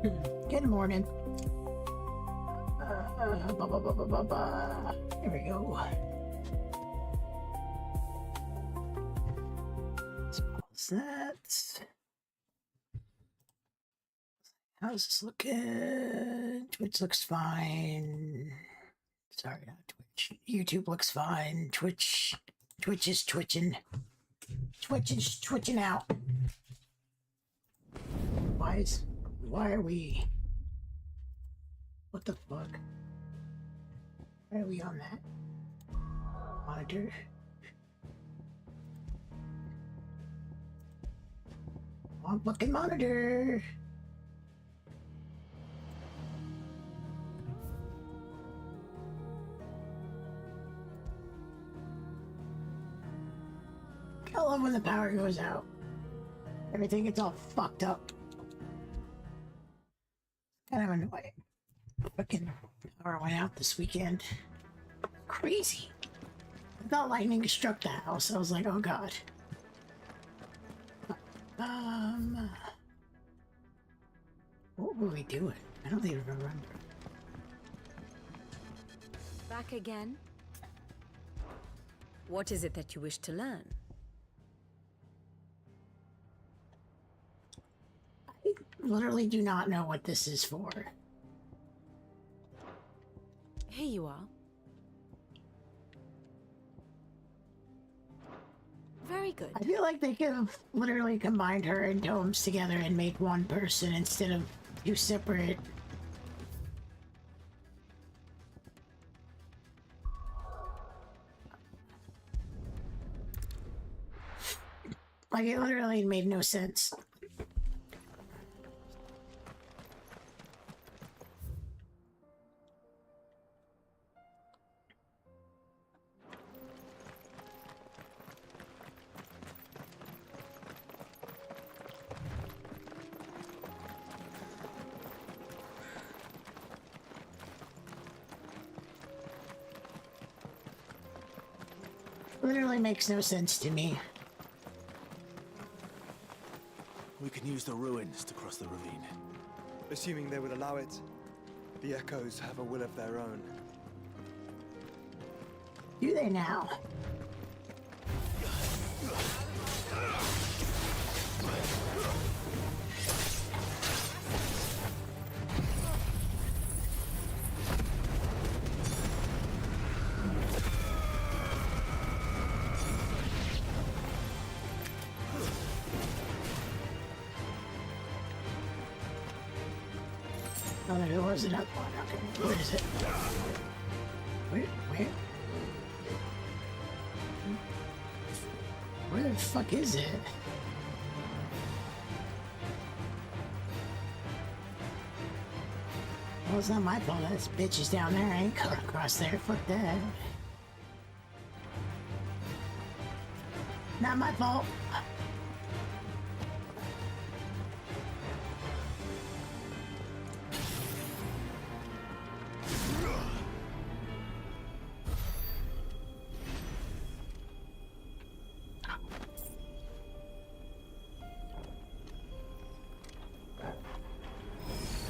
Good morning. Here we go. Let's pause that. How's this looking? Twitch looks fine. Sorry, not Twitch. YouTube looks fine. Twitch is twitching. Twitch is twitching out. Why are we? What the fuck? Why are we on that monitor? On fucking monitor. I love when the power goes out. Everything gets all fucked up. Kind of annoying. Fucking power went out this weekend. Crazy. I thought lightning struck the house. I was like, oh god. What were we doing? I don't even remember. Back again? What is it that you wish to learn? I literally do not know what this is for. Here you are. Very good. I feel like they could have literally combined her and domes together and made one person instead of two separate. Like, it literally made no sense. Literally makes no sense to me. We can use the ruins to cross the ravine. Assuming they would allow it. The echoes have a will of their own. Do they now? Oh, there was another one. Okay, where is it? Where? Where the fuck is it? Well, it's not my fault. This bitch is down there. I ain't coming across there. Fuck that. Not my fault.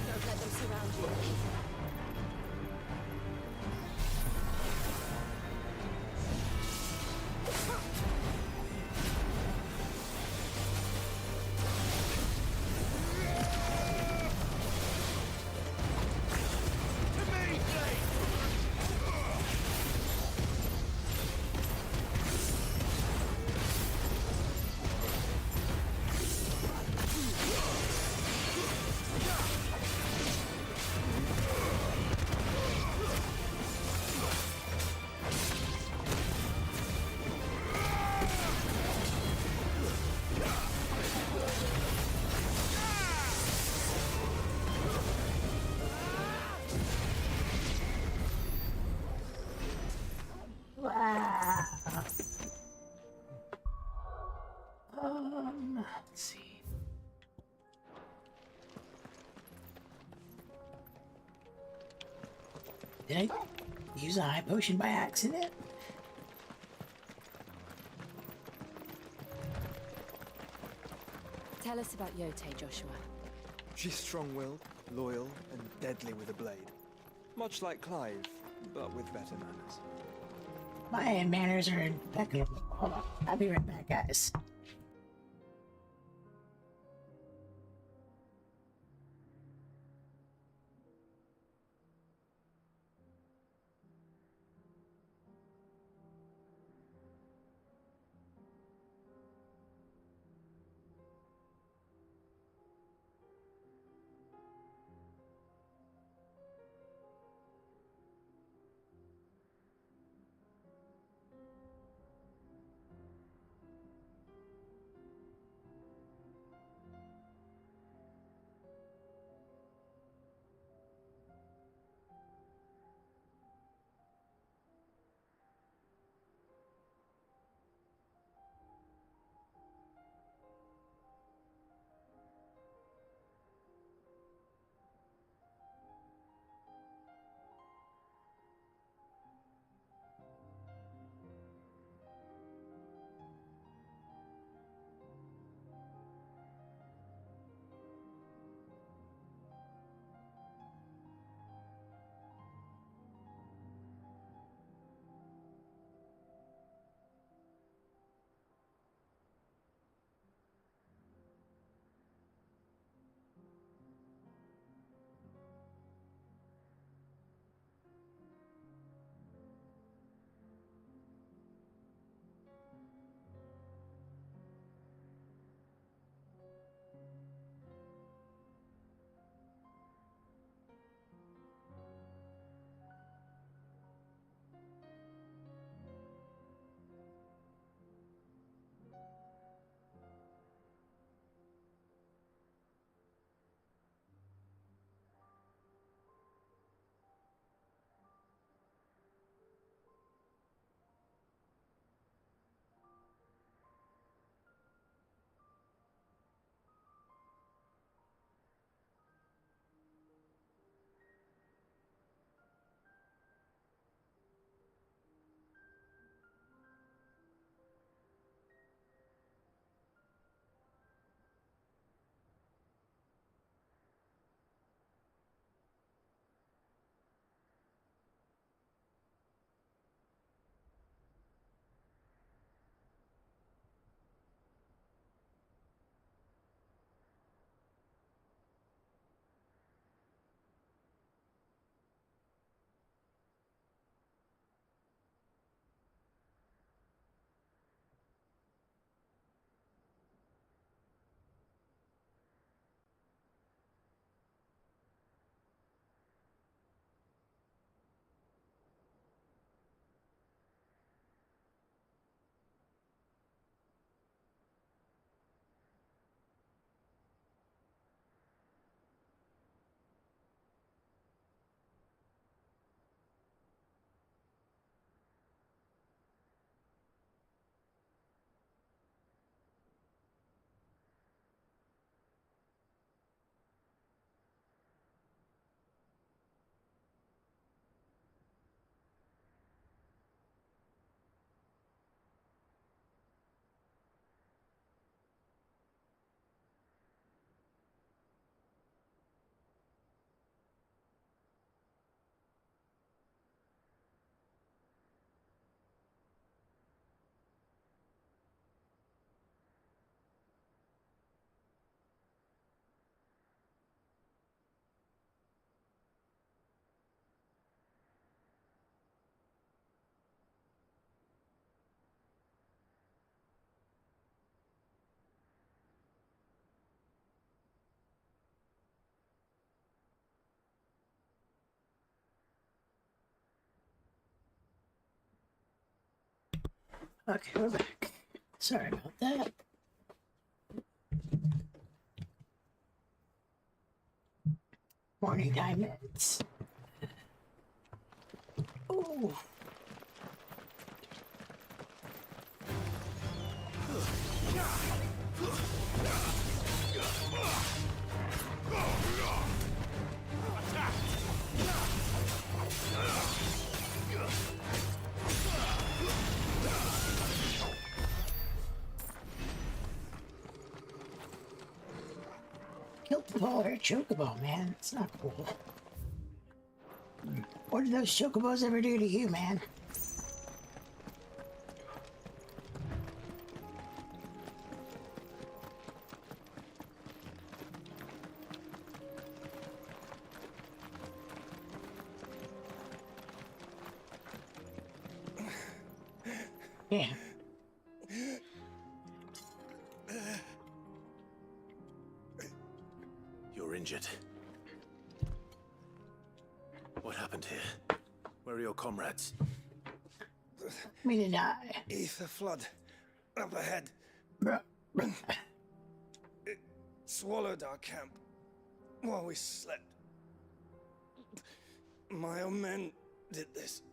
Don't let them surround you. Let's see. Did I use a high potion by accident? Tell us about Yote, Joshua. She's strong-willed, loyal and deadly with a blade. Much like Clive, but with better manners. My manners are impeccable. Hold on. I'll be right back, guys. Okay, we're back. Sorry about that. Morning diamonds. Ooh. Killed Polar chocobo, man. It's not cool. What did those chocobos ever do to you, man? Yeah. You're injured. What happened here? Where are your comrades? Me to die. Ether flood. Up ahead. Bruh. Swallowed our camp while we slept. My own men did this.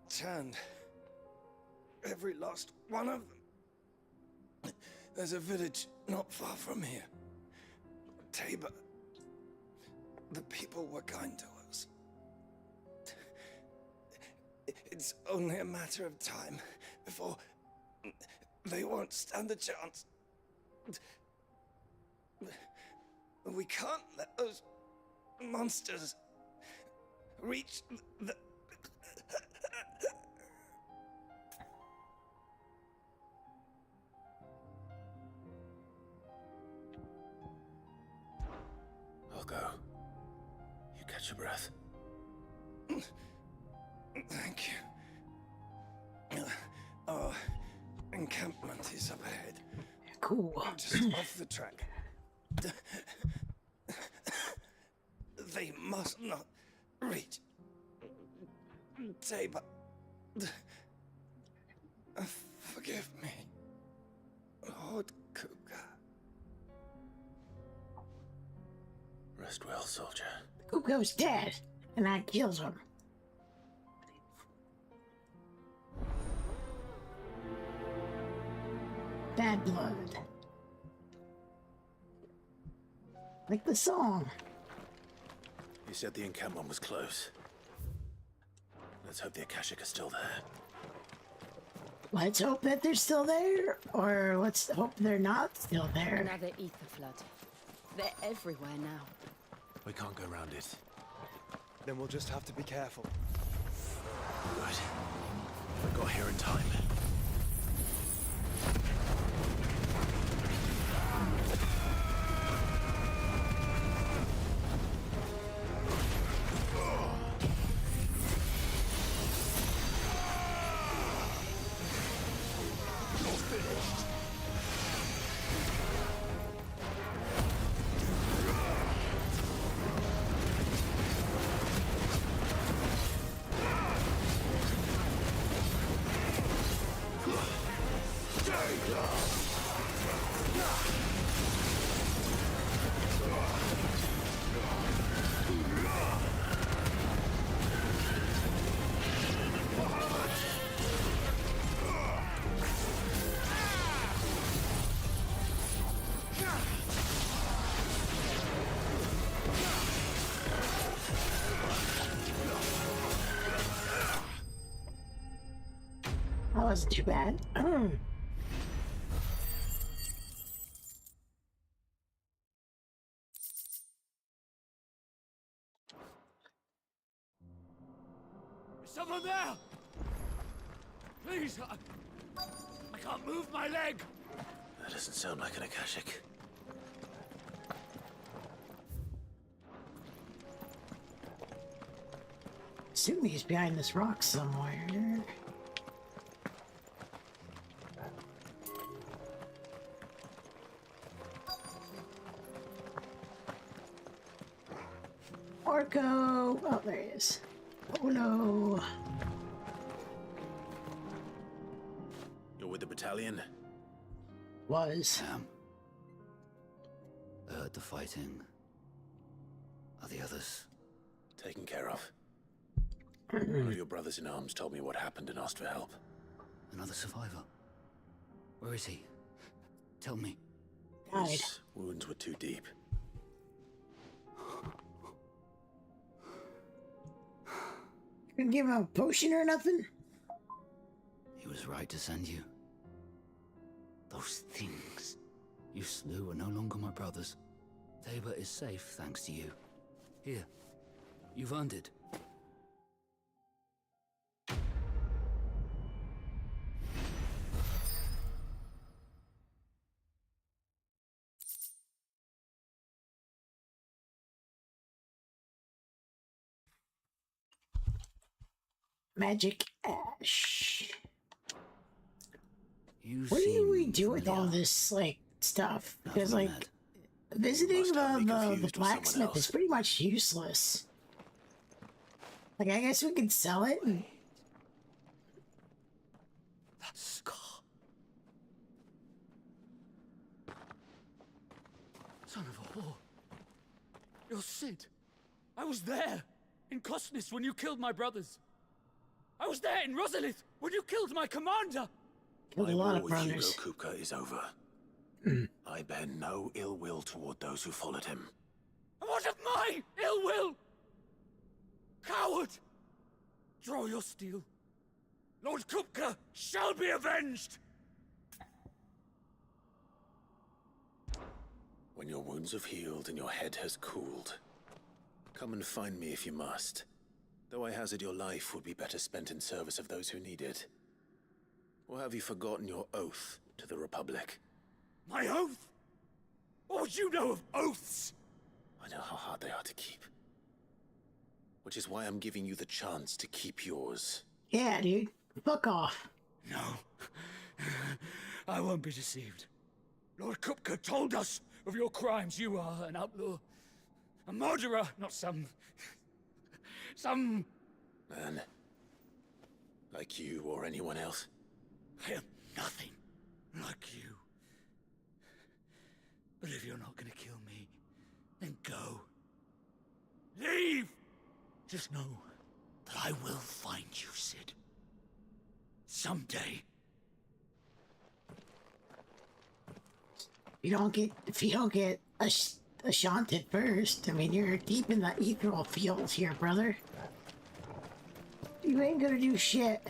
Turned every last one of them. There's a village not far from here. Tabor. The people were kind to us. It's only a matter of time before they won't stand a chance. We can't let those monsters reach the... I'll go. You catch your breath. Thank you. Our encampment is up ahead. Cool. Just off the track. They must not reach Tabor. Forgive me, Lord Kuka. Rest well, soldier. Kuko's dead, and I killed him. Bad blood. Like the song. You said the encampment was close. Let's hope the Akashic are still there. Let's hope that they're still there, or let's hope they're not still there. Another ether flood. They're everywhere now. We can't go around it. Then we'll just have to be careful. Good. We got here in time. That wasn't too bad. Is someone there? Please, I can't move my leg. That doesn't sound like an Akashic. Assume he's behind this rock somewhere. Orko! Oh, there he is. Polo! You're with the battalion? Was. I heard the fighting. Are the others? Taken care of. One of your brothers in arms told me what happened and asked for help. Another survivor? Where is he? Tell me. Died. His wounds were too deep. Couldn't give him a potion or nothing? He was right to send you. Those things you slew are no longer my brothers. Tabor is safe thanks to you. Here, you've earned it. Magic ash. You What do seem we do with all familiar. this, like, stuff? Have Because, we like, met? visiting must have me the confused with someone blacksmith is else. pretty much useless. Like, I guess we could sell it and... That scar. Son of a whore. You're Sid. I was there in Cosnis when you killed my brothers. I was there in Rosalith when you killed my commander. killed My a lot war of with Hugo brothers. Kupka is over. I bear no ill will toward those who followed him. And what of my ill will? Coward! Draw your steel. Lord Kupka shall be avenged! When your wounds have healed and your head has cooled, come and find me if you must. Though I hazard your life would be better spent in service of those who need it. Or have you forgotten your oath to the Republic? My oath? What would you know of oaths? I know how hard they are to keep. Which is why I'm giving you the chance to keep yours. Yeah, dude. Fuck off. No. I won't be deceived. Lord Kupka told us of your crimes. You are an outlaw. A murderer, not some... Man. Like you or anyone else. I am nothing like you. But if you're not gonna kill me, then go. Leave! Just know that I will find you, Sid. Someday. If you don't get Ashanted first, I mean, you're deep in the ethereal fields here, brother. You ain't gonna do shit.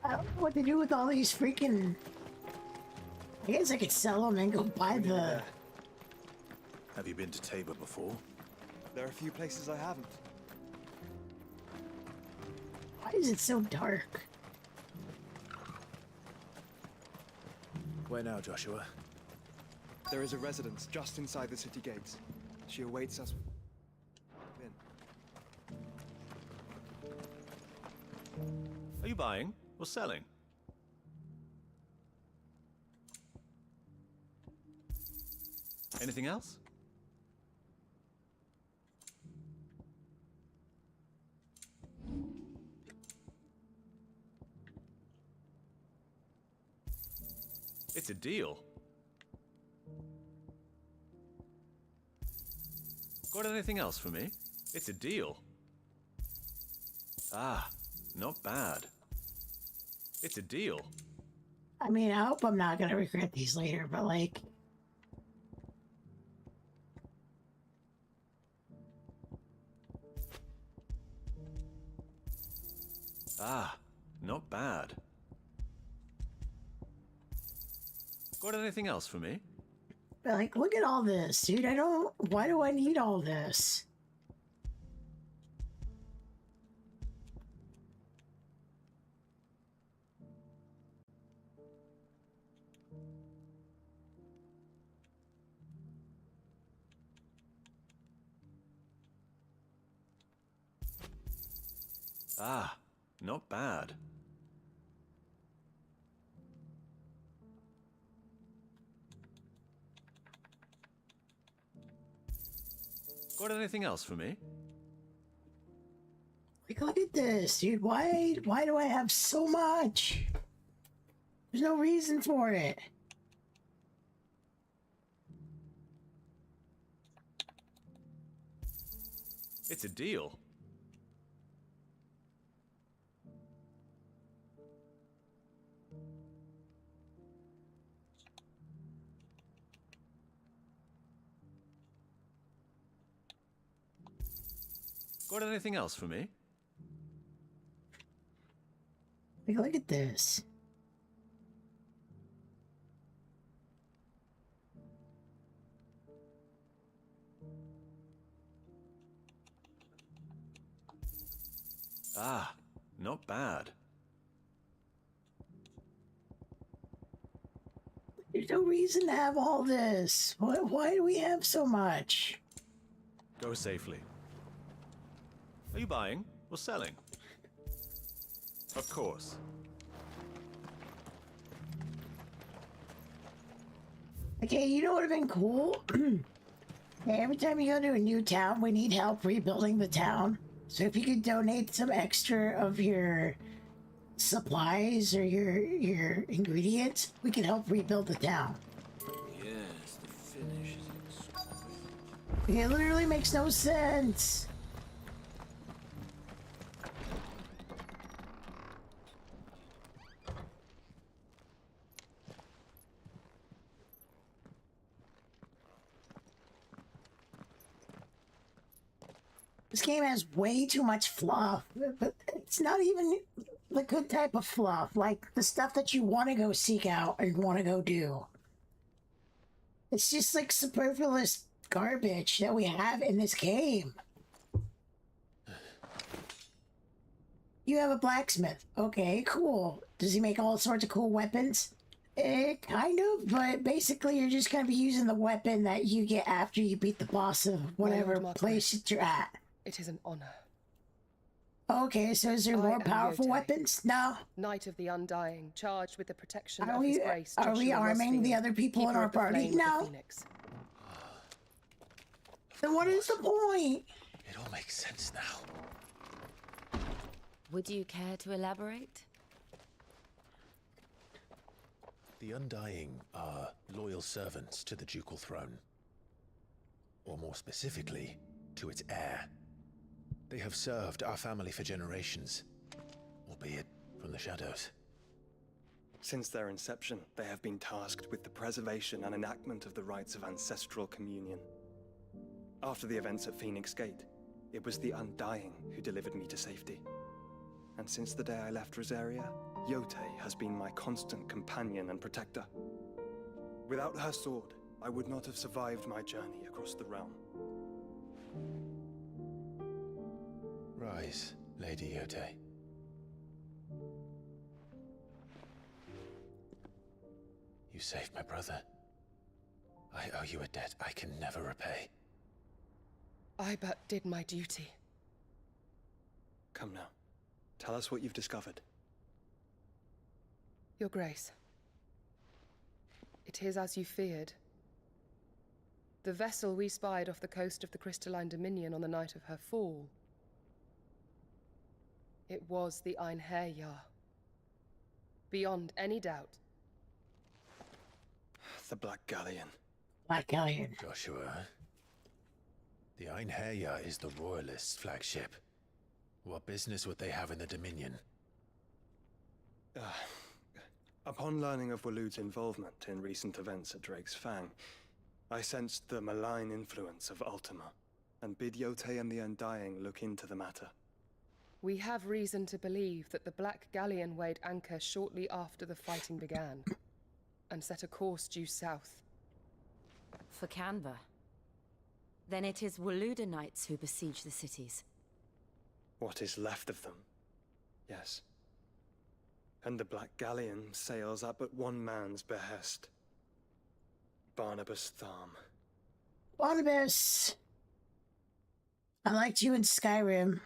I don't know what to do with all these freaking... I guess I could sell them and go buy the... Have you been to Tabor before? There are a few places I haven't. Why is it so dark? Where now, Joshua? There is a residence just inside the city gates. She awaits us. In. Are you buying or selling? Anything else? It's a deal. Got anything else for me? It's a deal. Ah, not bad. It's a deal. I mean, I hope I'm not gonna regret these later, but like... Ah, not bad. Got anything else for me? But like, look at all this, dude. Why do I need all this? Ah, not bad. Got anything else for me? Like, look at this, dude. Why do I have so much? There's no reason for it. It's a deal. Got anything else for me? Like, look at this. Ah, not bad. There's no reason to have all this. Why do we have so much? Go safely. Are you buying or selling? Of course. Okay, you know what would have been cool? Every time you go to a new town, we need help rebuilding the town. So if you could donate some extra of your supplies or your ingredients, we can help rebuild the town. Yes, the finish is exquisite. It literally makes no sense. This game has way too much fluff, but it's not even the good type of fluff, like the stuff that you want to go seek out and want to go do. It's just like superfluous garbage that we have in this game. You have a blacksmith. Okay, cool. Does he make all sorts of cool weapons? Kind of, but basically you're just gonna be using the weapon that you get after you beat the boss of whatever Lord Marquis. place that you're at. It is an honor. Okay, so is there I more am powerful Yote. weapons? No. Knight of the Undying, charged with the protection Are of His we Grace. are we Joshua arming the Rosfield, other people in Keeper our of the party? Flame of the No. Phoenix. Then what is the point? It all makes sense now. Would you care to elaborate? The Undying are loyal servants to the ducal throne. Or more specifically, to its heir. They have served our family for generations, albeit from the shadows. Since their inception, they have been tasked with the preservation and enactment of the rites of ancestral communion. After the events at Phoenix Gate, it was the Undying who delivered me to safety. And since the day I left Rosaria, Yote has been my constant companion and protector. Without her sword, I would not have survived my journey across the realm. Rise, Lady Yote. You saved my brother. I owe you a debt I can never repay. I but did my duty. Come now, tell us what you've discovered. Your Grace. It is as you feared. The vessel we spied off the coast of the Crystalline Dominion on the night of her fall. It was the Einherjar. Beyond any doubt. The Black Galleon. Black Galleon. Joshua, the Einherjar is the Royalists' flagship. What business would they have in the Dominion? Upon learning of Waloed's involvement in recent events at Drake's Fang, I sensed the malign influence of Ultima, and bid Yote and the Undying look into the matter. We have reason to believe that the Black Galleon weighed anchor shortly after the fighting began, and set a course due south. For Canva. Then it is Waloeda Knights who besiege the cities. What is left of them? Yes. And the Black Galleon sails at but one man's behest. Barnabas Tharm. Barnabas! I liked you in Skyrim.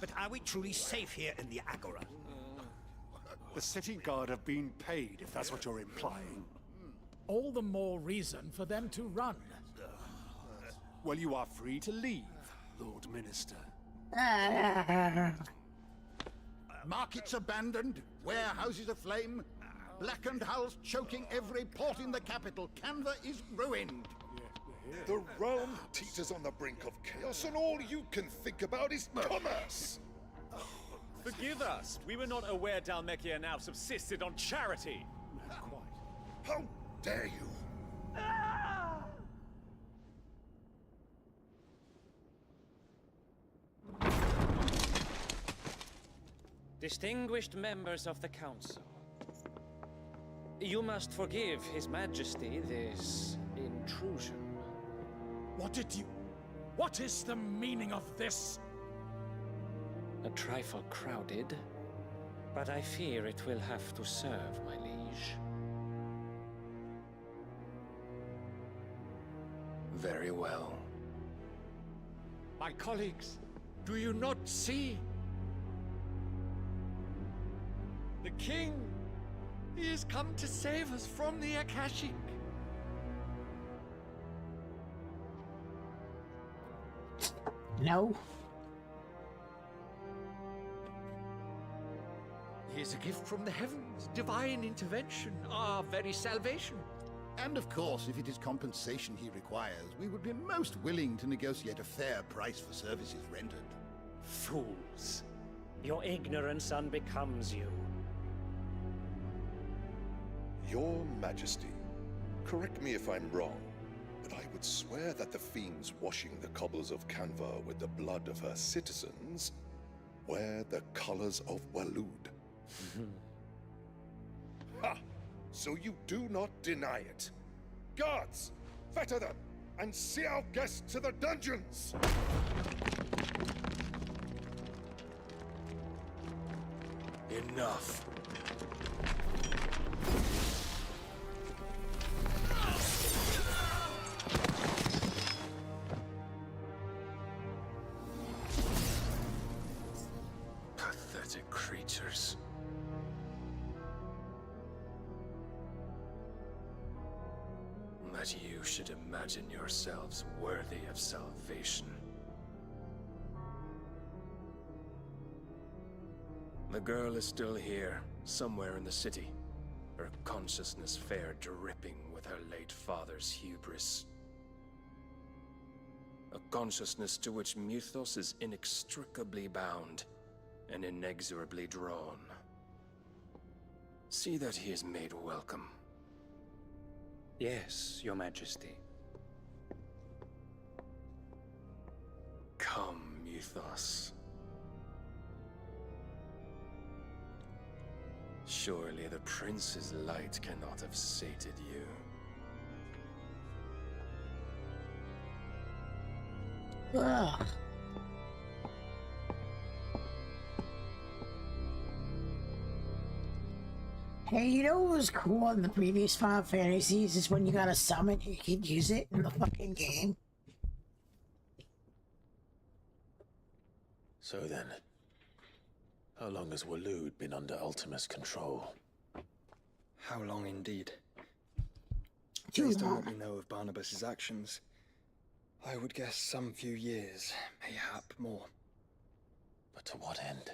But are we truly safe here in the Agora? The city guard have been paid, if that's what you're implying. All the more reason for them to run. Well, you are free to leave, Lord Minister. Markets abandoned, warehouses aflame, blackened hulls choking every port in the capital. Canva is ruined. The realm teeters on the brink of chaos, and all you can think about is commerce! Forgive us. We were not aware Dalmekia now subsisted on charity. How dare you! Distinguished members of the Council, you must forgive His Majesty this intrusion. What is the meaning of this? A trifle crowded, but I fear it will have to serve, my liege. Very well. My colleagues, do you not see? The king! He has come to save us from the Akashic. No. He is a gift from the heavens, divine intervention, our very salvation. And of course, if it is compensation he requires, we would be most willing to negotiate a fair price for services rendered. Fools! Your ignorance unbecomes you. Your Majesty, correct me if I'm wrong, but I would swear that the fiends washing the cobbles of Canva with the blood of her citizens wear the colors of Waloed. Ha! So you do not deny it. Guards, fetter them, and see our guests to the dungeons! Enough. Pathetic creatures. That you should imagine yourselves worthy of salvation. The girl is still here, somewhere in the city. Her consciousness fair dripping with her late father's hubris. A consciousness to which Mythos is inextricably bound and inexorably drawn. See that he is made welcome. Yes, Your Majesty. Come, Mythos. Surely the prince's light cannot have sated you. Ugh. Hey, you know what was cool in the previous Final Fantasies is when you got a summon, you could use it in the fucking game. So then, how long has Waloed been under Ultima's control? How long indeed? Too Based on long. what we know of Barnabas's actions, I would guess some few years, mayhap more. But to what end?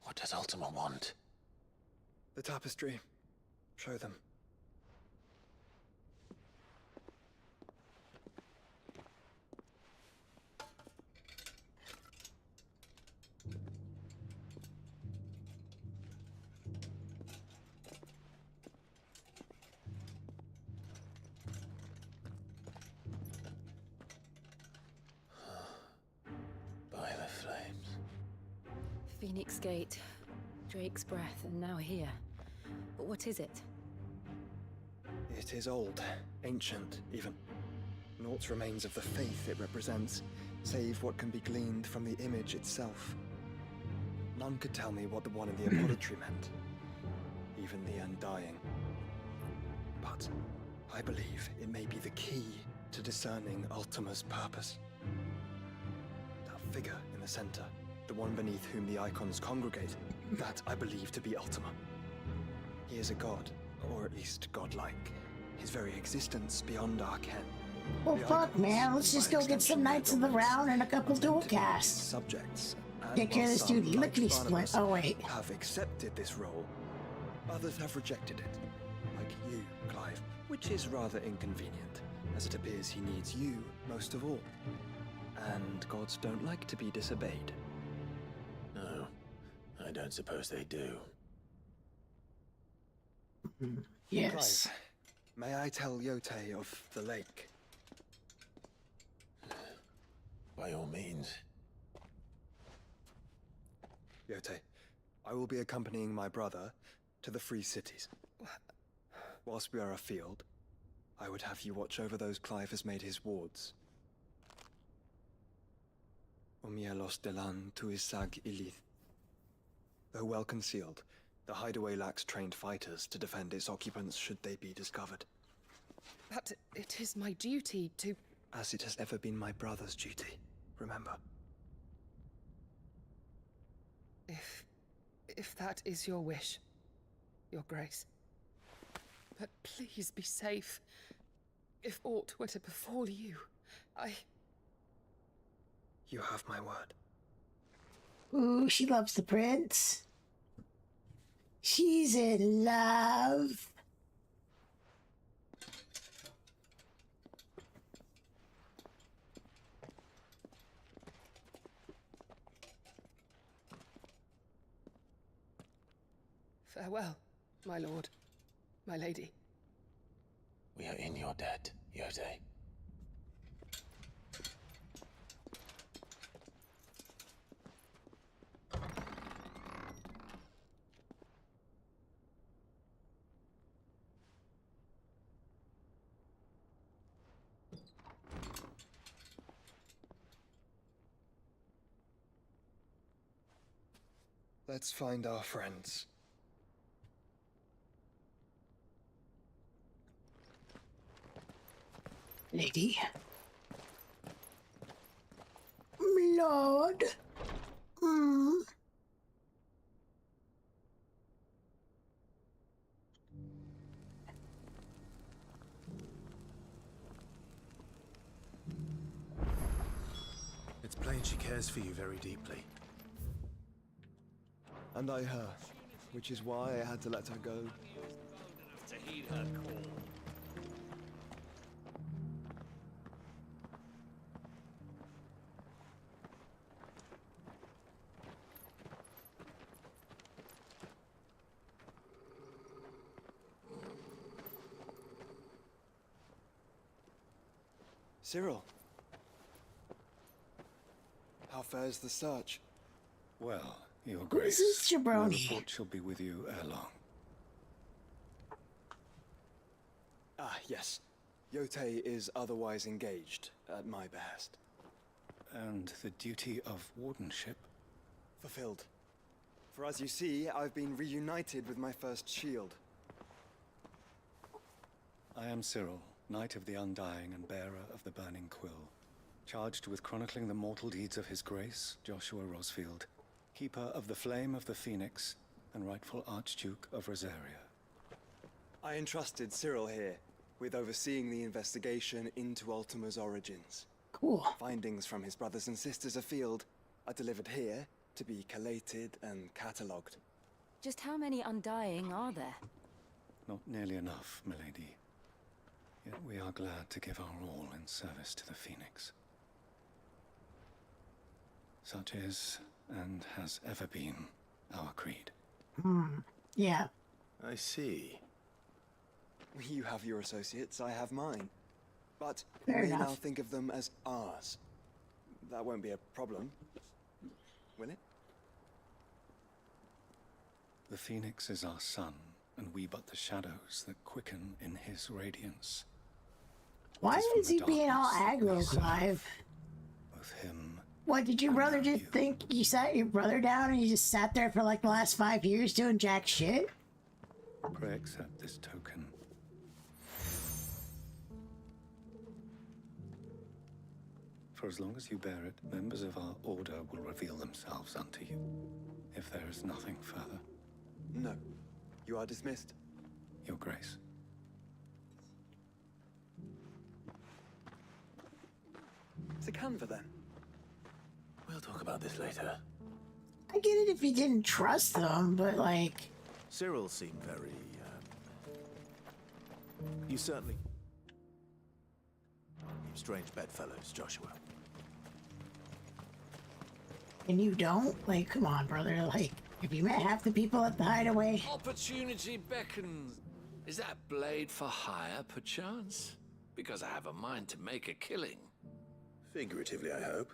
What does Ultima want? The tapestry. Show them. By the flames. Phoenix Gate, Drake's Breath, and now here. But what is it? It is old, ancient, even. Naught remains of the faith it represents, save what can be gleaned from the image itself. None could tell me what the one in the apodatory meant, even the Undying. But I believe it may be the key to discerning Ultima's purpose. That figure in the center, the the one beneath whom the icons congregate, that I believe to be Ultima. He is a god, or at least godlike. His very existence beyond our ken. Well, The fuck, icons, man. Let's by just go get some extension, their Knights of the dominance, Round and a couple are dual meant to be his casts. subjects. And Take care of while this some, dude like lickety split. Barnabas, Oh, wait. have accepted this role, others have rejected it. Like you, Clive, which is rather inconvenient, as it appears he needs you most of all. And gods don't like to be disobeyed. No, I don't suppose they do. Yes. Clive, may I tell Yote of the lake? By all means. Yote, I will be accompanying my brother to the Free Cities. Whilst we are afield, I would have you watch over those Clive has made his wards. Umielos delan tuisag ilith. Though well concealed, the hideaway lacks trained fighters to defend its occupants should they be discovered. But it is my duty to... As it has ever been my brother's duty, remember. If that is your wish, Your Grace. But please be safe. If aught were to befall you, You have my word. Ooh, she loves the prince. She's in love. Farewell, my lord, my lady. We are in your debt, Yote. Let's find our friends. Lady. Lord. It's plain she cares for you very deeply. And I her, which is why I had to let her go. To heed her call. Cyril. How fares the search? Well, Your This Grace, is your Jabroni. report shall be with you ere long. Ah, yes. Yote is otherwise engaged, at my behest. And the duty of wardenship? Fulfilled. For as you see, I've been reunited with my first shield. I am Cyril, Knight of the Undying and bearer of the Burning Quill, charged with chronicling the mortal deeds of His Grace, Joshua Rosfield, Keeper of the Flame of the Phoenix, and rightful Archduke of Rosaria. I entrusted Cyril here with overseeing the investigation into Ultima's origins. Cool. Findings from his brothers and sisters afield are delivered here to be collated and catalogued. Just how many Undying are there? Not nearly enough, milady. Yet we are glad to give our all in service to the Phoenix. Such is, and has ever been, our creed. Yeah. I see. You have your associates, I have mine. But Fair we now enough. think of them as ours. That won't be a problem, will it? The Phoenix is our sun, and we but the shadows that quicken in his radiance. Why It from is the he being all darkness that we aggro, serve, Clive? Both him. What, did your and brother now just you. think you sat your brother down and you just sat there for like the last 5 years doing jack shit? Pray accept this token. For as long as you bear it, members of our order will reveal themselves unto you. If there is nothing further. No. You are dismissed. Your Grace. To Canva, then. We'll talk about this later. I get it if you didn't trust them, but like... Cyril seemed very, You certainly... Strange bedfellows, Joshua. And you don't? Like, come on, brother. Like, have you met half the people at the hideaway? Opportunity beckons. Is that blade for hire, perchance? Because I have a mind to make a killing. Figuratively, I hope.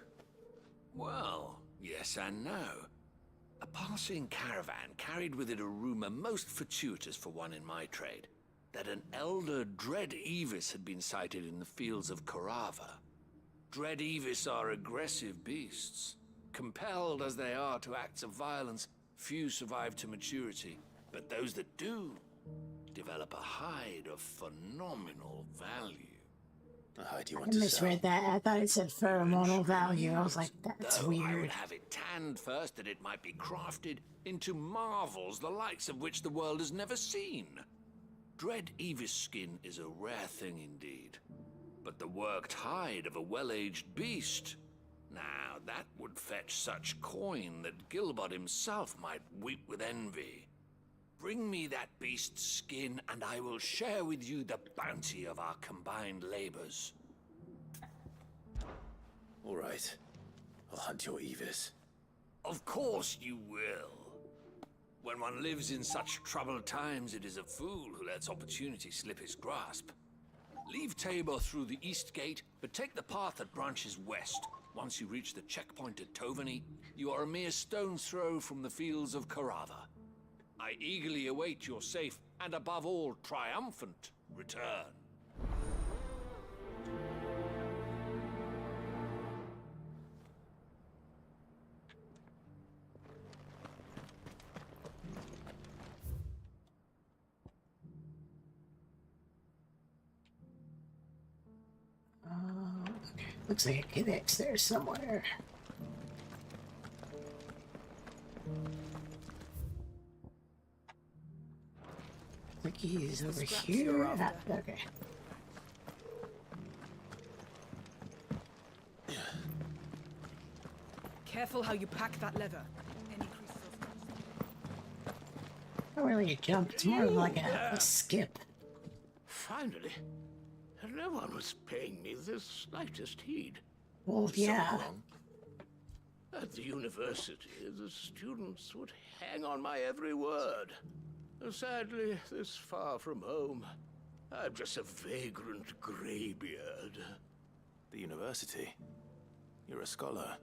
Well, yes and no. A passing caravan carried with it a rumor most fortuitous for one in my trade, that an elder Dread Evis had been sighted in the fields of Korava. Dread Evis are aggressive beasts. Compelled as they are to acts of violence, few survive to maturity, but those that do develop a hide of phenomenal value. A hide you I want to misread sell? that. I thought it said pheromonal value. I was like, that's Though I would weird. have it tanned first that it might be crafted into marvels the likes of which the world has never seen. Dread Evis skin is a rare thing indeed. But the worked hide of a well-aged beast, now that would fetch such coin that Gilbert himself might weep with envy. Bring me that beast's skin, and I will share with you the bounty of our combined labors. All right. I'll hunt your Evis. Of course you will. When one lives in such troubled times, it is a fool who lets opportunity slip his grasp. Leave Tabor through the east gate, but take the path that branches west. Once you reach the checkpoint at Tovany, you are a mere stone's throw from the fields of Korava. I eagerly await your safe, and above all, triumphant return. Okay. Looks like it connects there somewhere. Like he's over here. Okay. Careful how you pack that leather. Not really a jump, it's more of like a skip. Finally. No one was paying me the slightest heed. Well, yeah. At the university, the students would hang on my every word. Sadly, this far from home, I'm just a vagrant graybeard. The university? You're a scholar.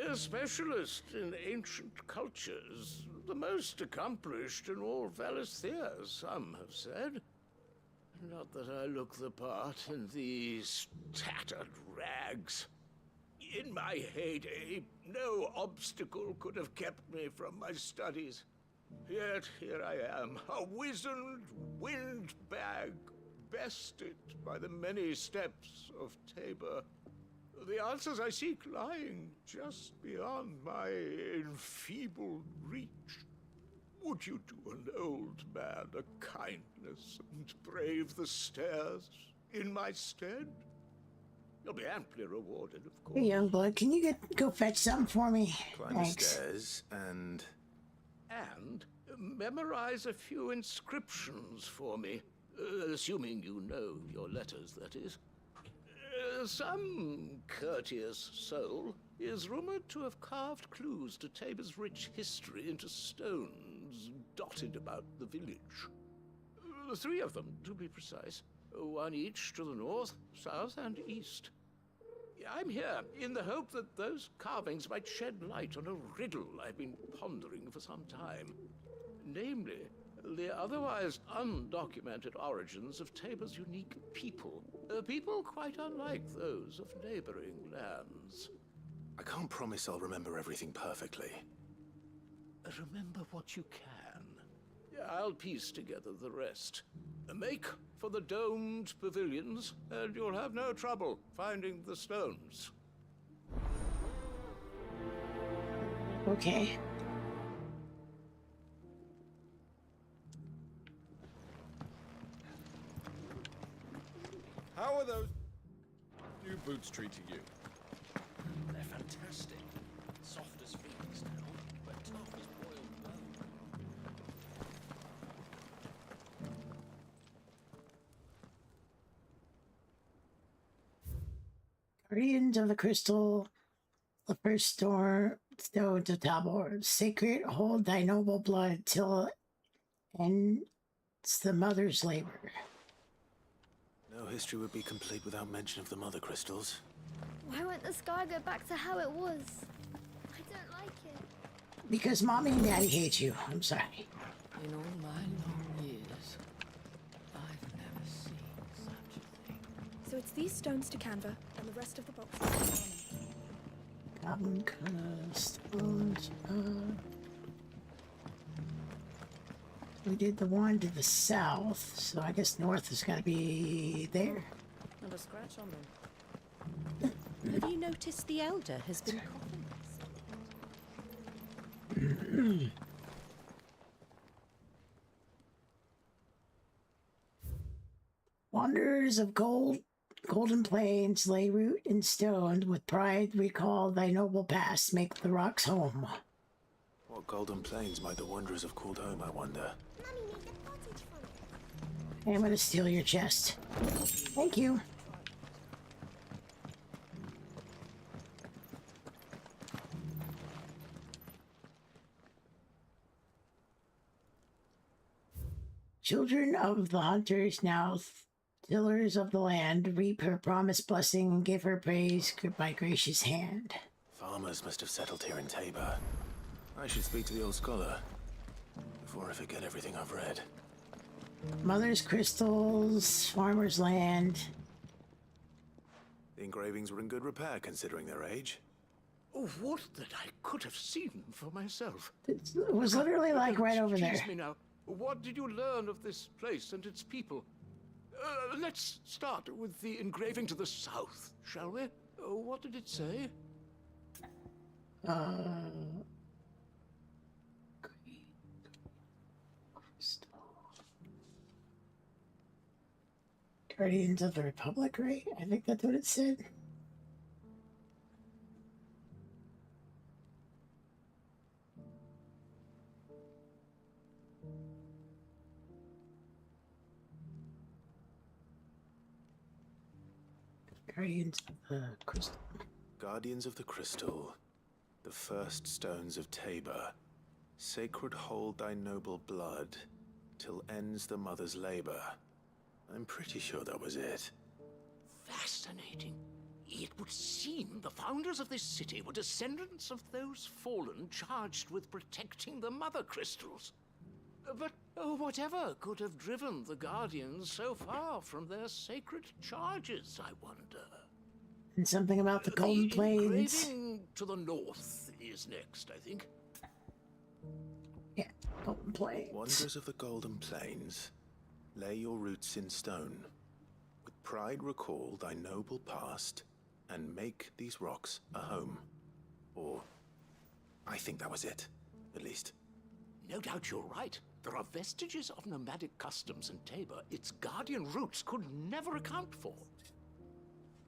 A specialist in ancient cultures. The most accomplished in all Valisthea, some have said. Not that I look the part in these tattered rags. In my heyday, no obstacle could have kept me from my studies. Yet here I am, a wizened windbag, bested by the many steps of Tabor. The answers I seek lying just beyond my enfeebled reach. Would you do an old man a kindness and brave the stairs in my stead? You'll be amply rewarded, of course. Hey, young blood, can you go fetch something for me? Climb Thanks. the stairs and... And memorize a few inscriptions for me. Assuming you know your letters, that is. Some courteous soul is rumored to have carved clues to Tabor's rich history into stones dotted about the village. 3 of them, to be precise. 1 each to the north, south, and east. I'm here in the hope that those carvings might shed light on a riddle I've been pondering for some time. Namely, the otherwise undocumented origins of Tabor's unique people. People quite unlike those of neighboring lands. I can't promise I'll remember everything perfectly. Remember what you can. I'll piece together the rest. Make for the domed pavilions, and you'll have no trouble finding the stones. Okay. How are those new boots treating you? They're fantastic. Soft as phoenix now, but tough as boiled bone. Guardians of the Crystal, the first stone to Tabor. Sacred, hold thy noble blood till ends the mother's labor. No history would be complete without mention of the mother crystals. Why won't the sky go back to how it was? I don't like it. Because mommy and daddy hate you. I'm sorry. In all my long years, I've never seen such a thing. So it's these stones to Canva, and the rest of the boxes to Goblin stones. We did the one to the south, so I guess north is gonna be there. Not a scratch on them. Have you noticed the elder has been coughing? Wanderers of golden plains lay root in stone, with pride recall thy noble past, make the rocks home. What golden plains might the wanderers have called home, I wonder? I'm gonna steal your chest. Thank you. Children of the hunters, now tillers of the land, reap her promised blessing and give her praise by gracious hand. Farmers must have settled here in Tabor. I should speak to the old scholar before I forget everything I've read. Mother's crystals, farmer's land. The engravings were in good repair considering their age. Oh, what that I could have seen for myself. It was literally like right over there. Excuse me now. What did you learn of this place and its people? Let's start with the engraving to the south, shall we? What did it say? Guardians of the Republic, right? I think that's what it said. Guardians of the Crystal. Guardians of the Crystal, the first stones of Tabor. Sacred hold thy noble blood, till ends the mother's labor. I'm pretty sure that was it. Fascinating. It would seem the founders of this city were descendants of those fallen charged with protecting the mother crystals. But whatever could have driven the Guardians so far from their sacred charges, I wonder? And something about the Golden Plains. Engraving to the north is next, I think. Yeah, Golden Plains. Wanderers of the Golden Plains, lay your roots in stone. With pride recall thy noble past, and make these rocks a home. Or, I think that was it, at least. No doubt you're right. There are vestiges of nomadic customs in Tabor its guardian roots could never account for.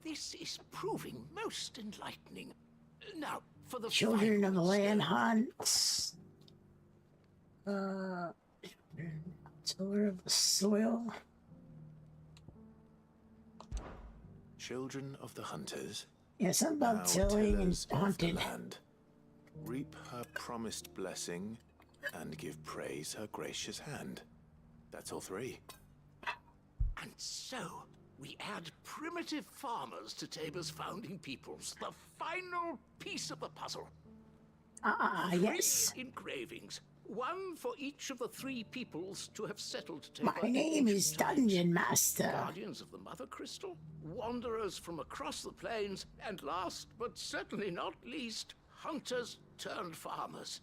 This is proving most enlightening. Now, for the Children of the land hunts. Tiller of the soil. Children of the hunters. Yeah, something about now tilling and tillers of the haunted. land. Reap her promised blessing, and give praise her gracious hand. That's all three. And so, we add primitive farmers to Tabor's founding peoples, the final piece of the puzzle. Yes. 3 engravings, one for each of the 3 peoples to have settled Tabor. My name is Dungeon Master. Guardians of the Mother Crystal, wanderers from across the plains, and last but certainly not least, hunters turned farmers.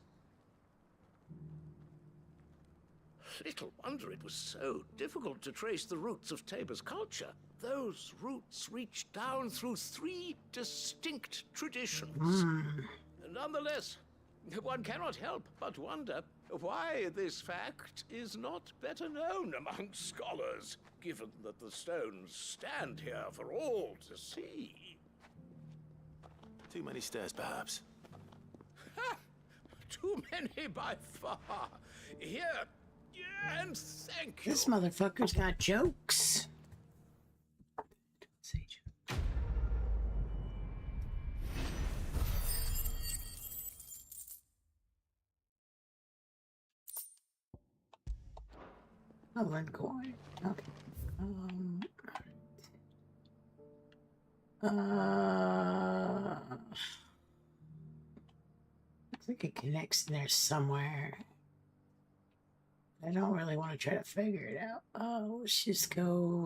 Little wonder it was so difficult to trace the roots of Tabor's culture. Those roots reach down through 3 distinct traditions. Nonetheless, One cannot help but wonder why this fact is not better known among scholars, given that the stones stand here for all to see. Too many stairs, perhaps. Ha! Too many by far. Here, and thank you. This motherfucker's got jokes. Oh, one coin. Okay. Looks like it connects in there somewhere. I don't really want to try to figure it out. Oh, let's just go.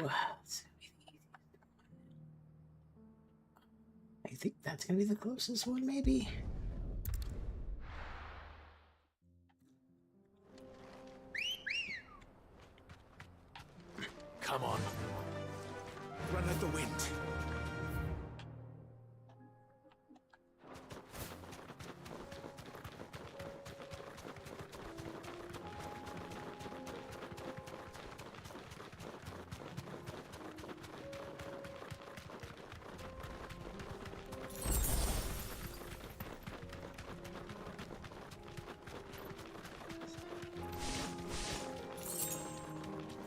I think that's gonna be the closest one, maybe. Come on. Run like the wind.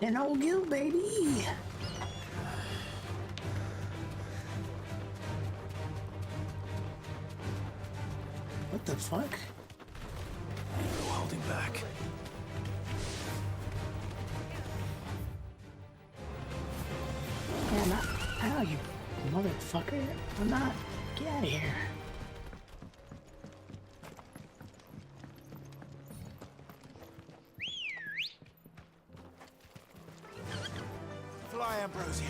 An old guild, baby. What the fuck? No holding back. Yeah, I'm not. Ow, you motherfucker. I'm not. Get out of here. Fly, Ambrosia.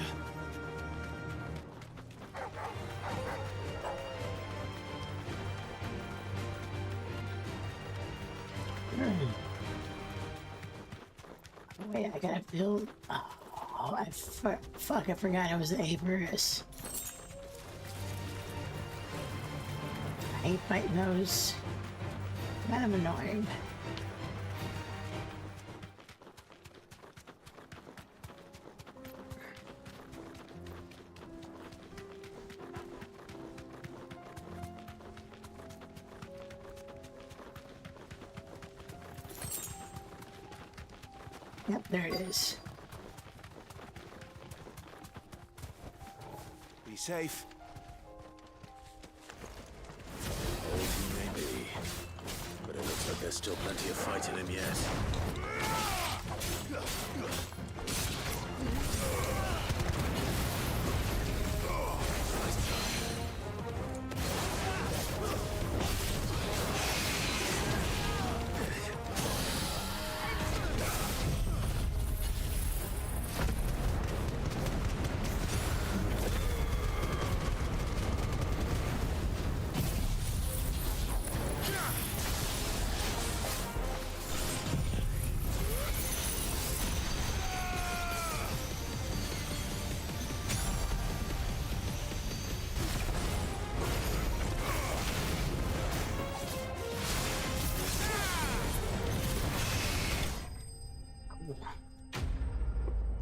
Wait, I gotta build. Oh, fuck! I forgot I was the Averus. I hate fighting those. Kind of annoying. Yep, there it is. Be safe. Old he may be, but it looks like there's still plenty of fight in him yet.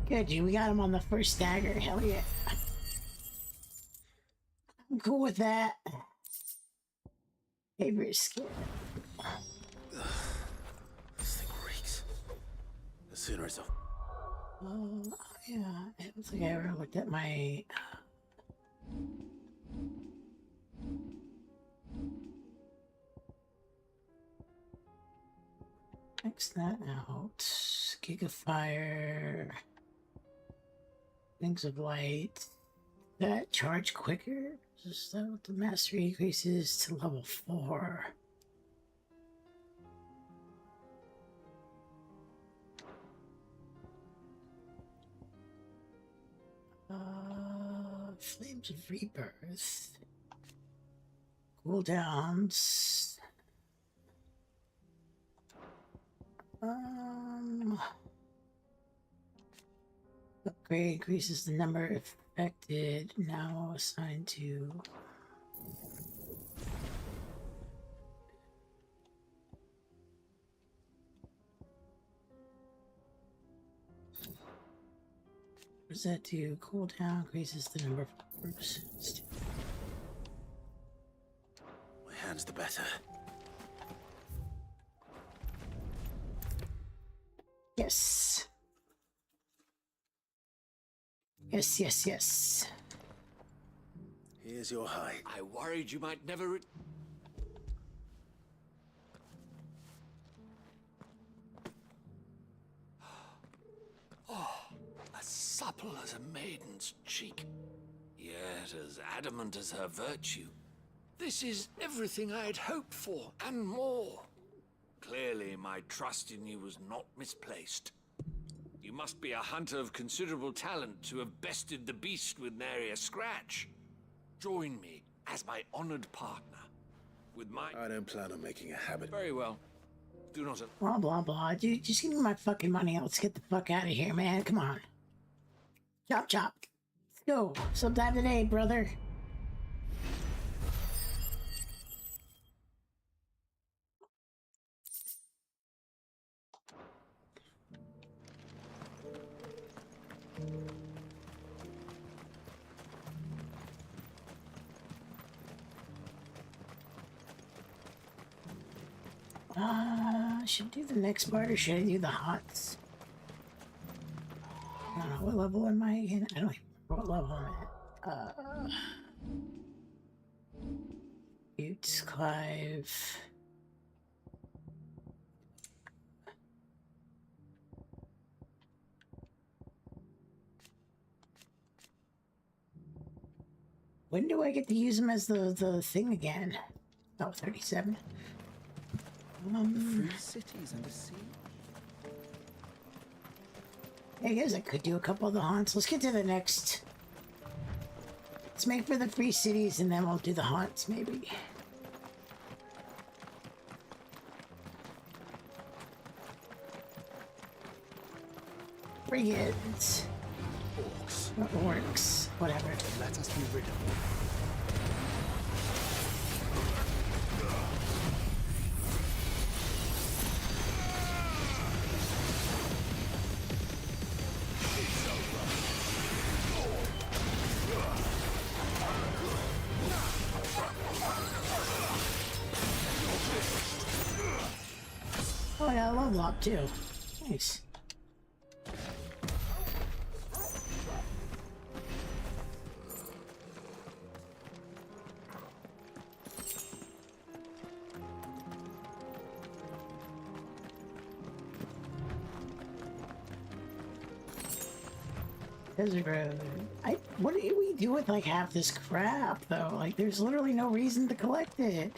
Good, we got him on the first stagger. Hell yeah. I'm cool with that. Favorite skin. This thing reeks. The sooner it's off. Oh, yeah. I don't think I ever looked at my. X that out. Gigafire. Wings of Light. That charge quicker? Is that what the mastery increases to level 4? Flames of Rebirth. Cooldowns. Upgrade increases the number affected, now assigned to does that do? Cooldown increases the number of groups. My hands the better. Yes. Yes, yes, yes. Here's your hide. I worried you might never. Oh, as supple as a maiden's cheek, yet as adamant as her virtue. This is everything I had hoped for, and more. Clearly, my trust in you was not misplaced. You must be a hunter of considerable talent to have bested the beast with nary a scratch. Join me as my honored partner. With my... I don't plan on making a habit. Very well. Do not... Blah, blah, blah. Dude, just give me my fucking money. Let's get the fuck out of here, man. Come on. Chop, chop. Let's go. Sometime today, brother. Should I do the next part or should I do the hots? I don't know, what level am I again? I don't even remember what level I'm at. Buttes, Clive. When do I get to use them as the thing again? Oh, 37. Free cities under siege. I guess I could do a couple of the haunts. Let's get to the next. Let's make for the free cities and then we'll do the haunts, maybe. Brigands. Orcs. Whatever. Let us be rid of them. Oh yeah, I love Lop too. Nice. Desert Road. What do we do with like half this crap though? Like there's literally no reason to collect it.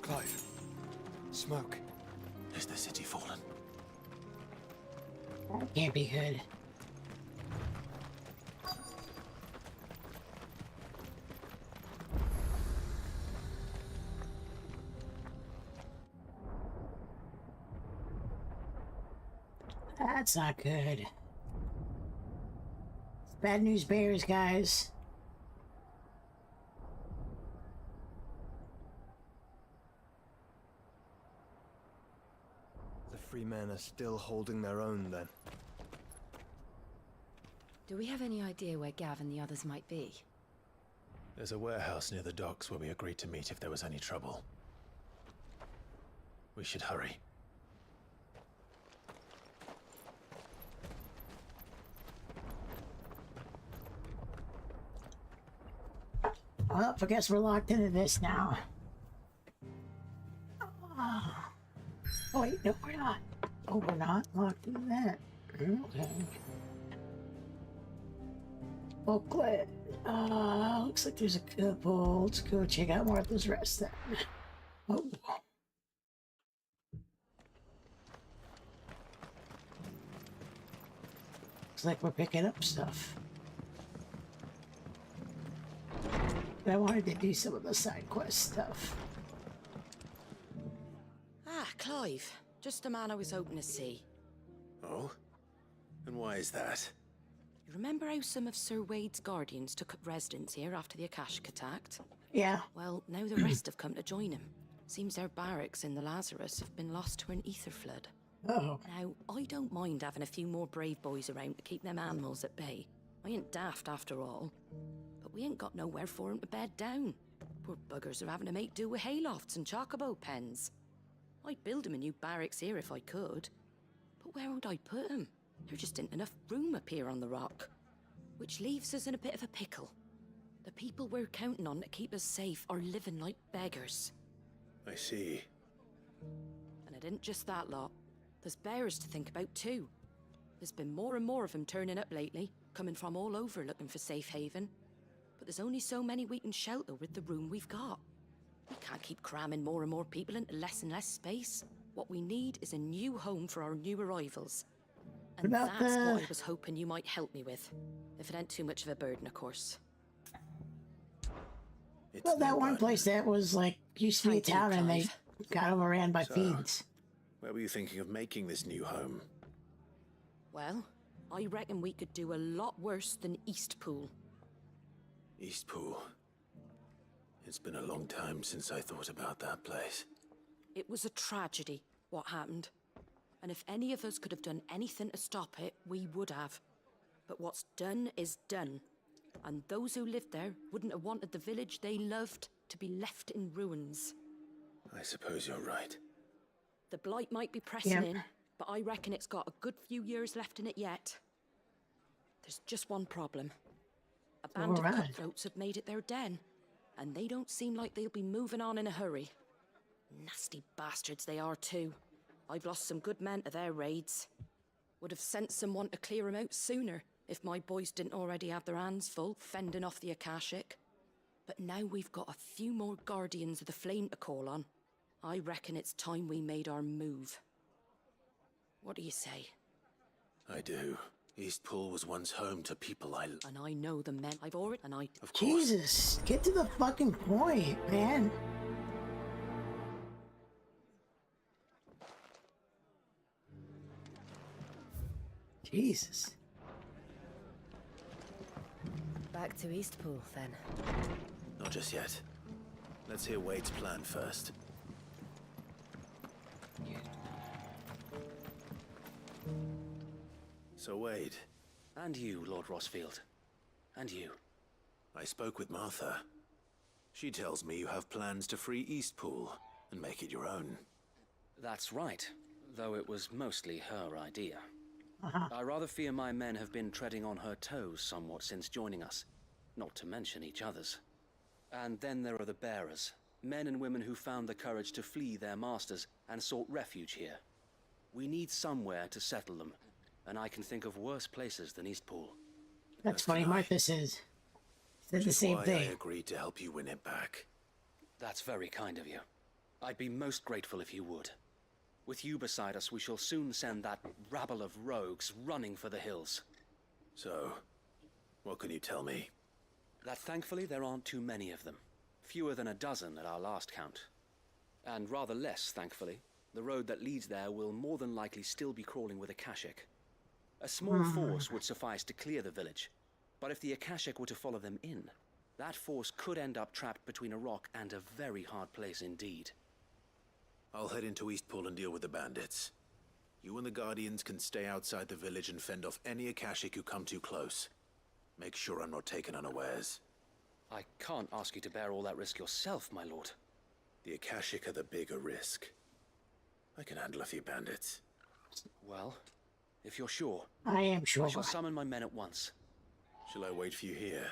Clive. Smoke. Is the city fallen? That can't be good. That's not good. It's bad news bears, guys. The free men are still holding their own, then. Do we have any idea where Gav and the others might be? There's a warehouse near the docks where we agreed to meet if there was any trouble. We should hurry. Well, I guess we're locked into this now. Oh, wait, no, we're not. Oh, we're not locked into that. Okay. Booklet. Looks like there's a couple. Let's go check out Martha's Rest then. Oh. Looks like we're picking up stuff. But I wanted to do some of the side quest stuff. Ah, Clive. Just the man I was hoping to see. Oh? And why is that? You remember how some of Sir Wade's guardians took up residence here after the Akashic attacked? Yeah. Well, now the rest have come to join him. Seems their barracks in the Lazarus have been lost to an ether flood. Oh. Now, I don't mind having a few more brave boys around to keep them animals at bay. I ain't daft after all. But we ain't got nowhere for 'em to bed down. Poor buggers are having to make do with haylofts and chocobo pens. I'd build 'em a new barracks here if I could. But where would I put 'em? There just ain't enough room up here on the rock. Which leaves us in a bit of a pickle. The people we're counting on to keep us safe are living like beggars. I see. And it ain't just that lot. There's bears to think about too. There's been more and more of them turning up lately, coming from all over looking for safe haven. But there's only so many we can shelter with the room we've got. We can't keep cramming more and more people into less and less space. What we need is a new home for our new arrivals. And that's what I was hoping you might help me with. If it ain't too much of a burden, of course. Well, that one place that was like used to be a town and they got overran by fiends. Where were you thinking of making this new home? Well, I reckon we could do a lot worse than Eastpool. Eastpool. It's been a long time since I thought about that place. It was a tragedy, what happened. And if any of us could have done anything to stop it, we would have. But what's done is done. And those who lived there wouldn't have wanted the village they loved to be left in ruins. I suppose you're right. The blight might be pressing in, but I reckon it's got a good few years left in it yet. There's just one problem. A band of cutthroats have made it their den, and they don't seem like they'll be moving on in a hurry. Nasty bastards they are too. I've lost some good men to their raids. Would have sent someone to clear 'em out sooner if my boys didn't already have their hands full fending off the Akashic. But now we've got a few more guardians of the flame to call on. I reckon it's time we made our move. What do you say? I do. Eastpool was once home to people I... And I know the men I've already... And I... Of course. Jesus, get to the fucking point, man. Jesus. Back to Eastpool, then. Not just yet. Let's hear Wade's plan first. So, Wade. And you, Lord Rosfield. And you. I spoke with Martha. She tells me you have plans to free Eastpool and make it your own. That's right, though it was mostly her idea. I rather fear my men have been treading on her toes somewhat since joining us, not to mention each other's. And then there are the bearers, men and women who found the courage to flee their masters and sought refuge here. We need somewhere to settle them, and I can think of worse places than Eastpool. That's funny, Martha said the same thing. I agreed to help you win it back. That's very kind of you. I'd be most grateful if you would. With you beside us, we shall soon send that rabble of rogues running for the hills. So, what can you tell me? That thankfully there aren't too many of them. Fewer than a dozen at our last count. And rather less, thankfully. The road that leads there will more than likely still be crawling with Akashic. A small force would suffice to clear the village. But if the Akashic were to follow them in, that force could end up trapped between a rock and a very hard place indeed. I'll head into Eastpool and deal with the bandits. You and the Guardians can stay outside the village and fend off any Akashic who come too close. Make sure I'm not taken unawares. I can't ask you to bear all that risk yourself, my lord. The Akashic are the bigger risk. I can handle a few bandits. Well, if you're sure. I am sure. I shall summon my men at once. Shall I wait for you here?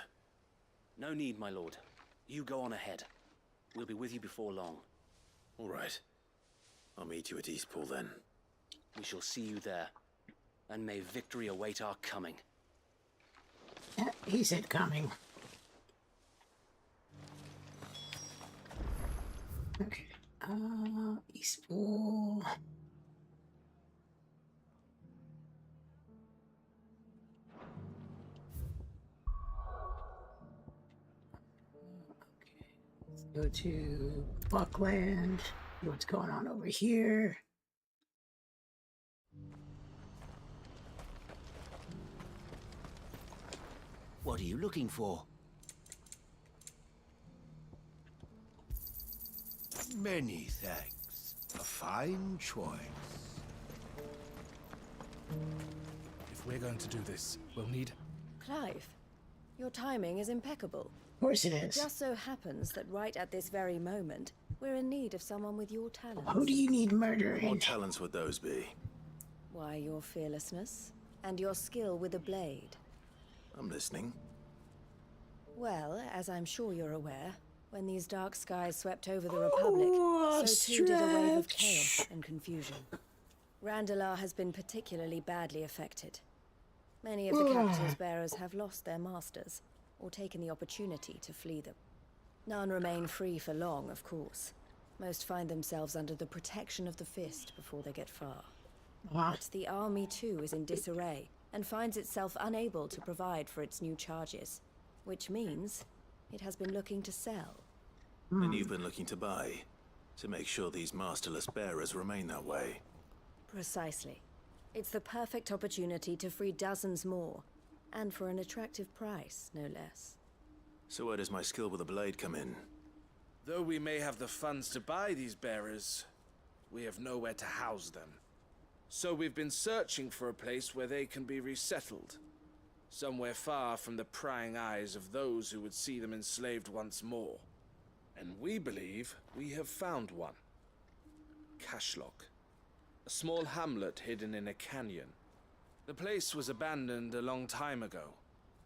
No need, my lord. You go on ahead. We'll be with you before long. All right. I'll meet you at Eastpool then. We shall see you there. And may victory await our coming. He said coming. Okay. Eastpool. Go to Buckland, see what's going on over here. What are you looking for? Many thanks. A fine choice. If we're going to do this, we'll need... Clive, your timing is impeccable. Of course it is. It just so happens that right at this very moment, we're in need of someone with your talents. Who do you need murdering? What talents would those be? Why, your fearlessness and your skill with a blade. I'm listening. Well, as I'm sure you're aware, when these dark skies swept over the Republic, so too did a wave of chaos and confusion. Randalar has been particularly badly affected. Many of the capital's bearers have lost their masters, or taken the opportunity to flee them. None remain free for long, of course. Most find themselves under the protection of the Fist before they get far. But the army too is in disarray, and finds itself unable to provide for its new charges. Which means it has been looking to sell. And you've been looking to buy, to make sure these masterless bearers remain that way. Precisely. It's the perfect opportunity to free dozens more, and for an attractive price, no less. So where does my skill with a blade come in? Though we may have the funds to buy these bearers, we have nowhere to house them. So we've been searching for a place where they can be resettled. Somewhere far from the prying eyes of those who would see them enslaved once more. And we believe we have found one. Cashlock. A small hamlet hidden in a canyon. The place was abandoned a long time ago,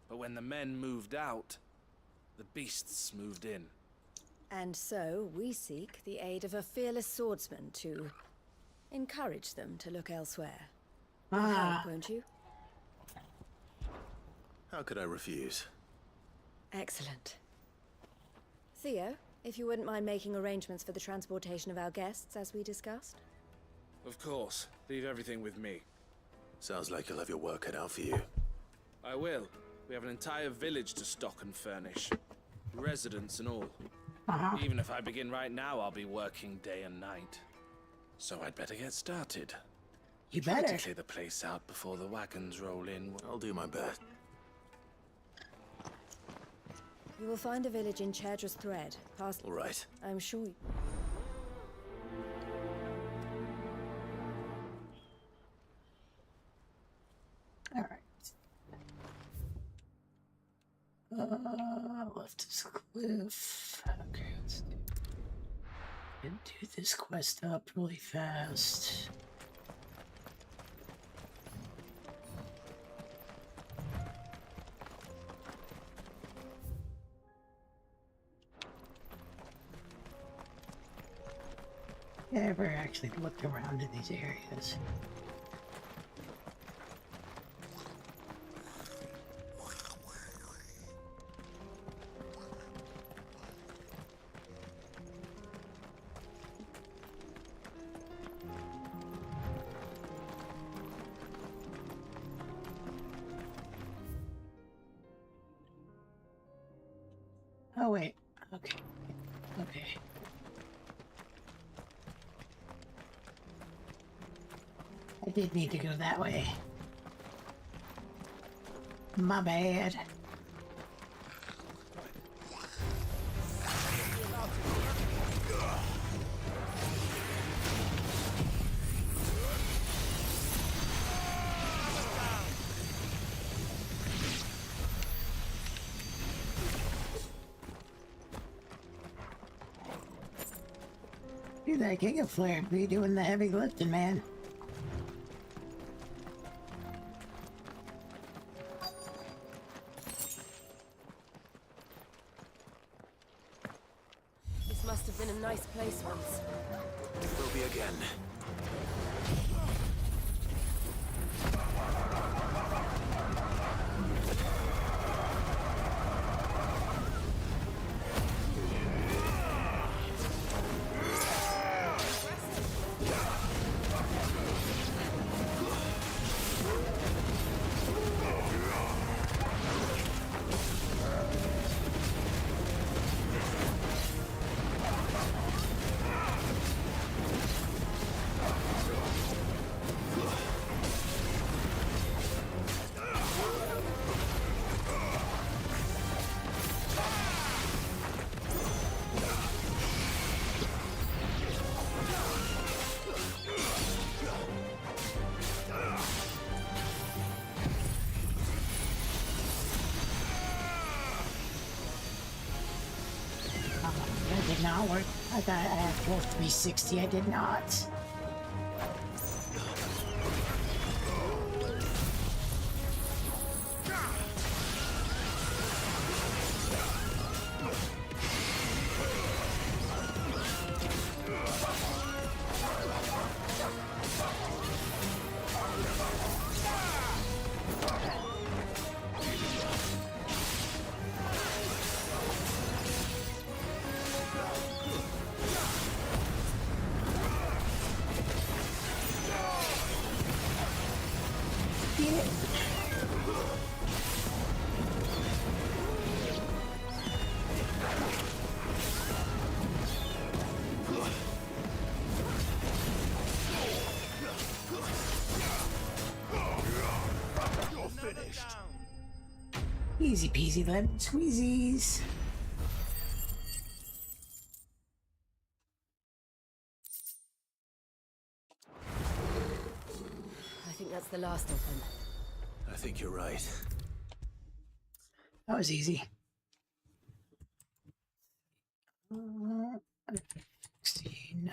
but when the men moved out, the beasts moved in. And so we seek the aid of a fearless swordsman to encourage them to look elsewhere. You'll help, won't you? How could I refuse? Excellent. Theo, if you wouldn't mind making arrangements for the transportation of our guests, as we discussed. Of course. Leave everything with me. Sounds like you'll have your work cut out for you. I will. We have an entire village to stock and furnish. Residents and all. Even if I begin right now, I'll be working day and night. So I'd better get started. You Try better. to clear the place out before the wagons roll in. I'll do my best. You will find a village in Chadra's Thread, past... All right. I'm sure... Alright. Left is cliff. Okay, let's do this quest up really fast. Never actually looked around in these areas. Oh wait, okay, okay. I did need to go that way. My bad. You're that king of flair. Be doing the heavy lifting, man. This must have been a nice place once. It will be again. That did not work. I thought I had full 360. I did not. Easy peasy lemon squeezies. I think that's the last of them. I think you're right. That was easy. 16.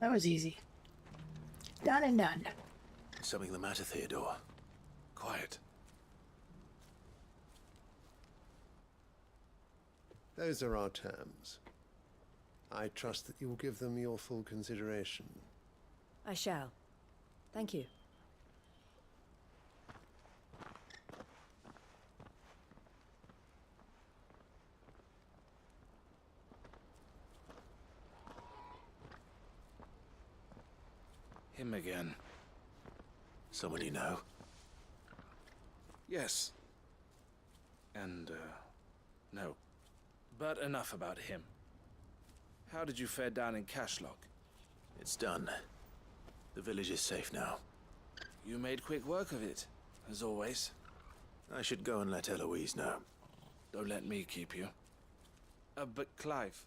That was easy. Done and done. Something the matter, Theodore? Quiet. Those are our terms. I trust that you will give them your full consideration. I shall. Thank you. Him again. Someone you know? Yes. And, no. But enough about him. How did you fare down in Cashlock? It's done. The village is safe now. You made quick work of it, as always. I should go and let Eloise know. Don't let me keep you. But Clive,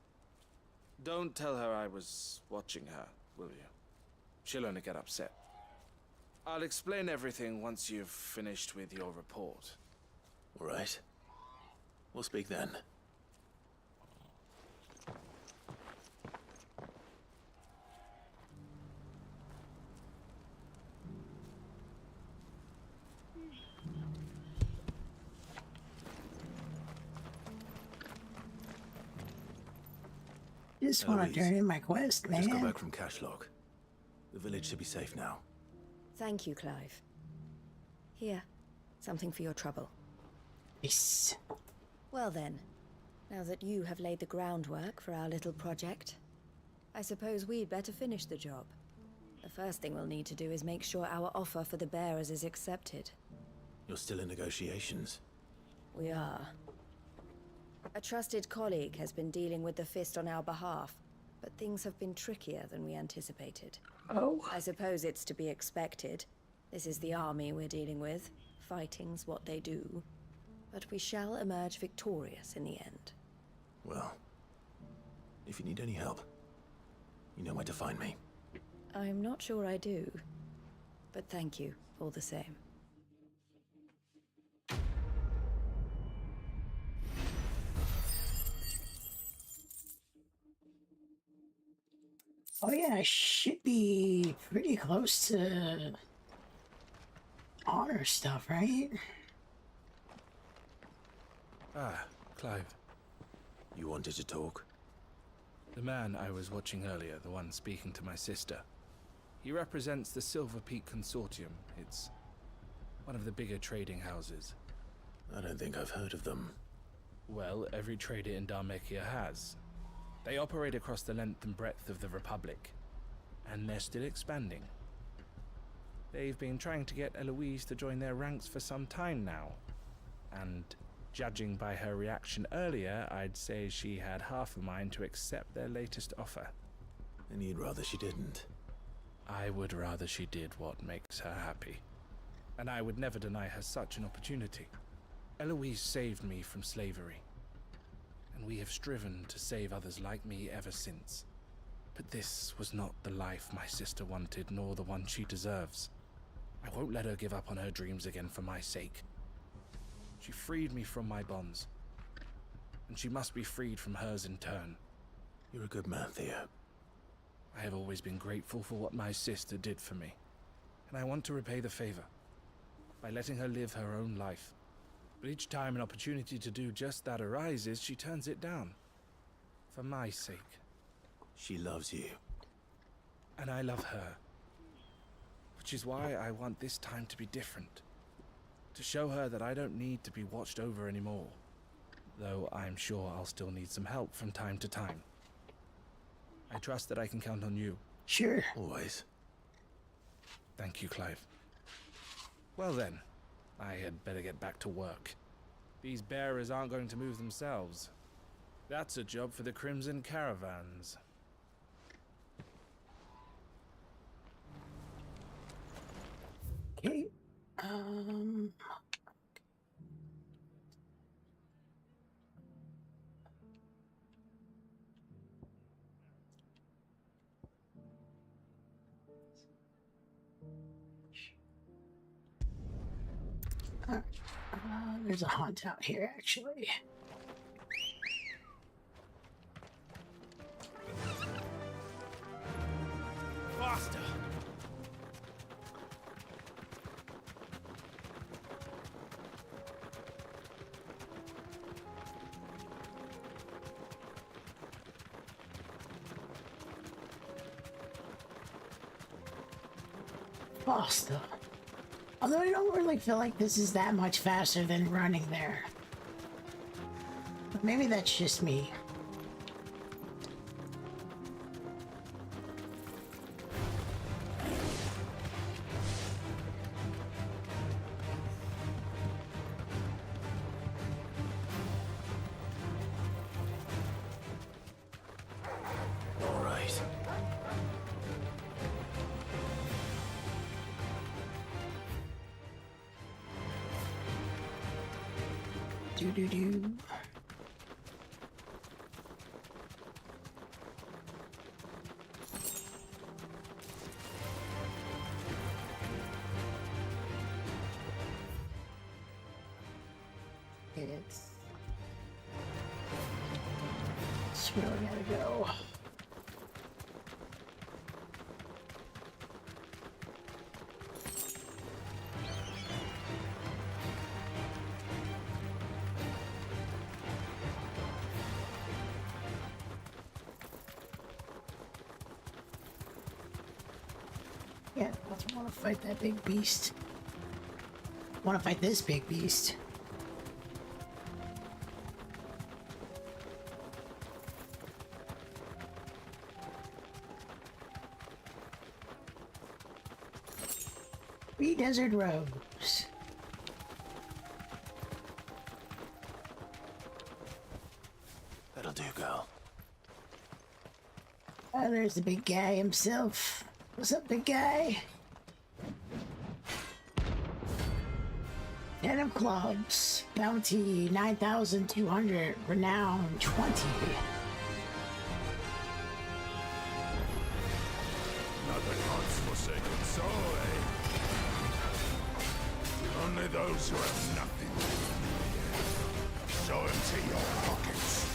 don't tell her I was watching her, will you? She'll only get upset. I'll explain everything once you've finished with your report. All right. We'll speak then. Just want to turn in my quest, man. Just got back from Cashlock. The village should be safe now. Thank you, Clive. Here, something for your trouble. Yes. Well then, now that you have laid the groundwork for our little project, I suppose we'd better finish the job. The first thing we'll need to do is make sure our offer for the bearers is accepted. You're still in negotiations. We are. A trusted colleague has been dealing with the Fist on our behalf, but things have been trickier than we anticipated. Oh? I suppose it's to be expected. This is the army we're dealing with. Fighting's what they do. But we shall emerge victorious in the end. Well, if you need any help, you know where to find me. I'm not sure I do, but thank you all the same. Oh yeah, I should be pretty close to honor stuff, right? Ah, Clive. You wanted to talk? The man I was watching earlier, the one speaking to my sister. He represents the Silver Peak Consortium. It's one of the bigger trading houses. I don't think I've heard of them. Well, every trader in Dharmekia has. They operate across the length and breadth of the Republic, and they're still expanding. They've been trying to get Eloise to join their ranks for some time now, and judging by her reaction earlier, I'd say she had half a mind to accept their latest offer. And you'd rather she didn't? I would rather she did what makes her happy, and I would never deny her such an opportunity. Eloise saved me from slavery, and we have striven to save others like me ever since. But this was not the life my sister wanted, nor the one she deserves. I won't let her give up on her dreams again for my sake. She freed me from my bonds, and she must be freed from hers in turn. You're a good man, Theo. I have always been grateful for what my sister did for me, and I want to repay the favor by letting her live her own life. But each time an opportunity to do just that arises, she turns it down. For my sake. She loves you. And I love her. Which is why I want this time to be different. To show her that I don't need to be watched over anymore. Though I'm sure I'll still need some help from time to time. I trust that I can count on you. Sure. Always. Thank you, Clive. Well then. I had better get back to work. These bearers aren't going to move themselves. That's a job for the Crimson Caravans. Okay. There's a hunt out here, actually. Faster! Faster. Although I don't really feel like this is that much faster than running there. But maybe that's just me. All right. Do-do-do. It's where we gotta go. Yeah, I want to fight that big beast. I want to fight this big beast. Three desert roads. do, girl. Oh, there's the big guy himself. What's up, big guy? 10 of clubs. Bounty 9,200. Renown 20. Nothing haunts forsaken soul, eh? Only those who have nothing. So empty your pockets.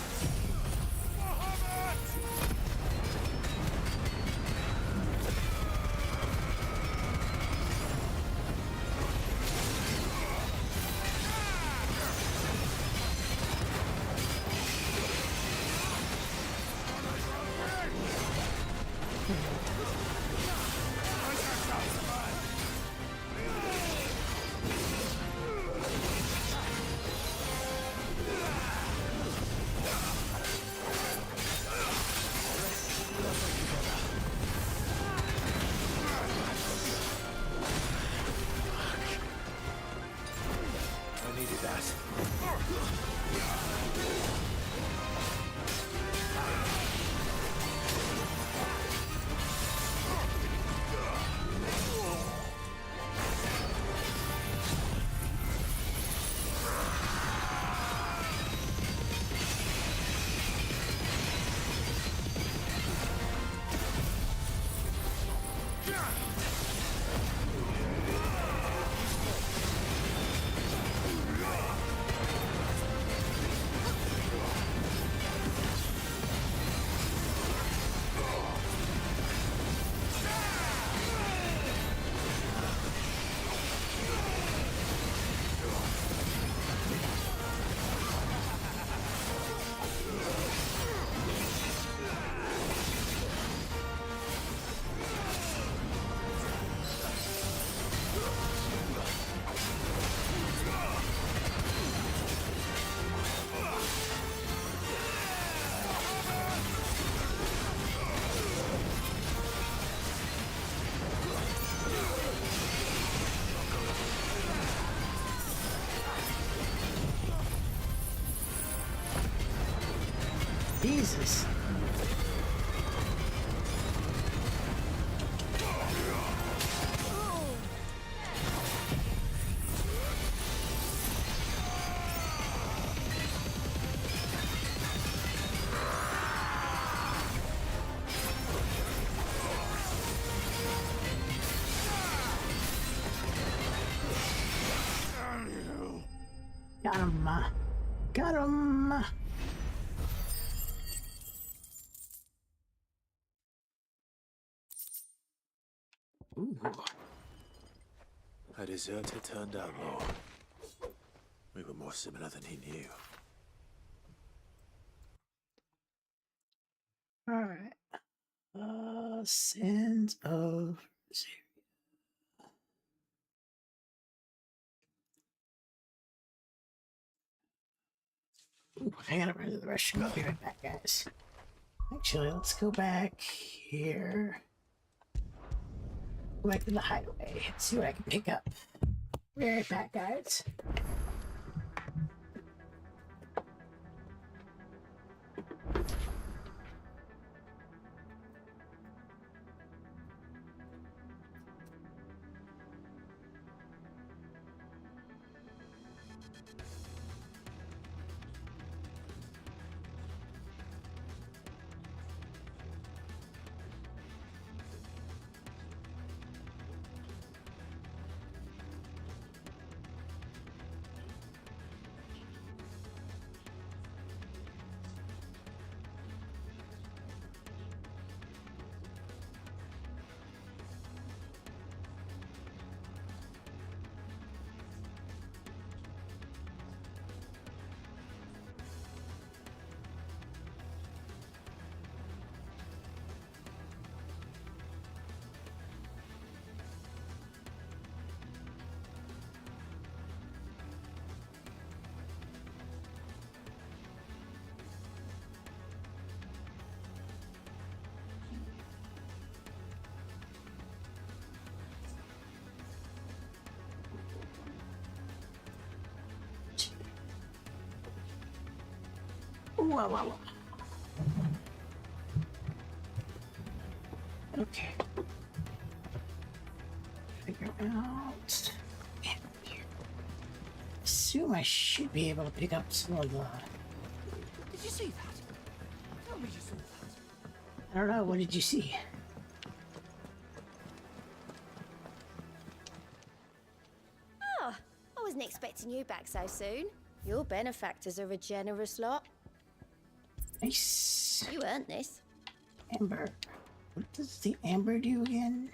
Jesus. Got him. Got him. Ooh. A deserter turned outlaw. We were more similar than he knew. Alright. Sins of Ooh, I gotta run to the restroom. I'll be right back, guys. Actually, let's go back here. Go back to the hideaway. See what I can pick up. Be right back, guys. Wow, wow, wow. Okay. Figure out. Assume I should be able to pick up some of the. Did you see that? Tell me you saw that. I don't know. What did you see? Oh, I wasn't expecting you back so soon. Your benefactors are a generous lot. Nice. You earned this. Amber. What does the amber do again?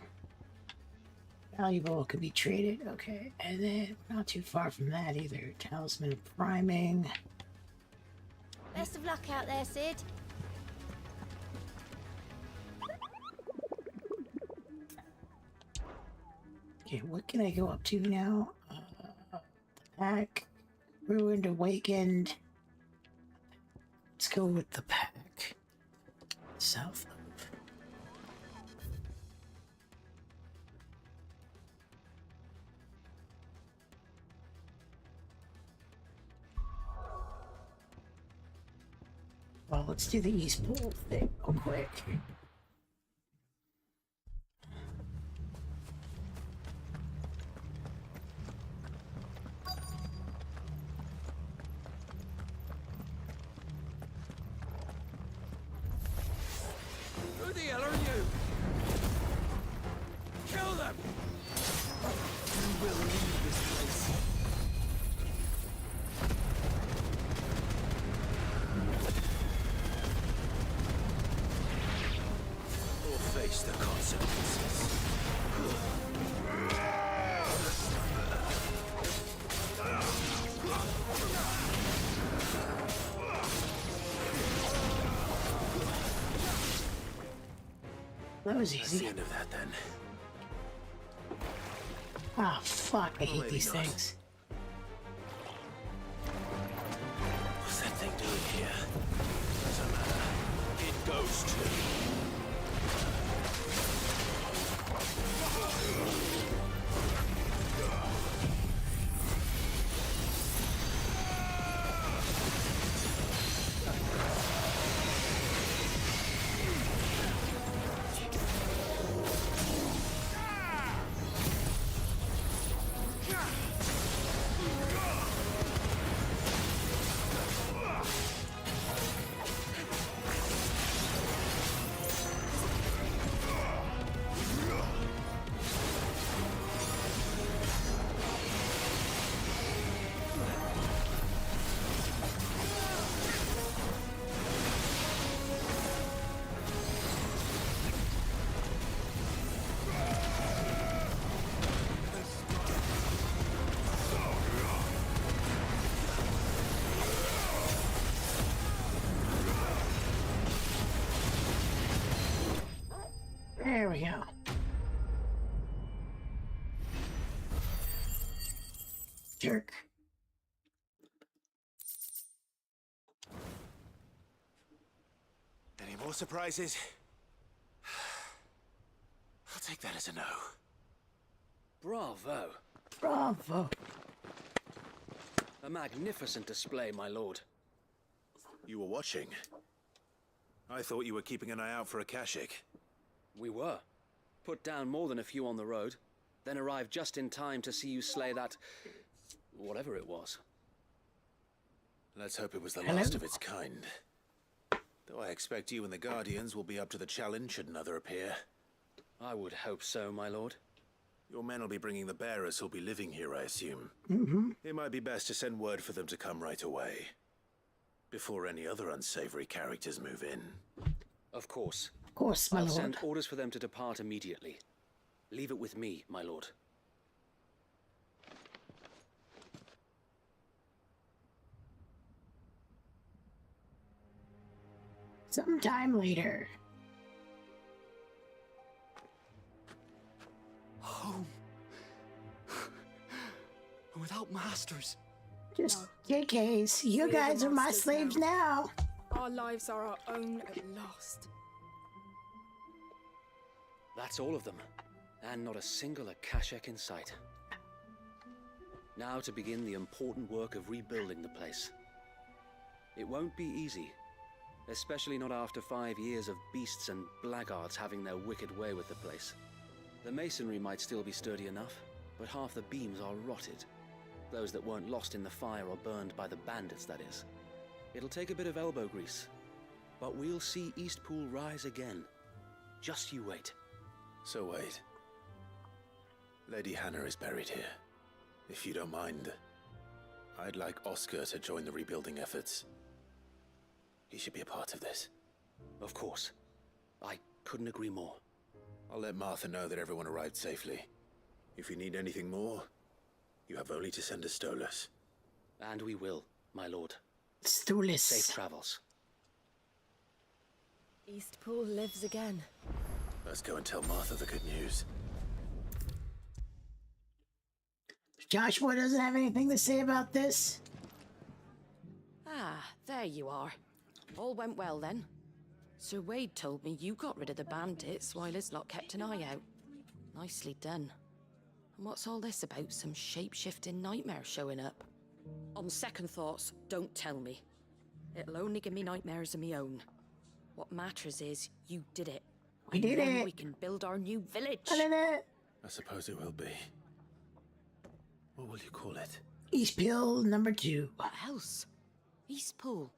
Valuable, could be traded. Okay, and then not too far from that either. Talisman of priming. Best of luck out there, Sid. Okay, what can I go up to now? The pack. Ruined, awakened. Let's go with the pack. South Loop. Well, let's do the East Pole thing real quick. Who the hell are you? Kill them! You will leave this place. Or face the consequences. That was That's easy. the end of that then. Ah, fuck, I hate Maybe these not. things. What's that thing doing here? Doesn't matter. It goes to. There we go. Jerk. Any more surprises? I'll take that as a no. Bravo. Bravo. A magnificent display, my lord. You were watching. I thought you were keeping an eye out for a Kashik. We were. Put down more than a few on the road, then arrived just in time to see you slay that... whatever it was. Let's hope it was the Hello? last of its kind. Though I expect you and the Guardians will be up to the challenge should another appear. I would hope so, my lord. Your men will be bringing the bearers who'll be living here, I assume. Mm-hmm. It might be best to send word for them to come right away. Before any other unsavory characters move in. Of course. Of course, my I'll lord. send orders for them to depart immediately. Leave it with me, my lord. Sometime later. Home. Without masters. Just JKs. You We are the guys are my masters slaves now. Our lives are our own at last. That's all of them. And not a single Akashek in sight. Now to begin the important work of rebuilding the place. It won't be easy, Especially not after 5 years of beasts and blackguards having their wicked way with the place. The masonry might still be sturdy enough, but half the beams are rotted. Those that weren't lost in the fire or burned by the bandits, that is. It'll take a bit of elbow grease, but we'll see Eastpool rise again. Just you wait. So wait. Lady Hannah is buried here. If you don't mind, I'd like Oscar to join the rebuilding efforts. He should be a part of this. Of course. I couldn't agree more. I'll let Martha know that everyone arrived safely. If you need anything more, you have only to send a Stolas. And we will, my lord. Stolas. Safe travels. Eastpool lives again. Let's go and tell Martha the good news. Joshua doesn't have anything to say about this? Ah, there you are. All went well then. Sir Wade told me you got rid of the bandits while his lot kept an eye out. Nicely done. And what's all this about some shape-shifting nightmare showing up? On second thoughts, don't tell me. It'll only give me nightmares of my own. What matters is you did it. We did then it. We can build our new village. I did it. I suppose it will be. What will you call it? Eastpool number 2. What else? Eastpool.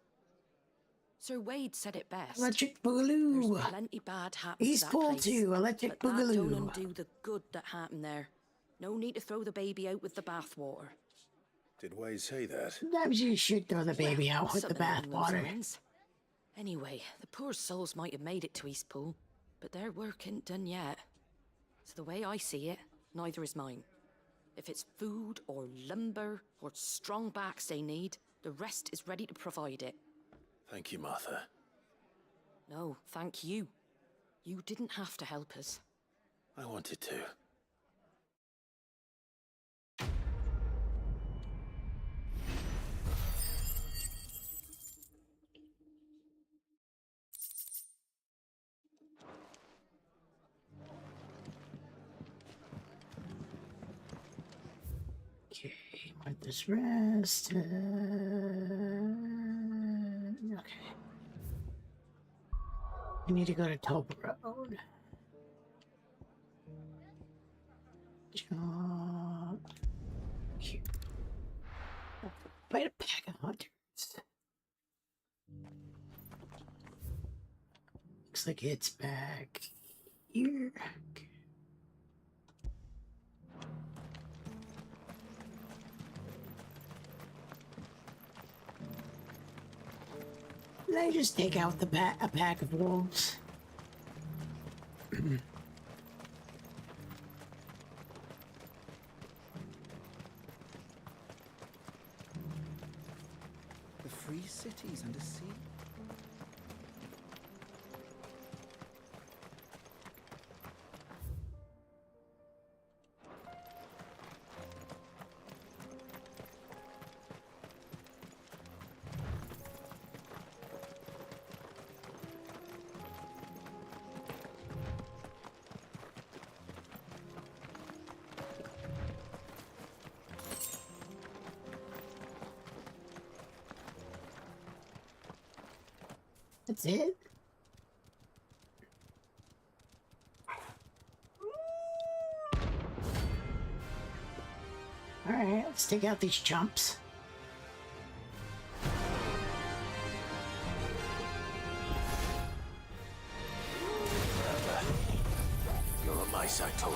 Sir Wade said it best. Electric Boogaloo. There's plenty bad happened to that Eastpool place, 2, Electric but that don't Boogaloo. undo the good that happened there. No need to throw the baby out with the bathwater. Did Wade say that? Sometimes you should throw the baby out with the Something along those bathwater. lines. Anyway, the poor souls might have made it to Eastpool, but their work ain't done yet. So the way I see it, neither is mine. If it's food or lumber or strong backs they need, the rest is ready to provide it. Thank you, Martha. No, thank you. You didn't have to help us. I wanted to. Okay, let this rest. Okay. We need to go to Tulpa Road. Jump. Here. Fight a pack of hunters. Looks like it's back here. Okay. Did I just take out the a pack of wolves? The free cities under sea? That's it? Alright, let's take out these chumps. You're on my side, Toro.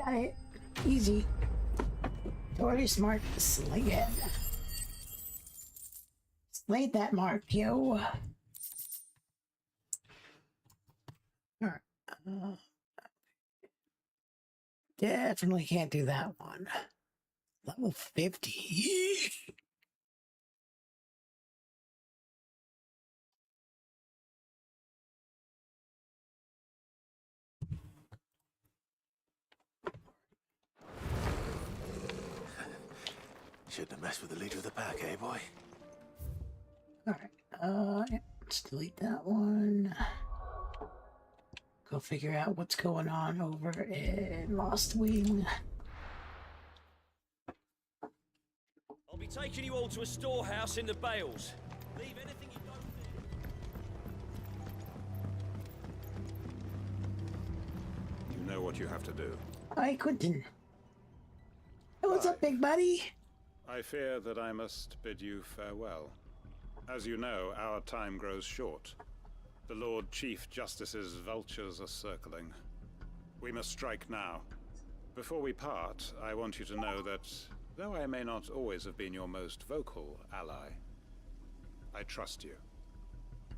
Got it. Easy. Totally smart. Slay it. Slay that mark, yo. Alright. Definitely can't do that one. Level 50. Shouldn't have messed with the leader of the pack, eh, boy? Alright, yeah, let's delete that one. Go figure out what's going on over in Lost Wing. I'll be taking you all to a storehouse in the Bales. Leave anything you don't need. You know what you have to do. Hi, Quentin. Hey, what's up, big buddy? I fear that I must bid you farewell. As you know, our time grows short. The Lord Chief Justice's vultures are circling. We must strike now. Before we part, I want you to know that, though I may not always have been your most vocal ally, I trust you,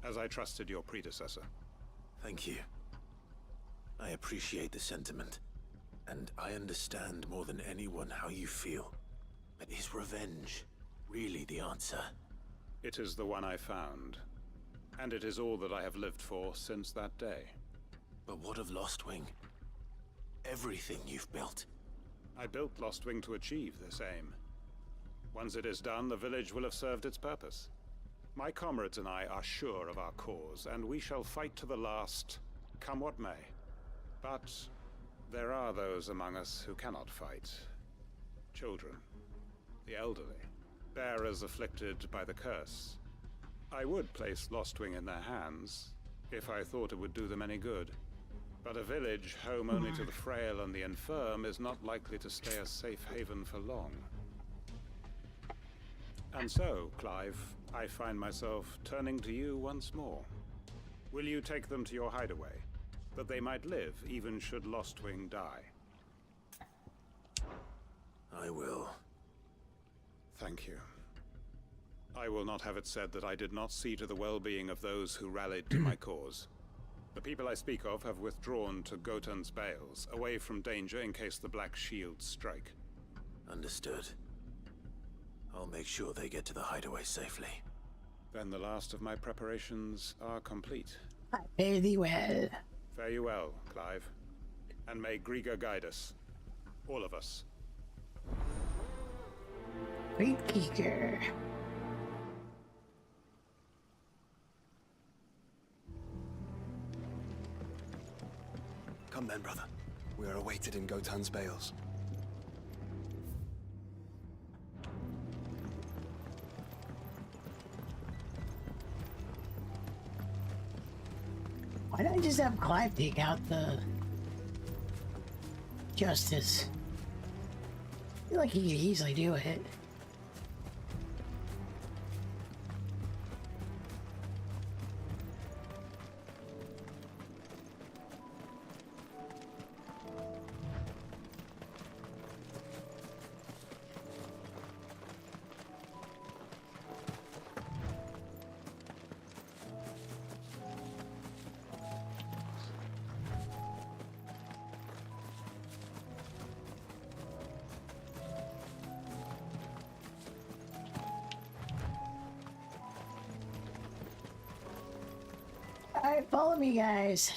as I trusted your predecessor. Thank you. I appreciate the sentiment, and I understand more than anyone how you feel. But is revenge really the answer? It is the one I found, and it is all that I have lived for since that day. But what of Lost Wing? Everything you've built. I built Lost Wing to achieve this aim. Once it is done, the village will have served its purpose. My comrades and I are sure of our cause, and we shall fight to the last, come what may. But there are those among us who cannot fight. Children, the elderly, bearers afflicted by the curse. I would place Lost Wing in their hands, if I thought it would do them any good. But a village home only to the frail and the infirm is not likely to stay a safe haven for long. And so, Clive, I find myself turning to you once more. Will you take them to your hideaway, that they might live even should Lost Wing die? I will. Thank you. I will not have it said that I did not see to the well-being of those who rallied to my cause. The people I speak of have withdrawn to Gotan's Bales, away from danger in case the Black Shields strike. Understood. I'll make sure they get to the hideaway safely. Then the last of my preparations are complete. Fare thee well. Fare you well, Clive. And may Griga guide us. All of us. Great Geeker. Come then, brother. We are awaited in Gotan's Bales. Why don't I just have Clive take out the Justice? I feel like he could easily do it. Alright, follow me, guys.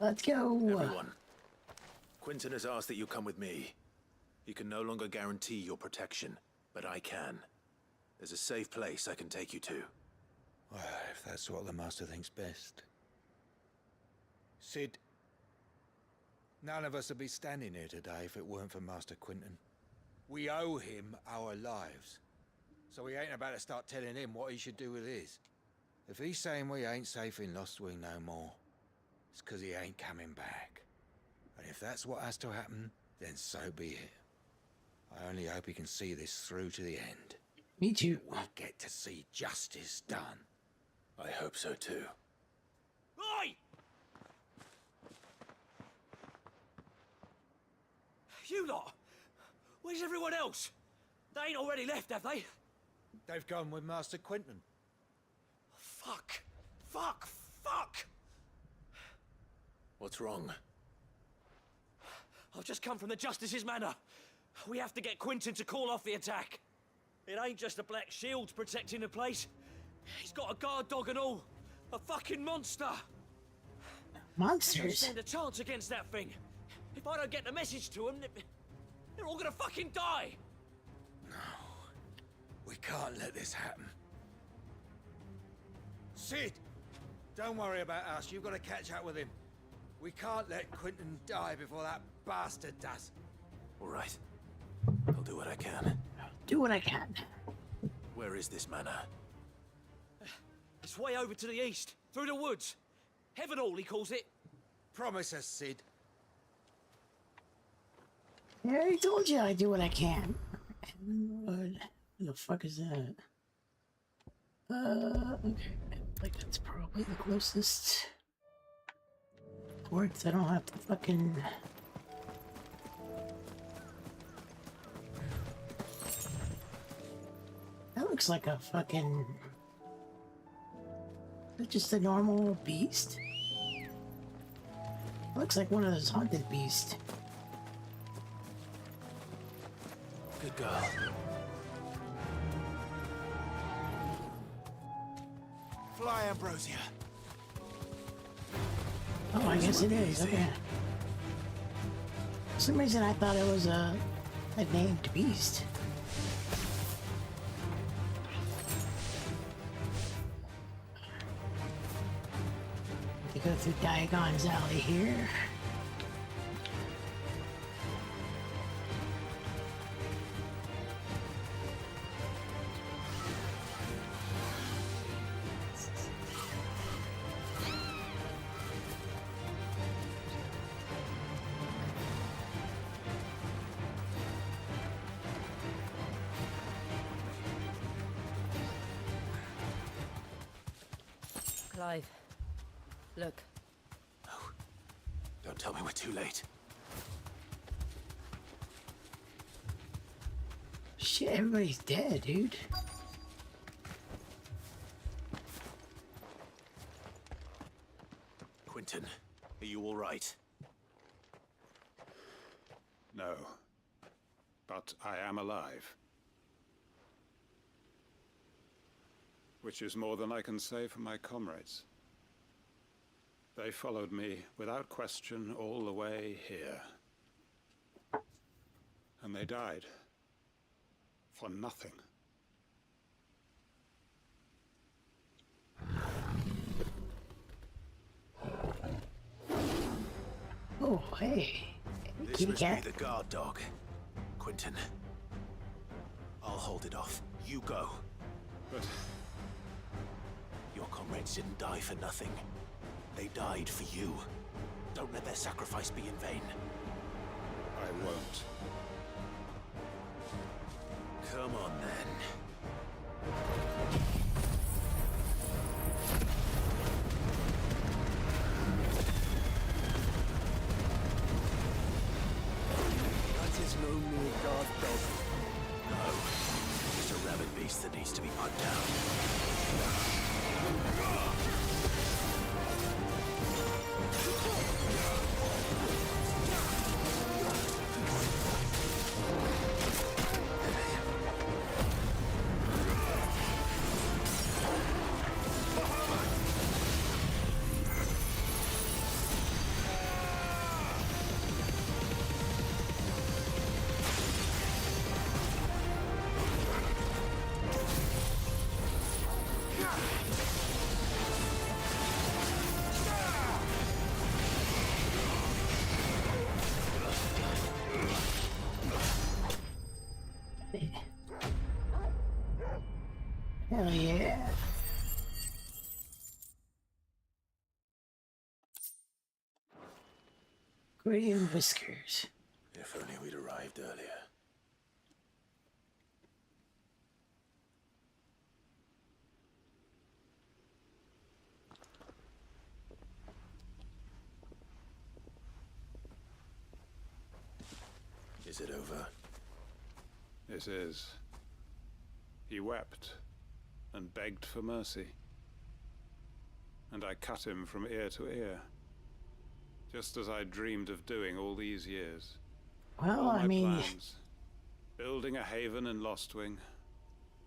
Let's go. Everyone. Quentin has asked that you come with me. He can no longer guarantee your protection, but I can. There's a safe place I can take you to. Well, if that's what the Master thinks best. Sid, none of us would be standing here today if it weren't for Master Quentin. We owe him our lives. So we ain't about to start telling him what he should do with his. If he's saying we ain't safe in Lost Wing no more, it's 'cause he ain't coming back. And if that's what has to happen, then so be it. I only hope he can see this through to the end. Me too. We get to see justice done. I hope so too. Oi! You lot! Where's everyone else? They ain't already left, have they? They've gone with Master Quentin. Fuck! Fuck! Fuck! What's wrong? I've just come from the Justice's manor. We have to get Quentin to call off the attack. It ain't just the Black Shields protecting the place. He's got a guard dog and all. A fucking monster. I don't Monsters? stand a chance against that thing. If I don't get the message to them, they're all gonna fucking die. We can't let this happen. Sid! Don't worry about us. You've got to catch up with him. We can't let Quentin die before that bastard does. All right. I'll do what I can. Do what I can. Where is this manor? It's way over to the east, through the woods. Heaven Hall, he calls it. Promise us, Sid. I already told you I do what I can. What the fuck is that? Okay. Like, that's probably the closest ports. I don't have to fucking... That looks like a fucking... Is it just a normal beast? It looks like one of those haunted beasts. Good girl. Fly, Ambrosia. Oh, I guess it is. Okay. For some reason I thought it was a named beast. To go through Diagon's alley here. Clive, look. No. Don't tell me we're too late. Shit, everybody's dead, dude. Quentin, are you all right? No. But I am alive. Which is more than I can say for my comrades. They followed me without question all the way here. And they died. For nothing. Oh, hey. This Kitty must cat. be the guard dog. Quentin. I'll hold it off. You go. But your comrades didn't die for nothing. They died for you. Don't let their sacrifice be in vain. I won't. Come on, then. That is no mere guard dog. No. Just a rabid beast that needs to be put down. Hell yeah. Gray and whiskers. If only we'd arrived earlier. Is it over? It is. He wept and begged for mercy. And I cut him from ear to ear, just as I dreamed of doing all these years. Well, all my I mean... plans, building a haven in Lostwing,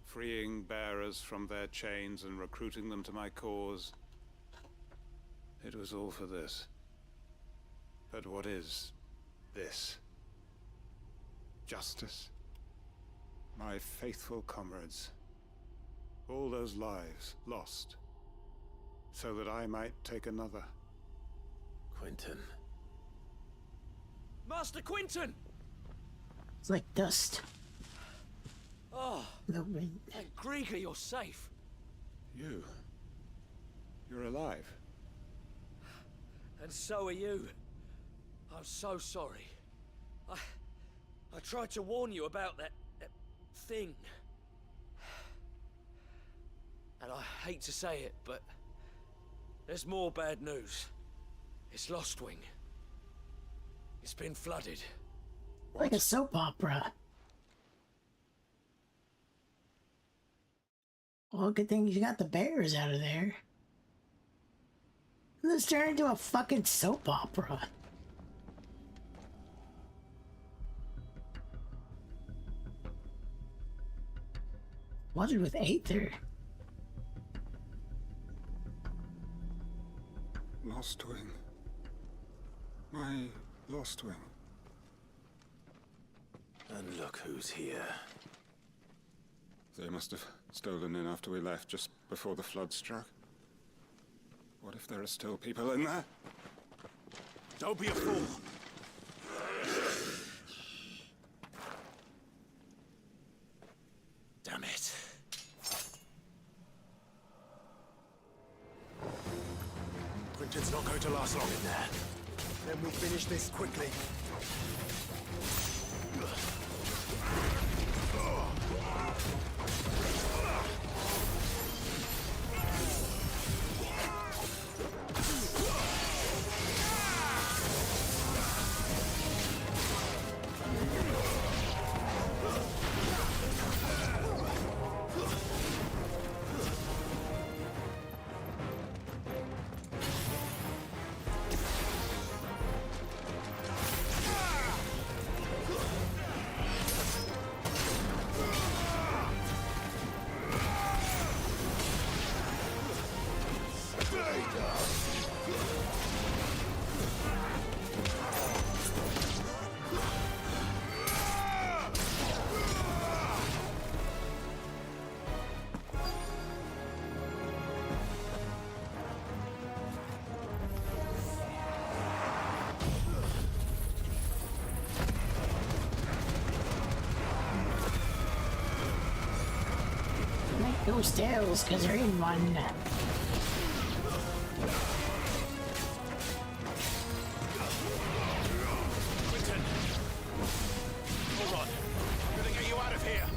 freeing bearers from their chains and recruiting them to my cause. It was all for this. But what is this? Justice? My faithful comrades. All those lives lost, so that I might take another. Quentin. Master Quentin! It's like dust. Oh, The wind. thank Grieger you're safe. You're alive. And so are you. I'm so sorry. I tried to warn you about that thing. And I hate to say it, but there's more bad news. It's Lostwing. It's been flooded. Like a soap opera. Well, good thing you got the bears out of there. This turned into a fucking soap opera. Flooded with Aether. Lostwing. My Lostwing. And look who's here. They must have stolen in after we left, just before the flood struck. What if there are still people in there? Don't be a fool. Damn it. Quentin's not going to last long in there. Then we'll finish this quickly. Those tails, because they're in one. Quentin! Hold on. I'm gonna get you out of here.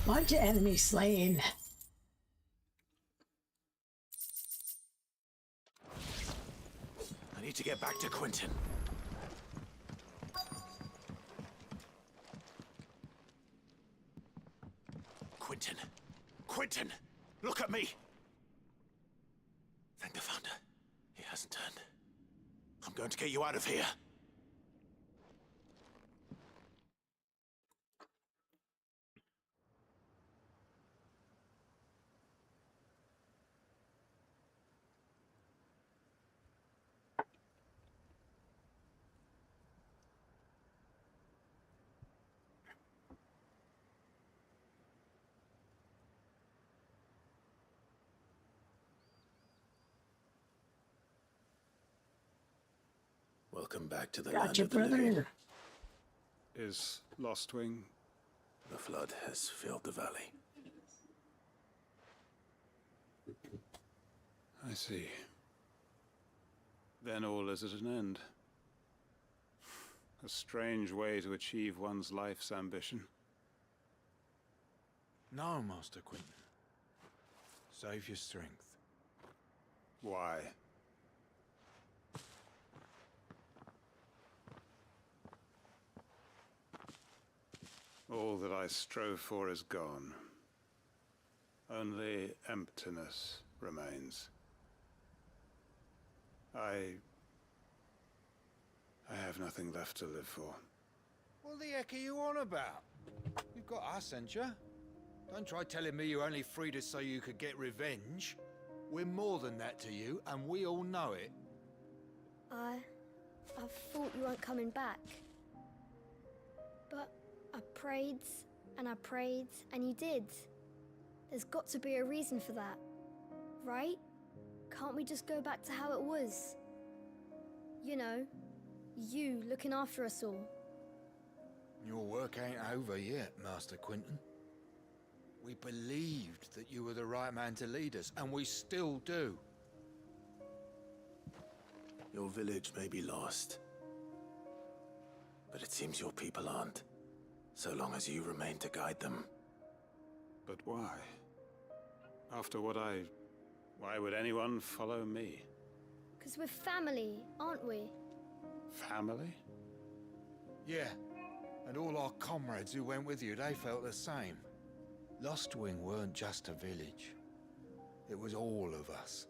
Bunch of enemies slain. I need to get back to Quentin. Quentin! Quentin! Look at me! Thank the Founder. He hasn't turned. I'm going to get you out of here. Welcome back to the Gotcha, land of the living. brother. Is Lostwing? The flood has filled the valley. I see. Then all is at an end. A strange way to achieve one's life's ambition. No, Master Quentin. Save your strength. Why? All that I strove for is gone. Only emptiness remains. I have nothing left to live for. What the heck are you on about? You've got us, ain't you? Don't try telling me you only freed us so you could get revenge. We're more than that to you, and we all know it. I thought you weren't coming back. But I prayed, and you did. There's got to be a reason for that, right? Can't we just go back to how it was? You know, you looking after us all. Your work ain't over yet, Master Quentin. We believed that you were the right man to lead us, and we still do. Your village may be lost, but it seems your people aren't, so long as you remain to guide them. But why? After what why would anyone follow me? 'Cause we're family, aren't we? Family? Yeah, and all our comrades who went with you, they felt the same. Lostwing weren't just a village. It was all of us.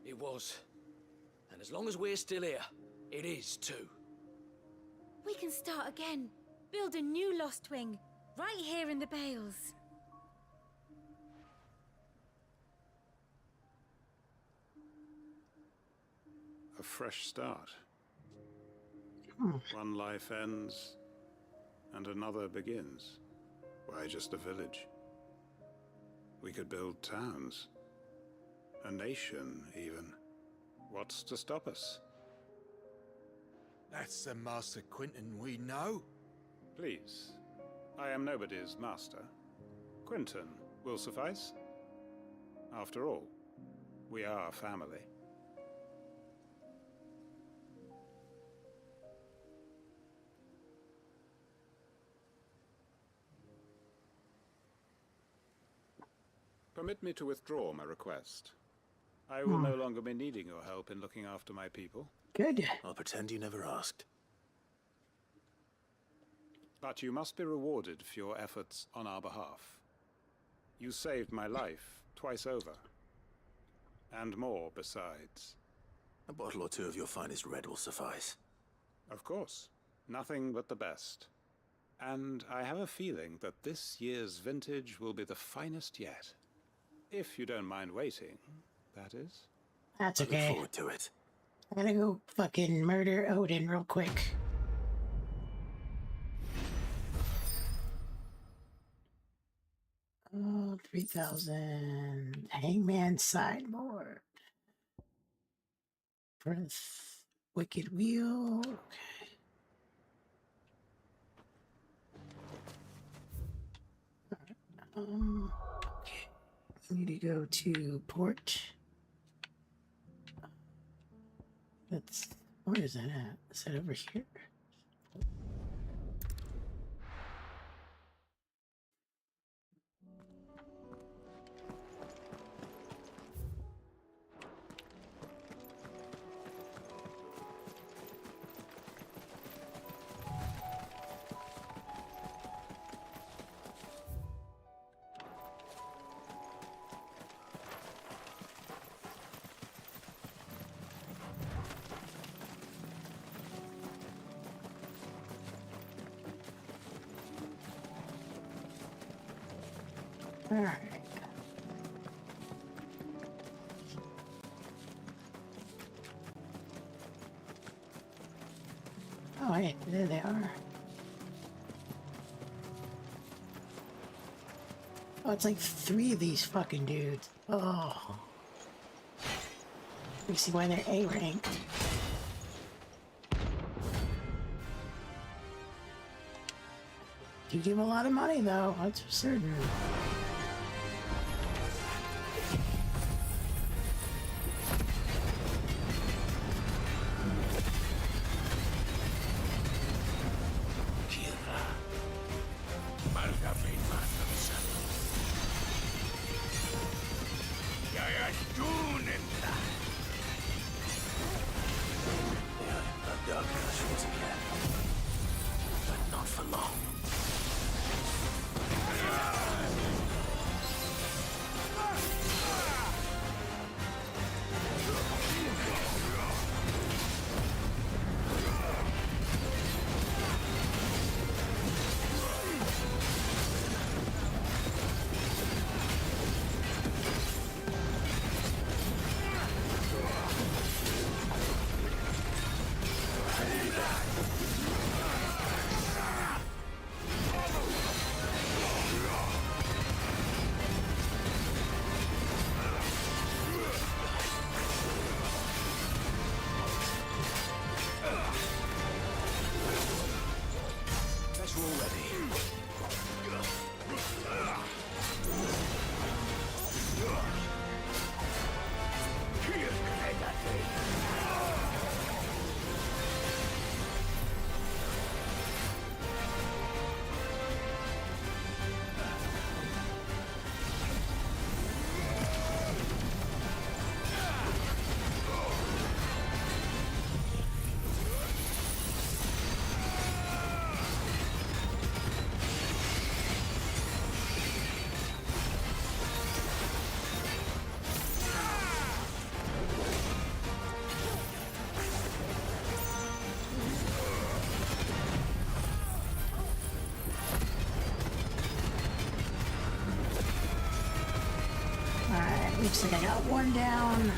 It was. And as long as we're still here, it is too. We can start again. Build a new Lostwing, right here in the Bales. A fresh start. One life ends, and another begins. Why just a village? We could build towns. A nation, even. What's to stop us? That's the Master Quentin we know. Please. I am nobody's master. Quentin will suffice. After all, we are family. Permit me to withdraw my request. I will no longer be needing your help in looking after my people. Good. I'll pretend you never asked. But you must be rewarded for your efforts on our behalf. You saved my life twice over. And more besides. A bottle or two of your finest red will suffice. Of course. Nothing but the best. And I have a feeling that this year's vintage will be the finest yet. If you don't mind waiting, that is. That's I look okay. forward to it. I'm gonna go fucking murder Odin real quick. Oh, 3,000. Hangman sideboard. Breath. Wicked Wheel. Okay. Okay. We need to go to port. That's, where is that at? Is that over here? All right. Oh, hey, there they are. Oh, it's like 3 of these fucking dudes. Oh. You see why they're A rank. You give a lot of money, though. That's for certain. Looks like I got one down.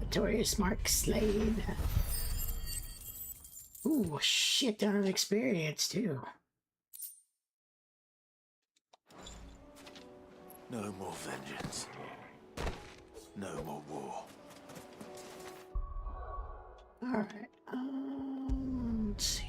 Notorious Mark Slade. Ooh, shit ton of experience too. No more vengeance. No more war. Alright, let's see.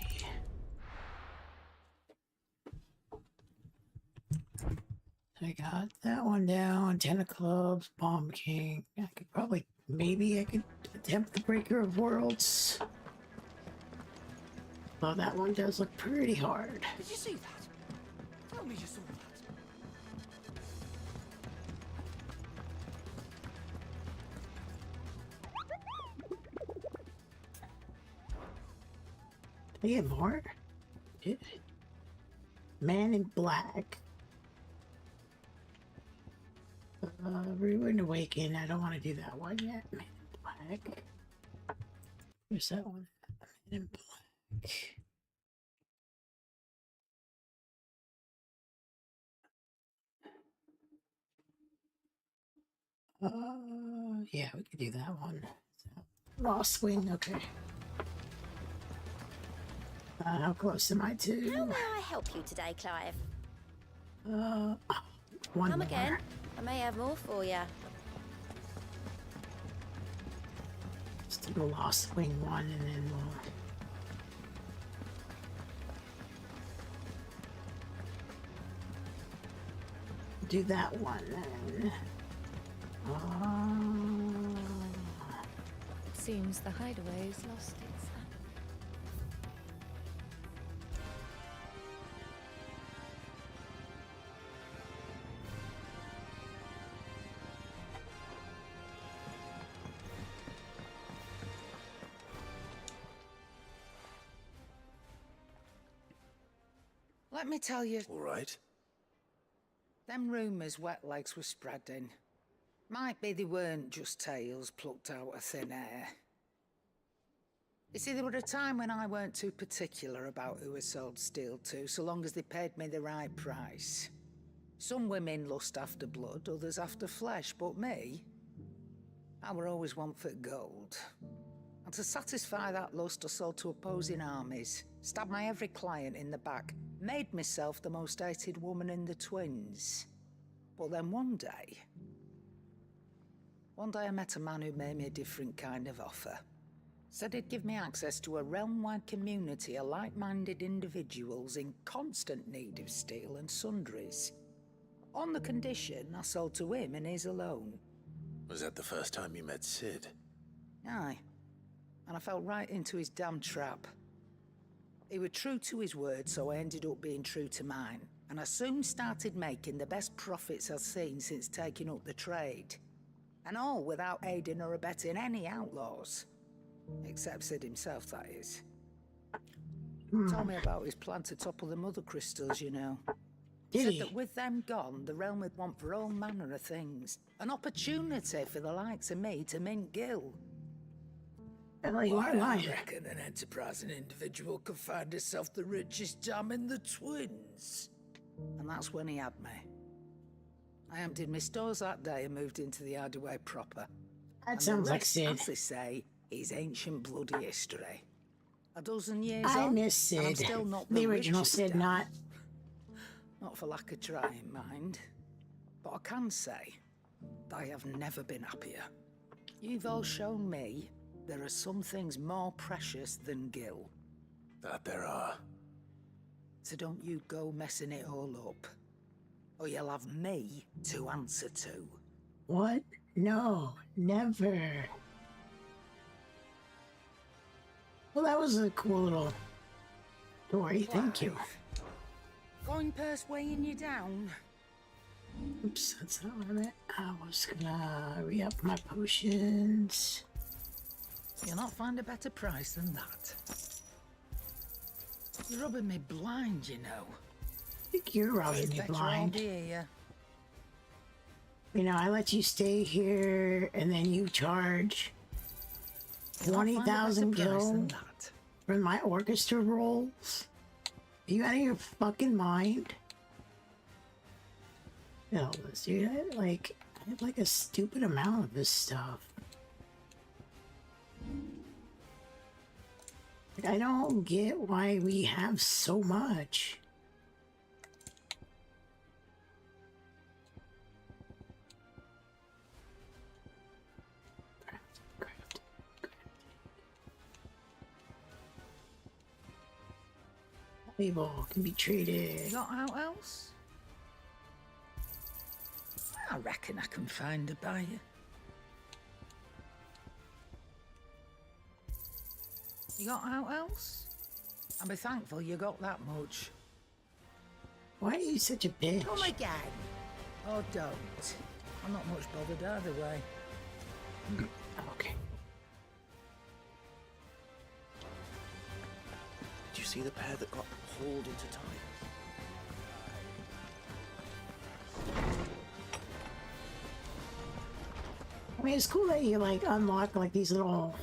I got that one down. 10 of clubs, Bomb King. I could probably, maybe I could attempt the Breaker of Worlds. Though that one does look pretty hard. Did you see that? Tell me you saw that. Did I get more? Did Man in Black. Ruin Awaken. I don't want to do that one yet. Man in Black. Where's that one? Man in Black. Yeah, we could do that one. Lost Wing, okay. How close am I to? How may I help you today, Clive? One Come more. again. I may have more for you. Let's do the Lost Wing one and then we'll... do that one then. It seems the hideaway's lost its Let me tell you. All right. Them rumours wet legs were spreading. Might be they weren't just tales plucked out of thin air. You see, there were a time when I weren't too particular about who I sold steel to, so long as they paid me the right price. Some women lust after blood, others after flesh, but me, I were always one for gold. And to satisfy that lust, I sold to opposing armies, stabbed my every client in the back, made myself the most hated woman in the twins. But then one day I met a man who made me a different kind of offer. Said he'd give me access to a realm-wide community of like-minded individuals in constant need of steel and sundries. On the condition I sold to him and his alone. Was that the first time you met Sid? Aye. And I fell right into his damn trap. He was true to his word, so I ended up being true to mine. And I soon started making the best profits I've seen since taking up the trade. And all without aiding or abetting any outlaws. Except Sid himself, that is. Told me about his plan to topple the mother crystals, you know. Said that with them gone, the realm would want for all manner of things. An opportunity for the likes of me to mint gil. I reckon an enterprising individual could find himself the richest gem in the twins. And that's when he had me. I emptied my stores that day and moved into the Hardaway proper. That sounds like Sid. As they say, is ancient bloody history. A dozen years I on, miss Sid. and I'm still not the original Sid, dam. not. Not for lack of trying, mind. But I can say that I have never been happier. You've all shown me there are some things more precious than gil. That there are. So don't you go messing it all up. Or you'll have me to answer to. What? No, never. Well, that was a cool little story. Thank you. Coin purse weighing you down. Oops, that's not what I meant. I was gonna re-up my potions. You'll not find a better price than that. You're rubbing me blind, you know. I think you're rubbing me blind. Here. You know, I let you stay here, and then you charge 20,000 gil for my orchestra rolls. Are you out of your fucking mind? No, dude, I have like a stupid amount of this stuff. Like, I don't get why we have so much. Label can be traded. You got out else? I reckon I can find a buyer. You got out else? I'll be thankful you got that much. Why are you such a bitch? Come again. Or don't. I'm not much bothered either way. Okay. Did you see the pair that got hauled into time? I mean, it's cool that you like unlock like these little.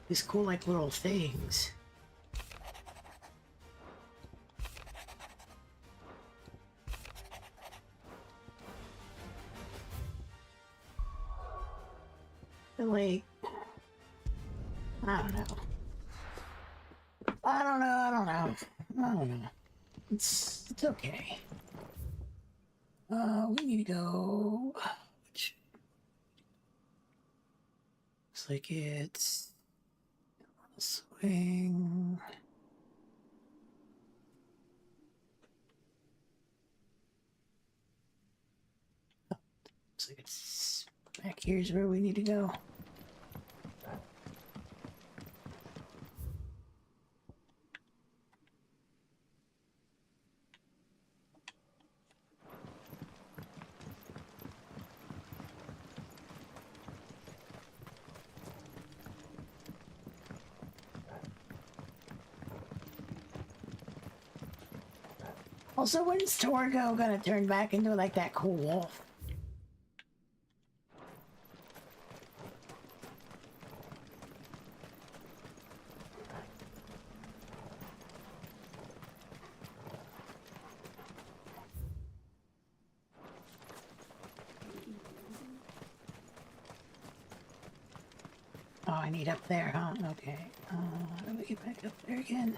These cool like little things. But like, I don't know. I don't know. It's okay. We need to go. Looks like it's swing. Oh, looks like it's back here's where we need to go. Also, when's Torgo gonna turn back into like that cool wolf? Oh, I need up there, huh? Okay. How do we get back up there again?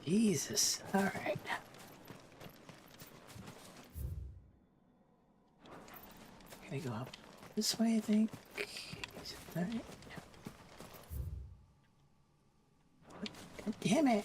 Jesus. All right. Gonna go up this way, I think. Is it right? God damn it.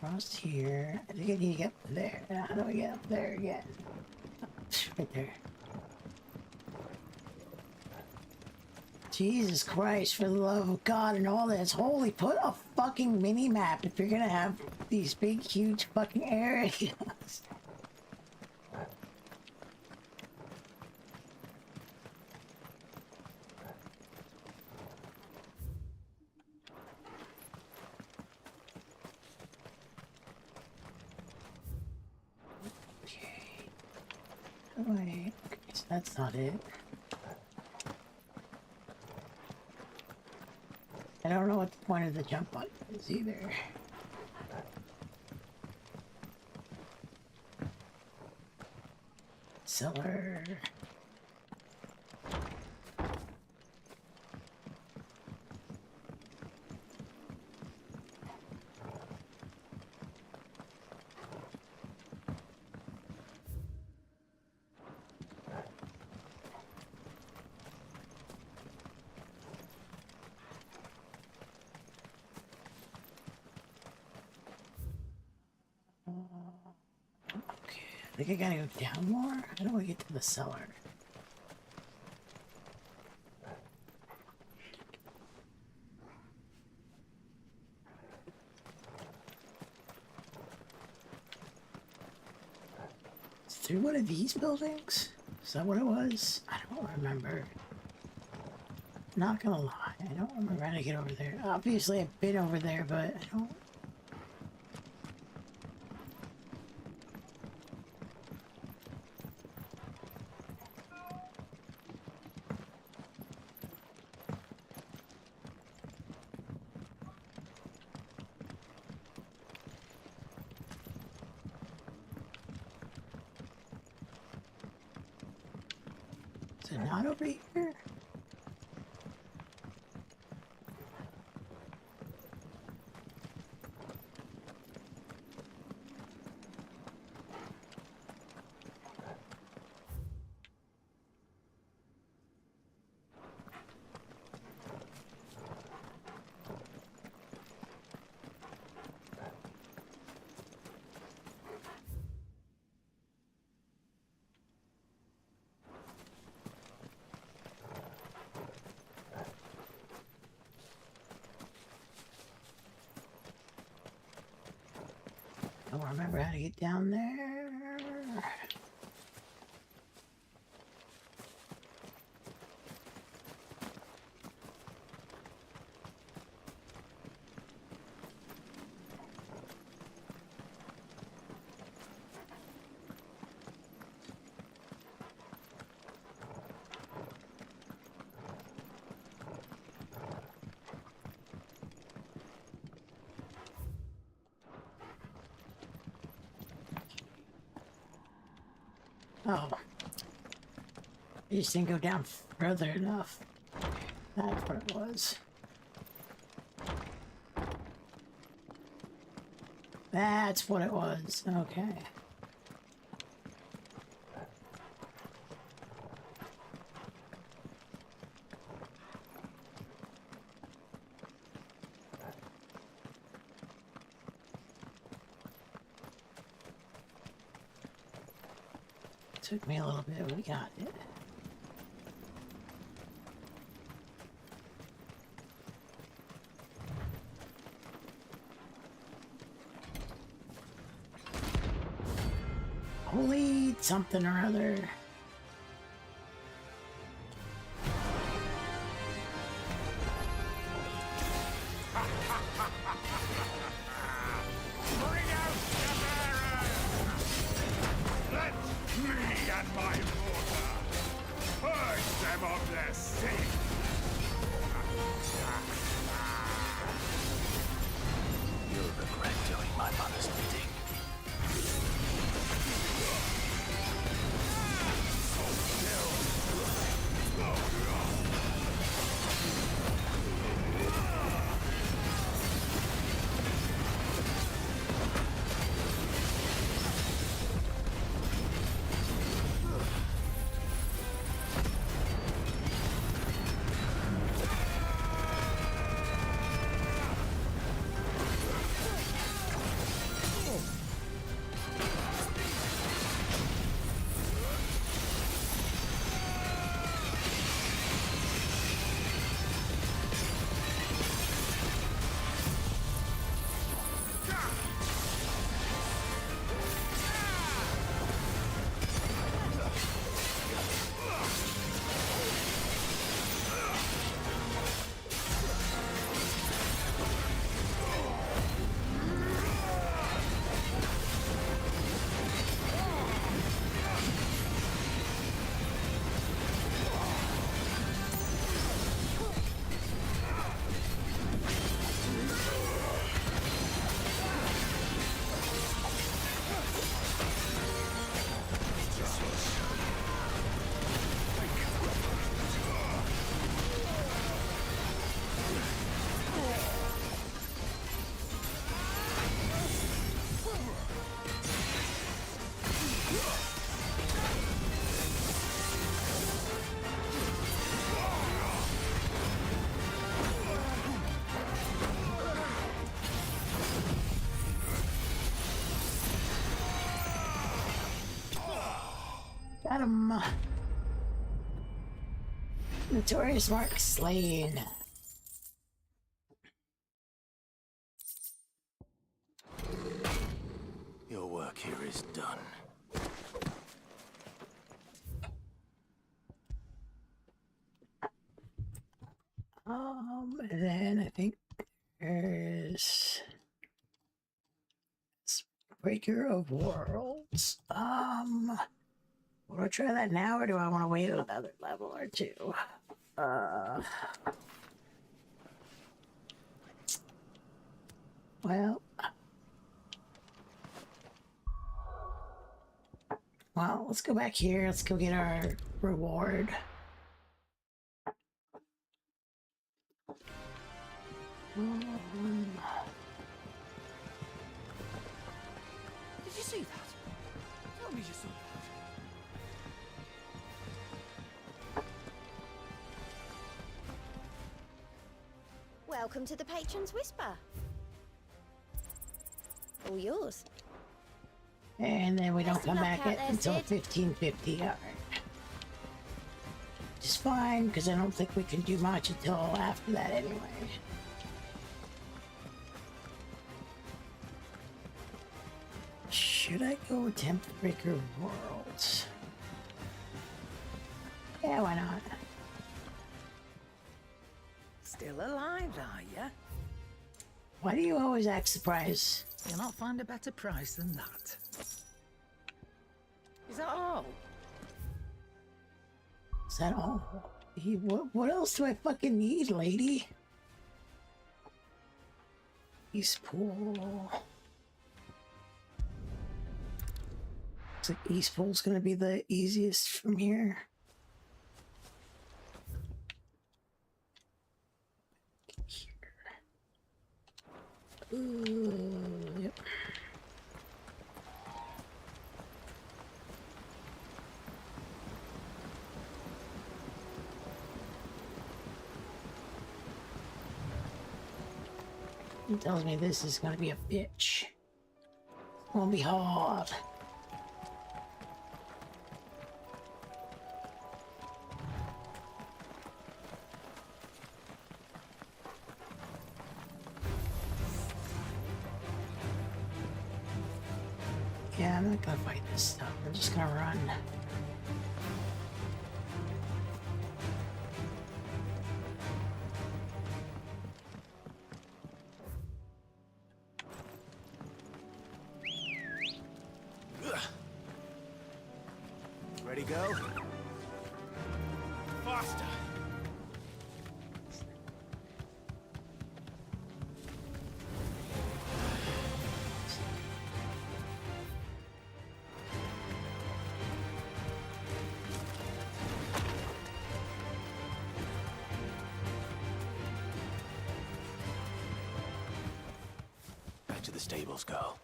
Across here. I think I need to get up there. Now, how do I get up there again? Right there. Jesus Christ, for the love of God and all this. Holy, put a fucking mini map if you're gonna have these big, huge fucking areas. Wait, okay, so that's not it. I don't know what the point of the jump button is either. Cellar. I think I gotta go down more? How do I get to the cellar? It's through one of these buildings? Is that what it was? I don't remember. Not gonna lie, I don't remember how to get over there. Obviously I've been over there, but I don't... Is it not over here? I don't remember how to get down there. Oh. I just didn't go down further enough. That's what it was. That's what it was. Okay. Took me a little bit, we got it. Holy something or other. Bring out the bearers! Let me and my daughter purge them of their sin! You'll regret doing my mother's bidding. Got him. Notorious Mark slain. Your work here is done. And then I think there's Breaker of Worlds. Will I try that now, or do I want to wait another level or two? Well, let's go back here. Let's go get our reward. Did you see that? Tell me you saw that. Welcome to the Patron's Whisper. All yours. And then we don't Best of come luck back out there, until Sid. 1550. Alright. Which is fine, because I don't think we can do much until after that anyway. Should I go attempt Breaker Worlds? Yeah, why not? Still alive, are ya? Why do you always act surprised? You'll not find a better price than that. Is that all? Is that all? What else do I fucking need, lady? East Pool. Looks like East Pool's gonna be the easiest from here. Ooh, yep. It tells me this is gonna be a bitch. It's gonna be hard. Yeah, I'm not gonna fight this stuff. I'm just gonna run. Ready, go? Faster! Back to the stables, girl.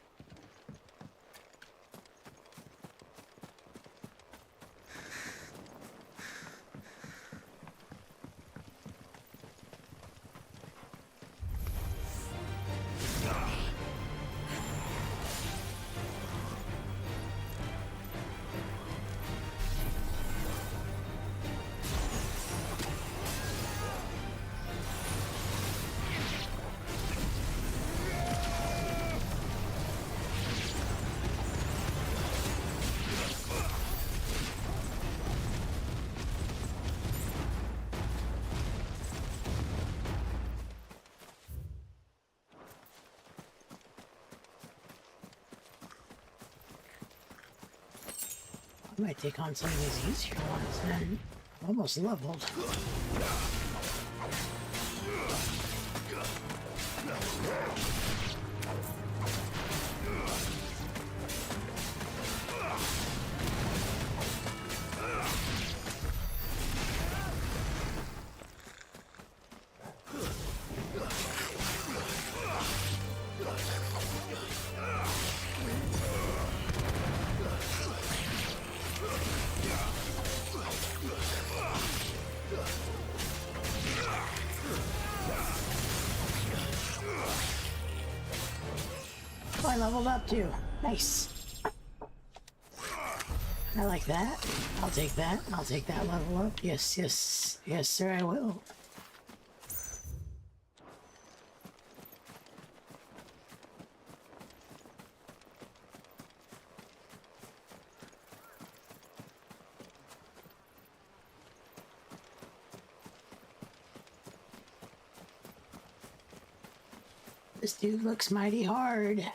I might take on some of these easier ones then. Almost leveled. I leveled up too. Nice. I like that. I'll take that. I'll take that level up. Yes, yes. Yes, sir, I will. This dude looks mighty hard.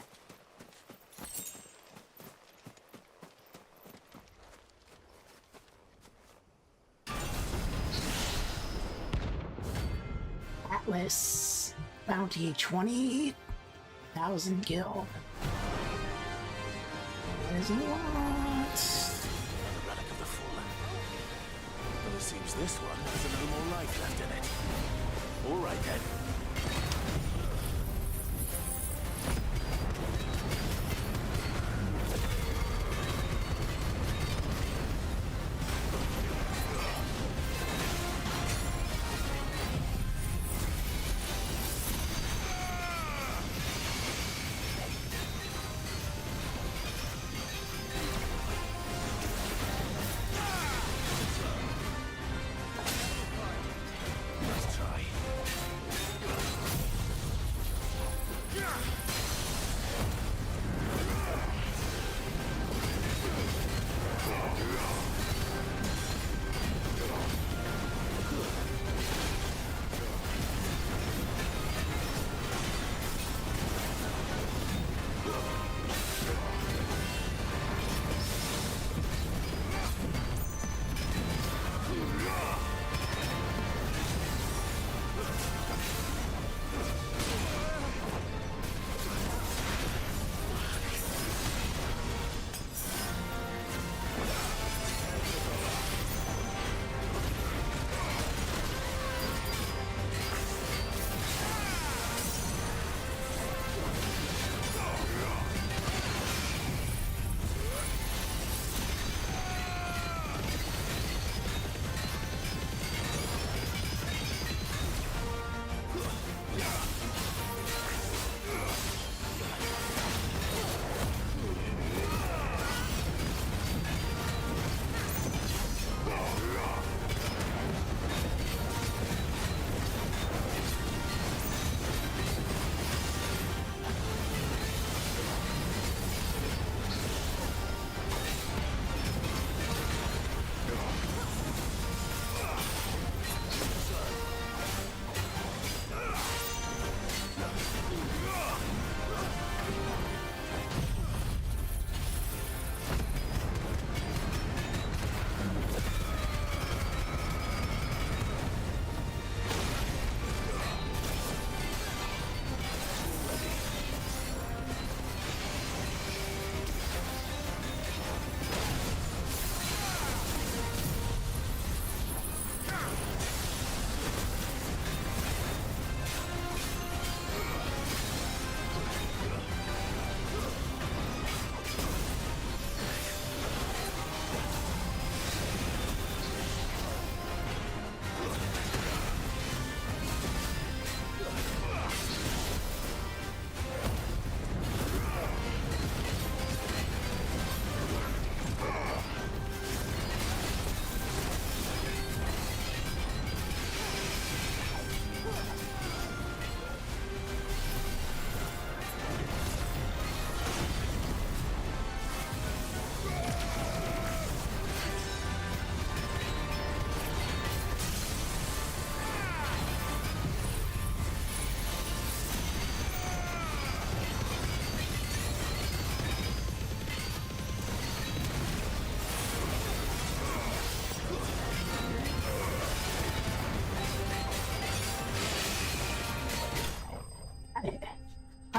Atlas bounty 20,000 gil. What does he want? Another relic of the fallen. Well, it seems this one has a little more life left in it. All right then.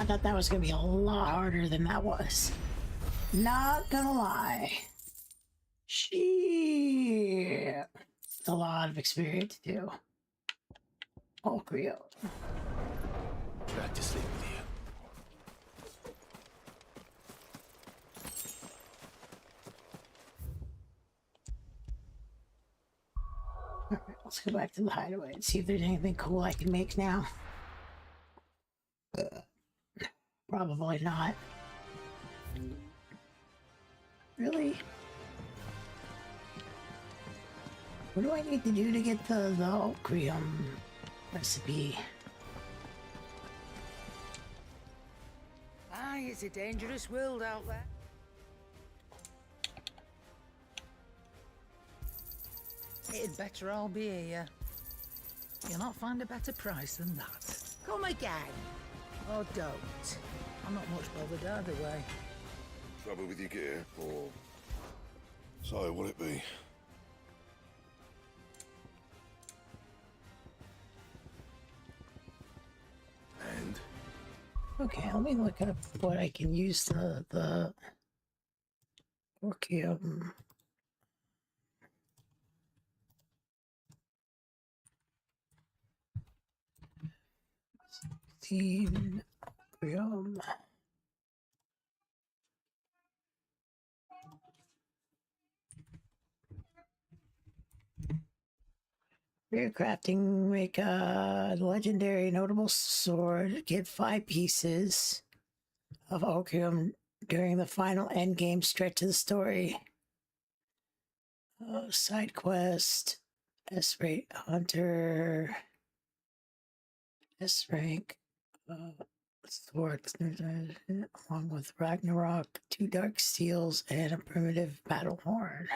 I thought that was gonna be a lot harder than that was. Not gonna lie. Shit. It's a lot of experience too. Oh, Creole. Back to sleep with you. Alright, let's go back to the hideaway and see if there's anything cool I can make now. Probably not. Really? What do I need to do to get the ocrium recipe? Aye, it's a dangerous world out there. It'd better all be here. You'll not find a better price than that. Come again. Or don't. I'm not much bothered either way. Trouble with your gear, or... So, will it be? And? Okay, let me look up what I can use the orchium. Orchium. Rare crafting, make a legendary notable sword, get 5 pieces of opium during the final endgame stretch of the story. Side quest, S rate hunter, S rank, sword, along with Ragnarok, 2 dark steels, and a primitive battle horn.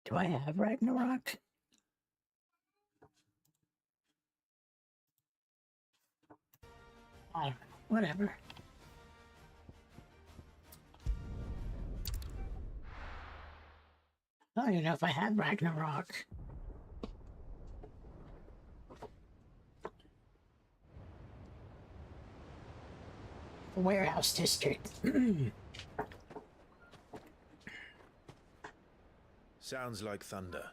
Do I have Ragnarok? I don't know. Whatever. I don't even know if I had Ragnarok. The warehouse district. Sounds like thunder.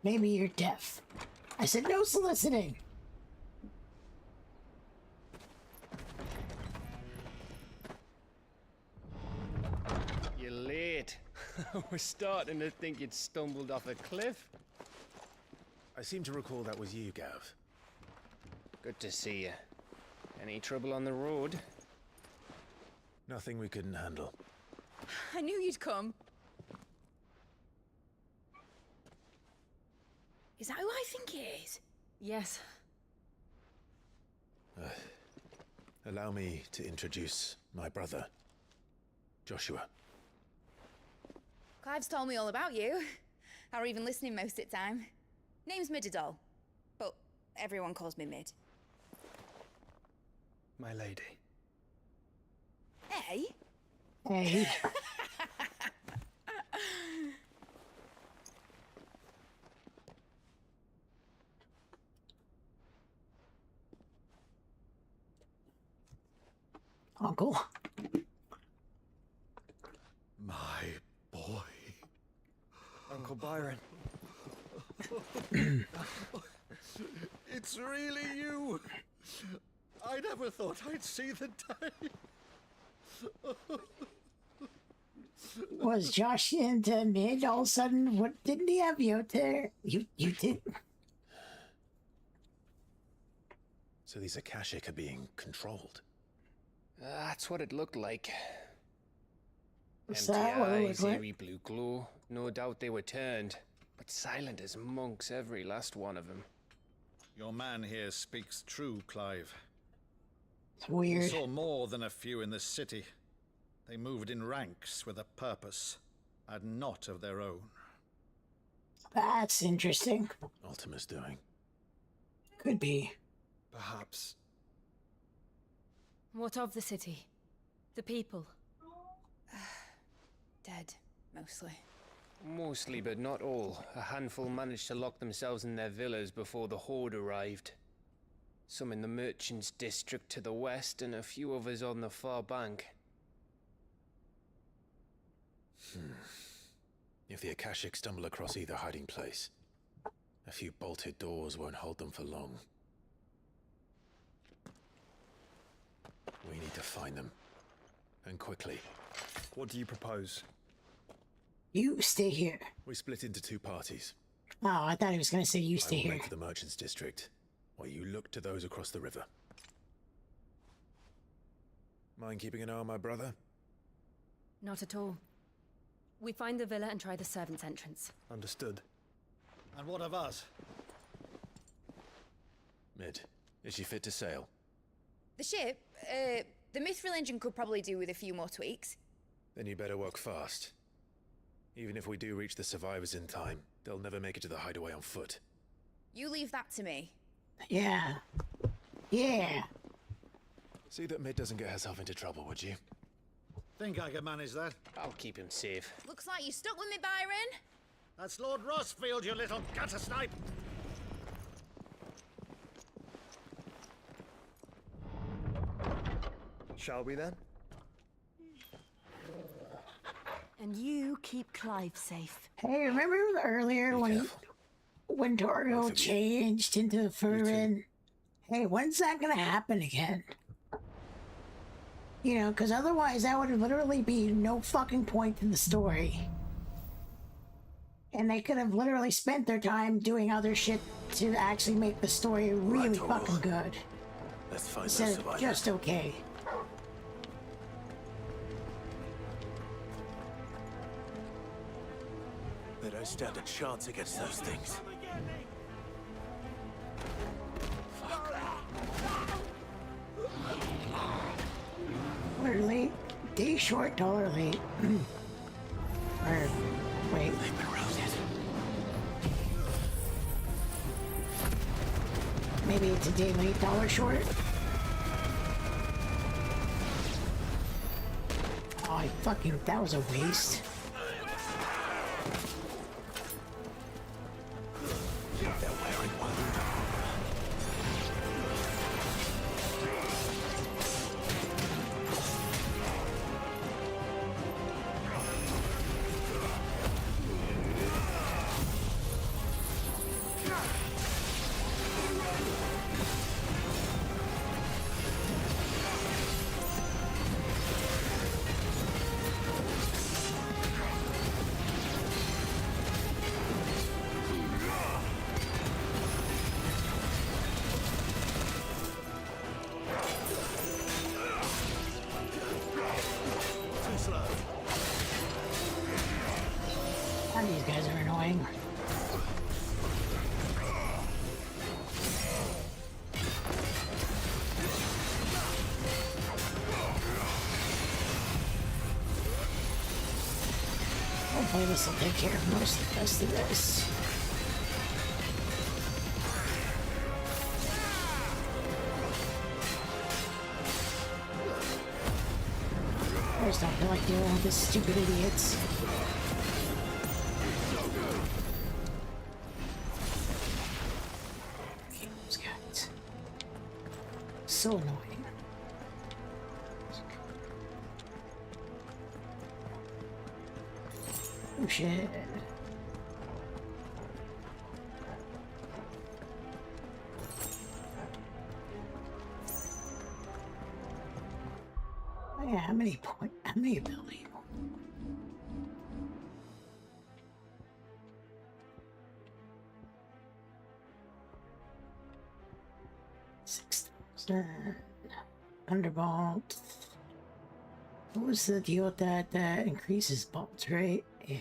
Maybe you're deaf. I said no soliciting. You're late. We're starting to think you'd stumbled off a cliff. I seem to recall that was you, Gav. Good to see you. Any trouble on the road? Nothing we couldn't handle. I knew you'd come. Is that who I think it is? Yes. Allow me to introduce my brother, Joshua. Clive's told me all about you. Or even listening most of the time. Name's Midadol, but everyone calls me Mid. My lady. Hey? Hey. Uncle. My boy. Uncle Byron. It's really you. I never thought I'd see the day. Was Josh into Mid all of a sudden? What didn't he have you out there? You did. So these Akashic are being controlled. That's what it looked like. What's Empty that? What it eyes, look like? eerie blue glow. No doubt they were turned, but silent as monks, every last one of them. Your man here speaks true, Clive. It's weird. He saw more than a few in this city. They moved in ranks with a purpose, and not of their own. That's interesting. Ultima's doing. Could be. Perhaps. What of the city? The people? Dead, mostly. Mostly, but not all. A handful managed to lock themselves in their villas before the Horde arrived. Some in the Merchants District to the west, and a few others on the far bank. If the Akashic stumble across either hiding place, a few bolted doors won't hold them for long. We need to find them. And quickly. What do you propose? You stay here. We split into two parties. Oh, I thought he was going to say you stay I will here. make for the Merchants District, while you look to those across the river. Mind keeping an eye on my brother? Not at all. We find the villa and try the servants' entrance. Understood. And what of us? Mid, is she fit to sail? The ship, the mithril engine could probably do with a few more tweaks. Then you better work fast. Even if we do reach the survivors in time, they'll never make it to the hideaway on foot. You leave that to me. Yeah. Yeah. See that Mid doesn't get herself into trouble, would you? Think I can manage that? I'll keep him safe. Looks like you stuck with me, Byron. That's Lord Rossfield, you little gutter snipe! Shall we then? And you keep Clive safe. Hey, remember earlier when Torgo changed into Furin? Hey, when's that gonna happen again? You know, because otherwise that would literally be no fucking point in the story. And they could have literally spent their time doing other shit to actually make the story really fucking good. Let's find Instead those of survivors. just okay. They don't stand a chance against those things. We're late. Day short, dollar late. Or, wait. They've been routed. Maybe it's a day late, dollar short. Oh, that was a waste. They're wearing one. And these guys are annoying. Hopefully this will take care of most of the rest of this. I just don't feel like dealing with these stupid idiots. Those guys. So annoying. Oh shit. Oh yeah, how many ability? Thunderbolt. What was the deal with that? That increases bolts, right? Yeah.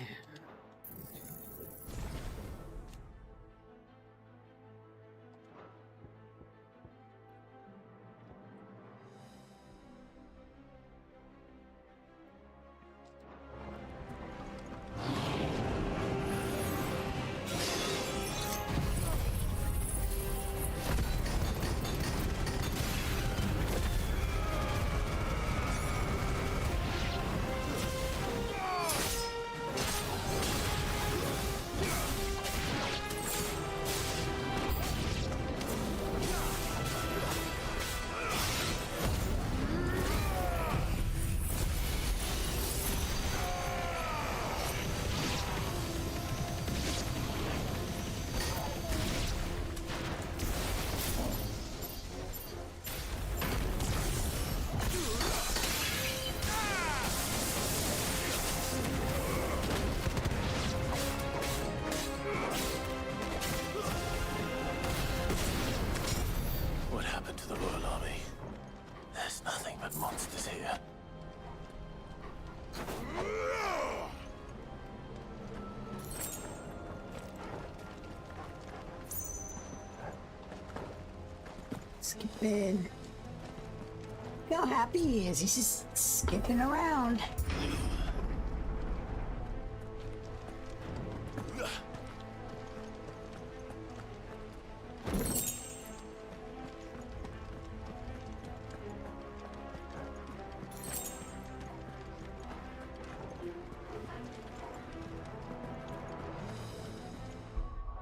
Skipping. Look how happy he is. He's just skipping around.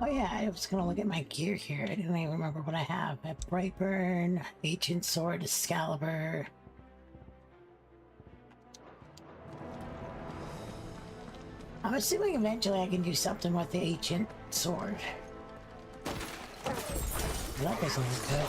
Oh yeah, I was gonna look at my gear here. I didn't even remember what I have. I have Brightburn, Ancient Sword, Excalibur. I'm assuming eventually I can do something with the Ancient Sword. That doesn't look good.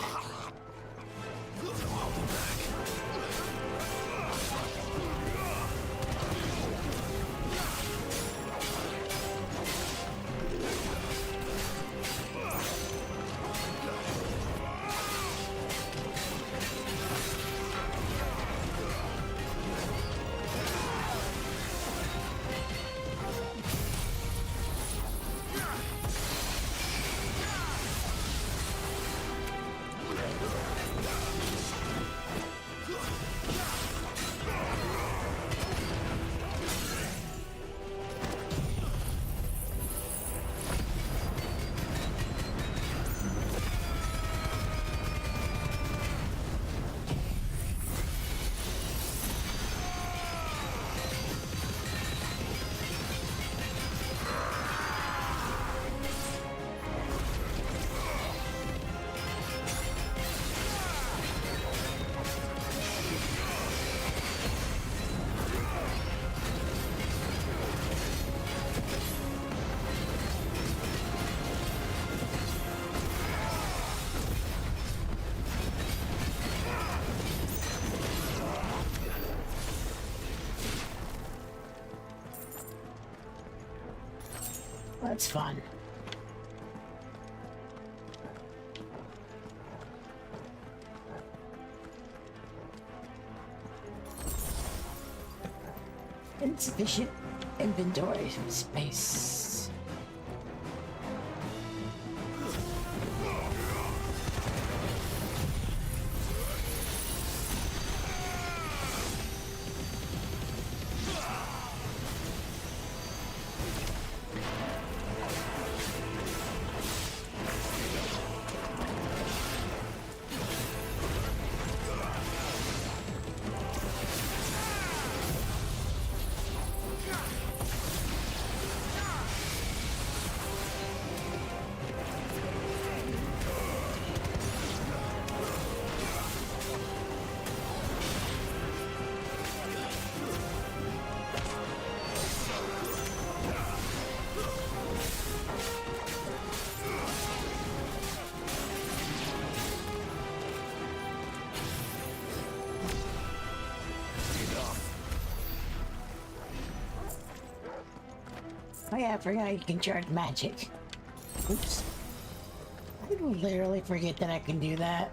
That's fun. Insufficient inventory space. Oh yeah, I forgot you can charge magic. Oops. I literally forget that I can do that.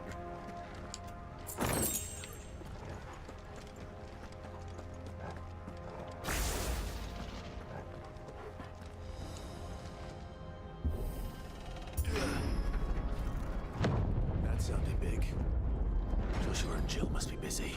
That sounded big. Joshua and Jill must be busy.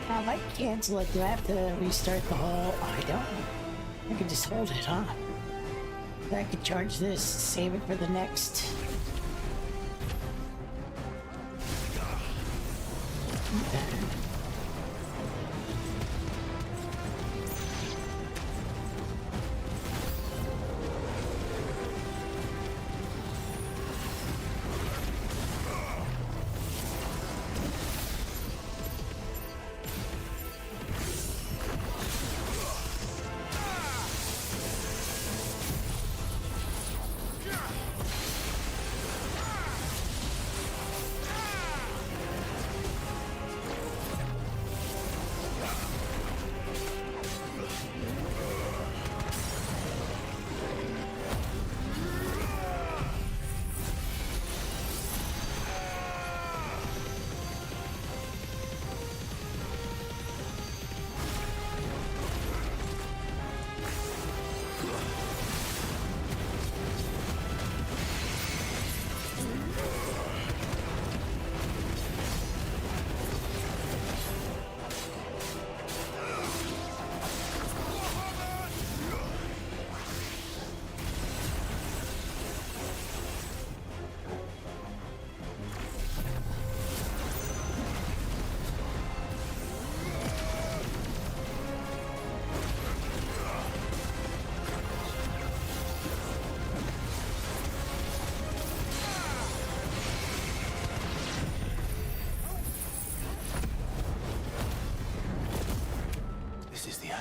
I might cancel it. Do I have to restart the whole? I don't. I can just hold it, huh? I could charge this, save it for the next. Okay.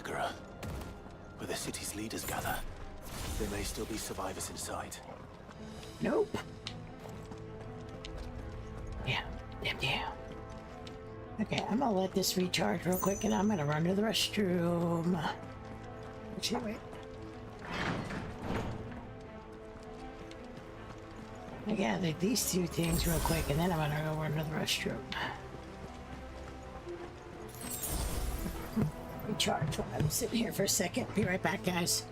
Agora, where the city's leaders gather. There may still be survivors inside. Nope. Yeah. Okay, I'm gonna let this recharge real quick and I'm gonna run to the restroom. Actually, wait. I gotta do these two things real quick and then I'm gonna go run to the restroom. Recharge while I'm sitting here for a second. Be right back, guys.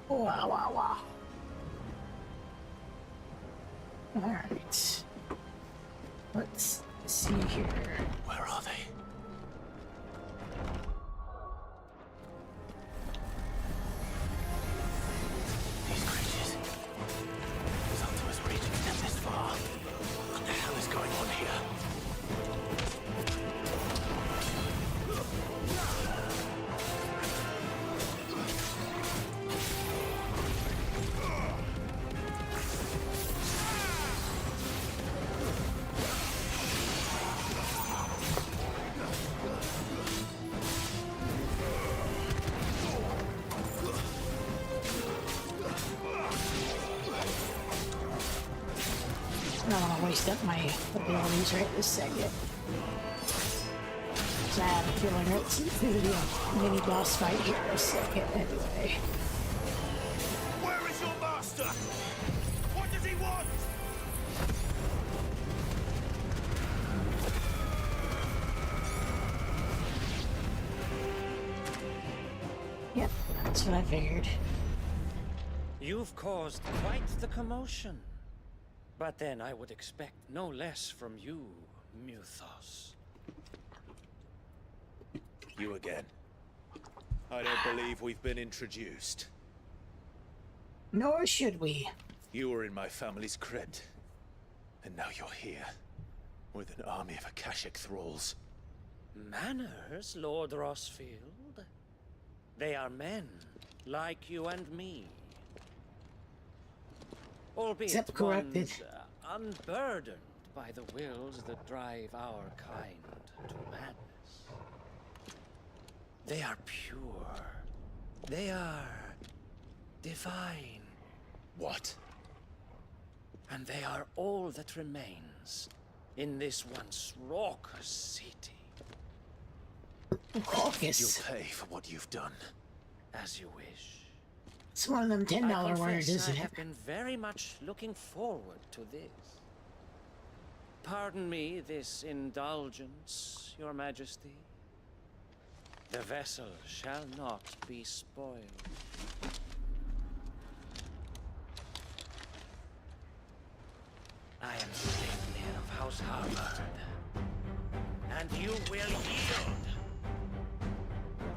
Wow. Alright. Let's see here. Where are they? These creatures. Xantua's reaching them this far. What the hell is going on here? I don't want to waste up my abilities right this second. So I have a feeling it's going to be a mini boss fight here in a second anyway. Where is your master? What does he want? Yep, that's what I figured. You've caused quite the commotion. But then I would expect no less from you, Muthos. You again. I don't believe we've been introduced. Nor should we. You were in my family's crypt. And now you're here. With an army of Akashic thralls. Manners, Lord Rossfield? They are men, like you and me. Albeit Except corrupted. ones, unburdened by the wills that drive our kind to madness. They are pure. They are divine. What? And they are all that remains in this once raucous city. Raucous. You'll pay for what you've done. As you wish. It's one of them $10 words, isn't I it? have been very much looking forward to this. Pardon me this indulgence, Your Majesty. The vessel shall not be spoiled. I am Sleipnir of House Harvard, and you will yield.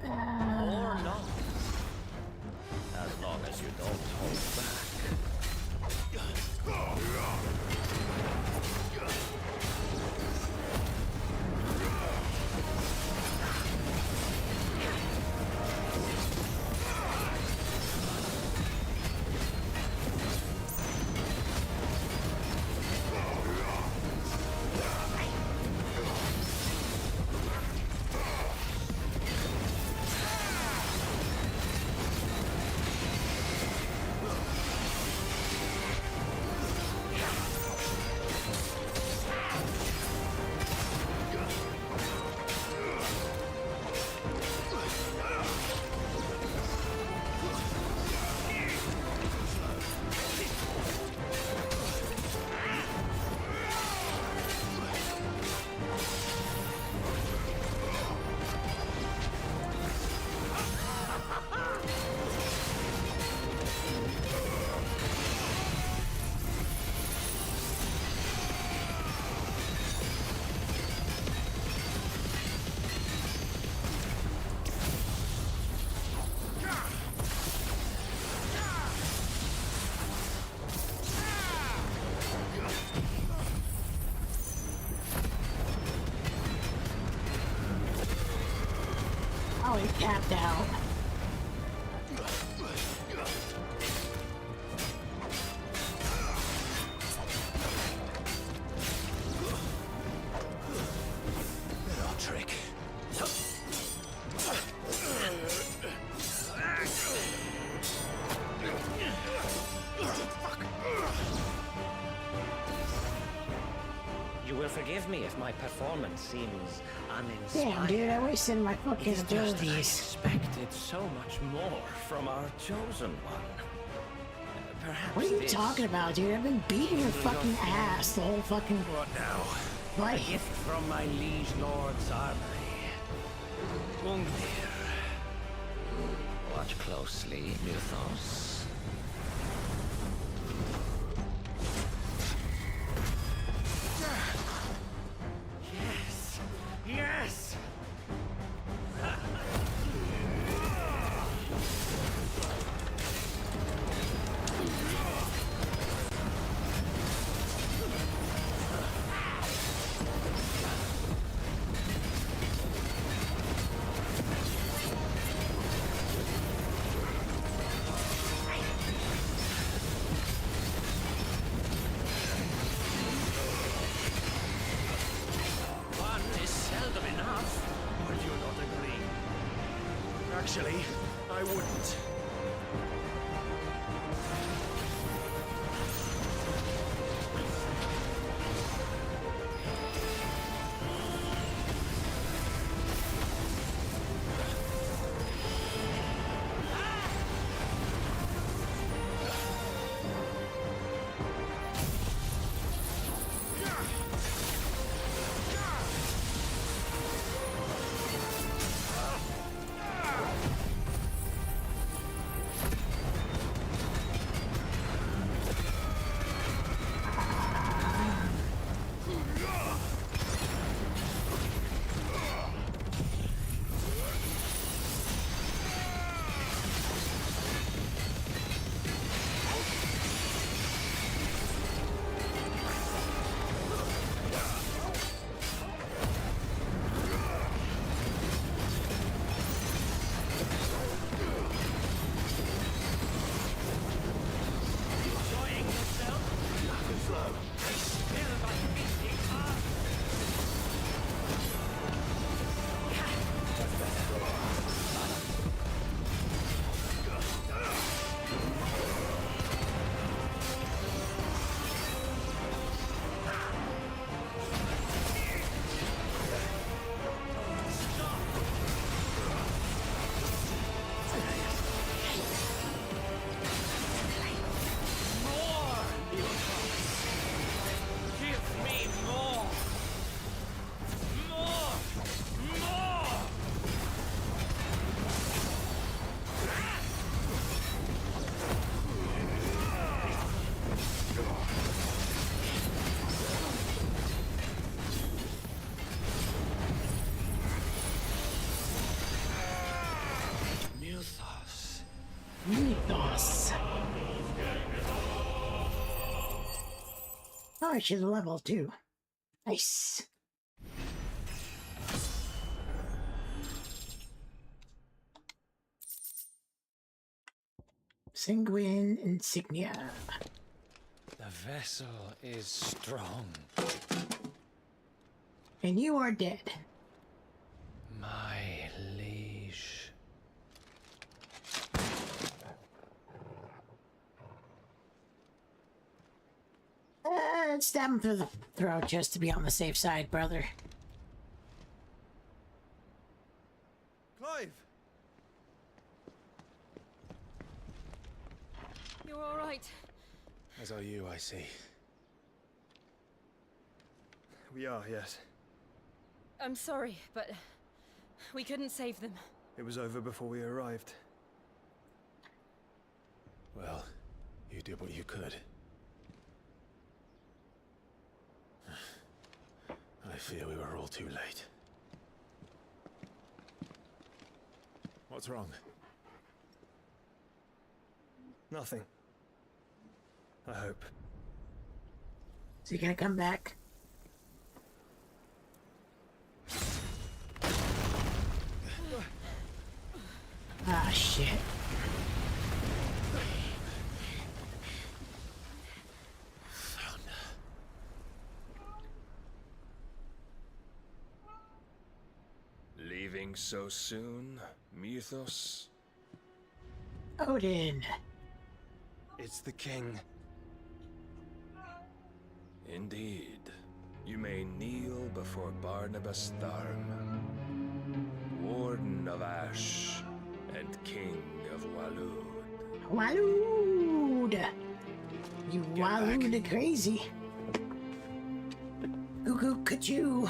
Or not. As long as you don't hold back. Oh, he tapped out. Little trick. You will forgive me if my performance seems uninspired. Damn, dude, I wasted my fucking It's just that I abilities. expected so much more from our chosen one. Perhaps What are you this talking about, dude? I've been beating your fucking ass the whole fucking... What now? Like... A gift from my liege lord's armory. Ungdir. Watch closely, Mythos. Yes! Yes! One is seldom enough. Would you not agree? Actually, I wouldn't. Enjoying yourself? I still like beating up. More! Give me more! More! More! Mythos. Mythos. Oh, she's a level 2. Nice. Sanguine insignia. The vessel is strong. And you are dead. My liege. Stab him through the throat just to be on the safe side, brother. Clive! You're all right. As are you, I see. We are, yes. I'm sorry, but we couldn't save them. It was over before we arrived. Well, you did what you could. I fear we were all too late. What's wrong? Nothing. I hope. Is he gonna come back? Ah, shit. Leaving so soon, Mythos? Odin. It's the king. Indeed. You may kneel before Barnabas Tharm, Warden of Ash and King of Waloed. Waloed! You Waloed crazy. Goo could you?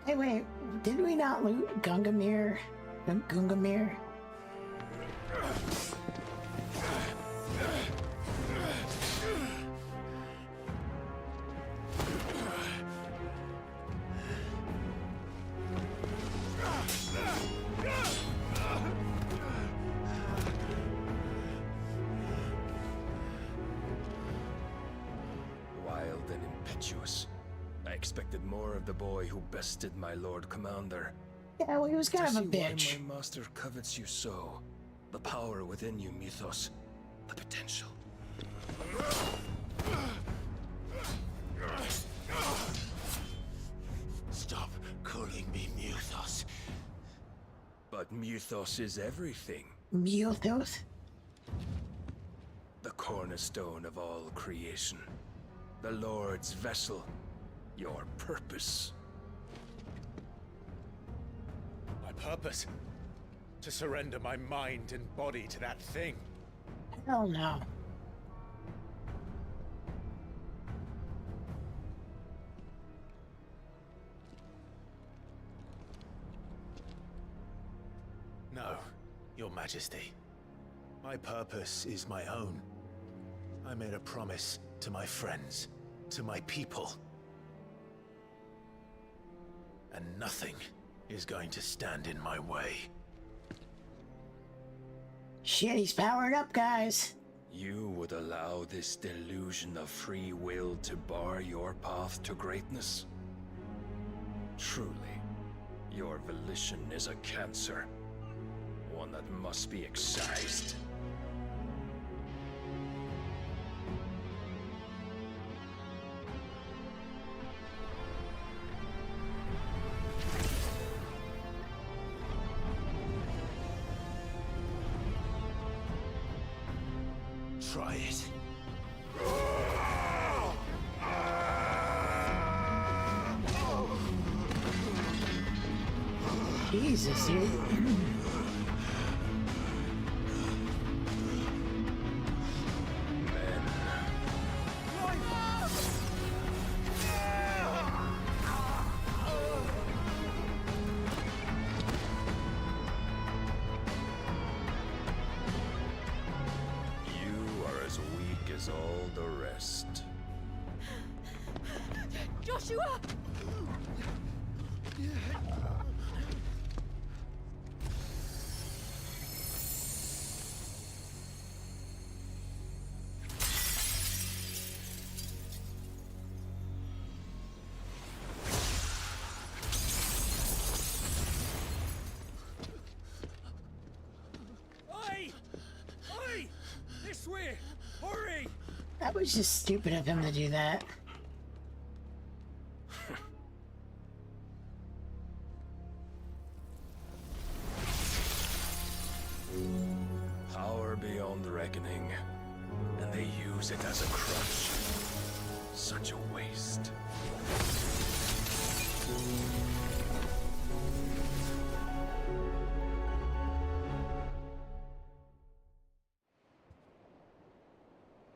Hey, wait, did we not loot Gungamir? Gungamir? Wild and impetuous. I expected more of the boy who bested my Lord Commander. Yeah, well, he was kind I of a see bitch. Why my master covets you so. The power within you, Mythos. The potential. Stop calling me Mythos. But Mythos is everything. Mythos? The cornerstone of all creation. The Lord's vessel. Your purpose. My purpose? To surrender my mind and body to that thing. Hell no. No, Your Majesty. My purpose is my own. I made a promise to my friends, to my people. And nothing is going to stand in my way. Shit, he's powered up, guys. You would allow this delusion of free will to bar your path to greatness? Truly, your volition is a cancer. One that must be excised. Try it. Jesus, dude. You are as weak as all the rest. Joshua! Oi! Oi! This way! Hurry! That was just stupid of him to do that. Power beyond reckoning, and they use it as a crutch. Such a waste.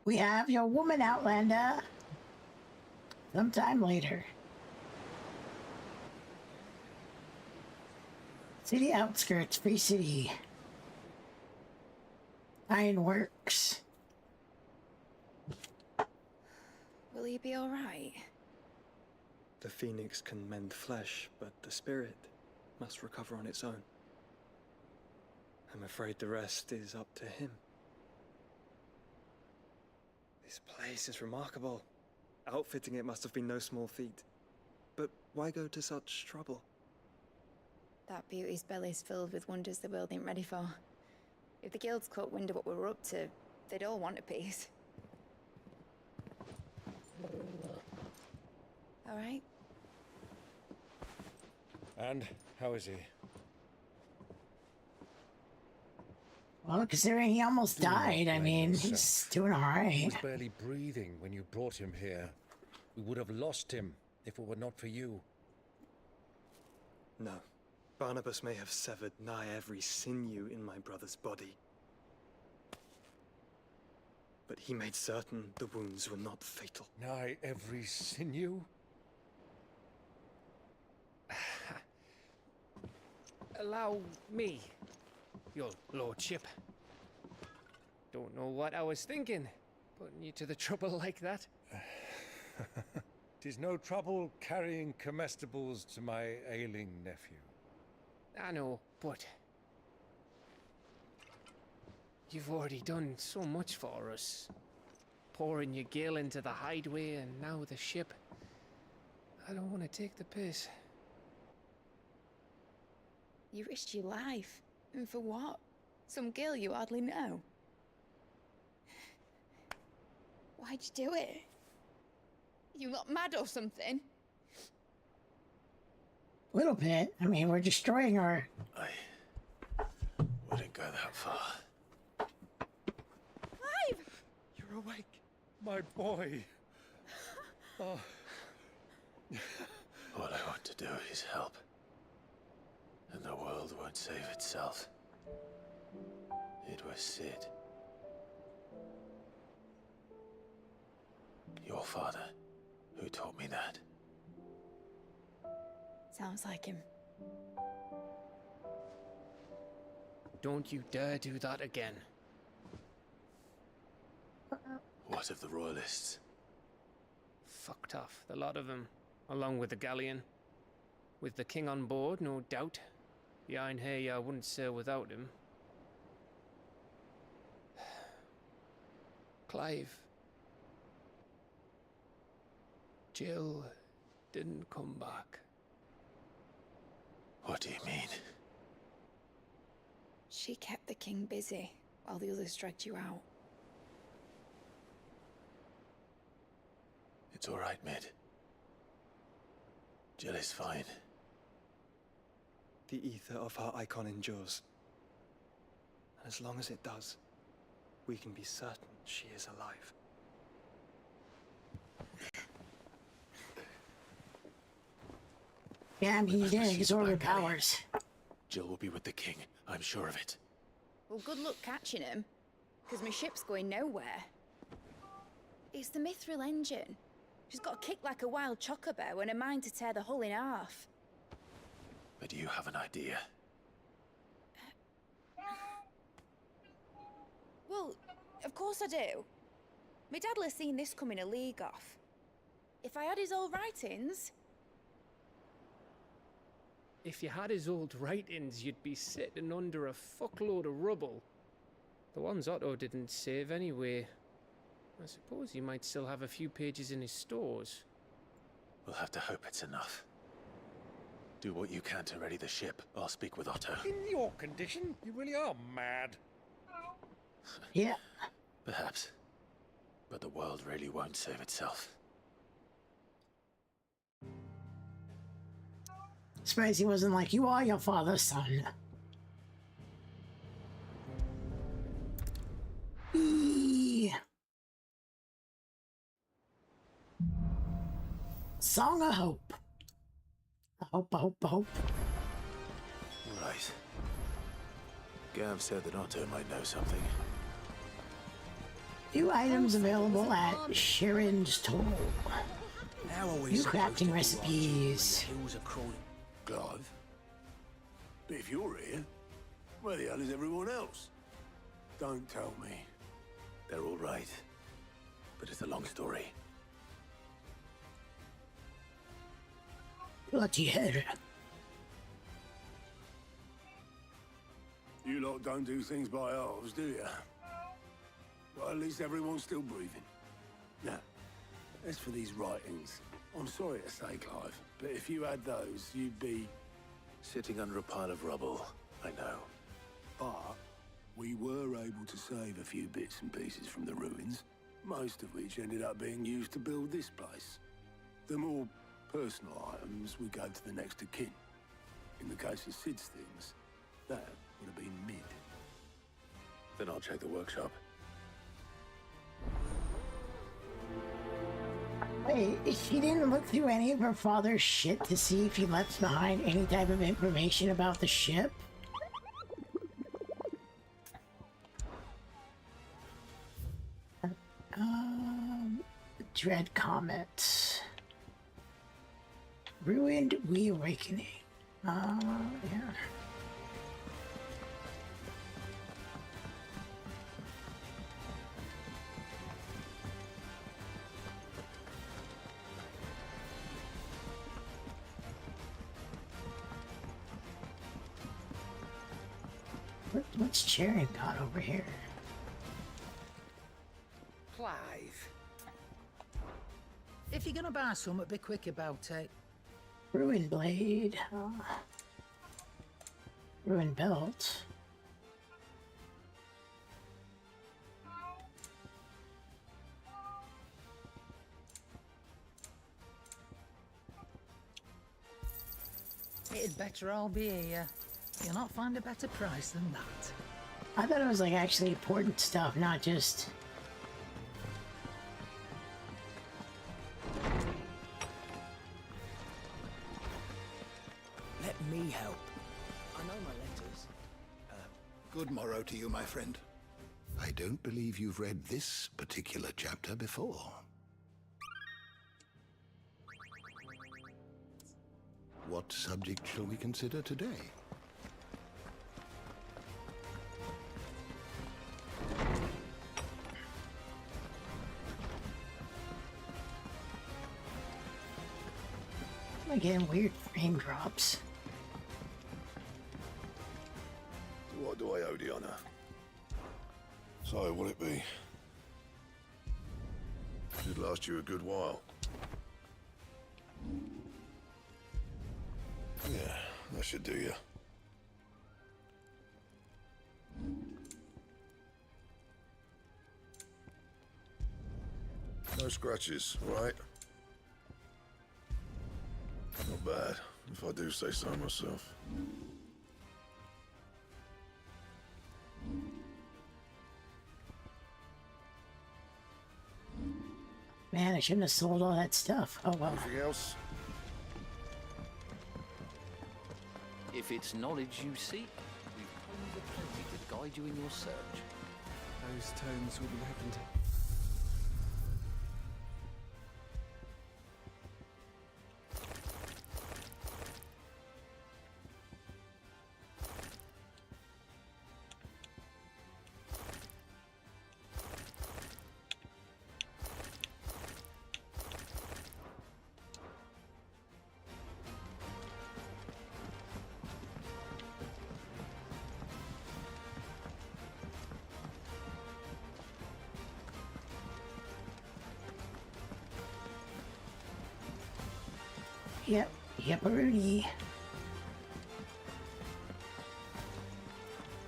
We have your woman, Outlander. Sometime later. City outskirts, free city. Ironworks. Will he be all right? The phoenix can mend flesh, but the spirit must recover on its own. I'm afraid the rest is up to him. This place is remarkable. Outfitting it must have been no small feat. But why go to such trouble? That beauty's belly's filled with wonders the world ain't ready for. If the guilds caught wind of what we were up to, they'd all want a piece. All right? And how is he? Well, considering he almost died, I mean, he's doing all He was right. barely breathing when you brought him here. We would have lost him if it were not for you. No. Barnabas may have severed nigh every sinew in my brother's body. But he made certain the wounds were not fatal. Nigh every sinew? Allow me, your lordship. Don't know what I was thinking, putting you to the trouble like that. 'Tis no trouble carrying comestibles to my ailing nephew. I know, but you've already done so much for us. Pouring your gale into the hideaway and now the ship. I don't want to take the piss. You risked your life. And for what? Some girl you hardly know. Why'd you do it? You not mad or something? A little bit. I mean, we're destroying our... I wouldn't go that far. Clive! You're awake. My boy. Oh. All I want to do is help. And the world won't save itself. It was Sid. Your father, who taught me that. Sounds like him. Don't you dare do that again. What of the Royalists? Fucked off, the lot of them, along with the galleon. With the king on board, no doubt. Behind here, I wouldn't sail without him. Clive. Jill didn't come back. What do you mean? She kept the king busy while the others dragged you out. It's all right, Mid. Jill is fine. The ether of her icon endures. And as long as it does, we can be certain she is alive. Yeah, I mean, he did absorb her powers. Jill will be with the king, I'm sure of it. Well, good luck catching him, because my ship's going nowhere. It's the Mithril engine. She's got a kick like a wild chocobo and a mind to tear the hull in half. But you have an idea. Well, of course I do. My dad'll have seen this coming a league off. If I had his old writings... If you had his old writings, you'd be sitting under a fuckload of rubble. The ones Otto didn't save anyway. I suppose he might still have a few pages in his stores. We'll have to hope it's enough. Do what you can to ready the ship. I'll speak with Otto. In your condition, you really are mad. Yeah. Perhaps. But the world really won't save itself. Surprised he wasn't like, you are your father's son. Eee. Song of Hope. I hope. Right. Gav said that Otto might know something. New items available at Sharon's Toll. How are we New supposed to crafting do recipes. our jobs when the hills are crawling? Clive? But if you're here, where the hell is everyone else? Don't tell me. They're all right. But it's a long story. Bloody hell. You lot don't do things by halves, do you? Well, at least everyone's still breathing. Now, as for these writings, I'm sorry to say, Clive, but if you had those, you'd be... Sitting under a pile of rubble, I know. But we were able to save a few bits and pieces from the ruins, most of which ended up being used to build this place. The more personal items we gave to the next of kin. In the case of Sid's things, that would have been mid. Then I'll check the workshop. Wait, she didn't look through any of her father's shit to see if he left behind any type of information about the ship? Dread Comet. Ruined Reawakening. Yeah. What's Charon got over here? Clive. If you're gonna buy something, be quick about it. Ruin Blade. Ruin Belt. It'd better all be here. You'll not find a better price than that. I thought it was like actually important stuff, not just... Let me help. I know my letters. Good morrow to you, my friend. I don't believe you've read this particular chapter before. What subject shall we consider today? I'm getting weird frame drops. What do I owe the honor? So, will it be? Should last you a good while. Yeah, that should do you. No scratches, right? Not bad, if I do say so myself. Man, I shouldn't have sold all that stuff. Oh well. Anything else? If it's knowledge you seek, we've pondered plenty to guide you in your search. Those tomes will be opened. Yep, Rudy.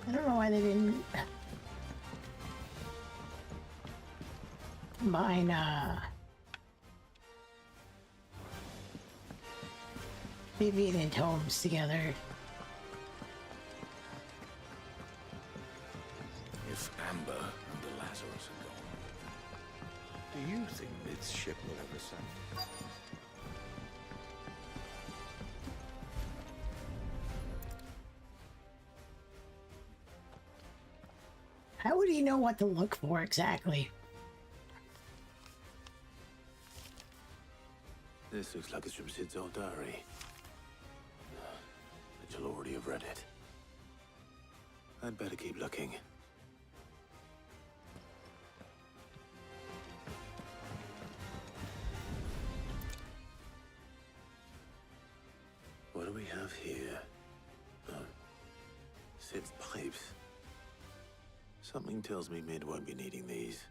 I don't know why they didn't combine, Vivian and Tomes together. If Amber and the Lazarus are gone, do you think this ship will ever sink? How would he know what to look for exactly? This looks like it's from Sid's old diary. But you'll already have read it. I'd better keep looking. have here? Sid's pipes. Something tells me Mid won't be needing these.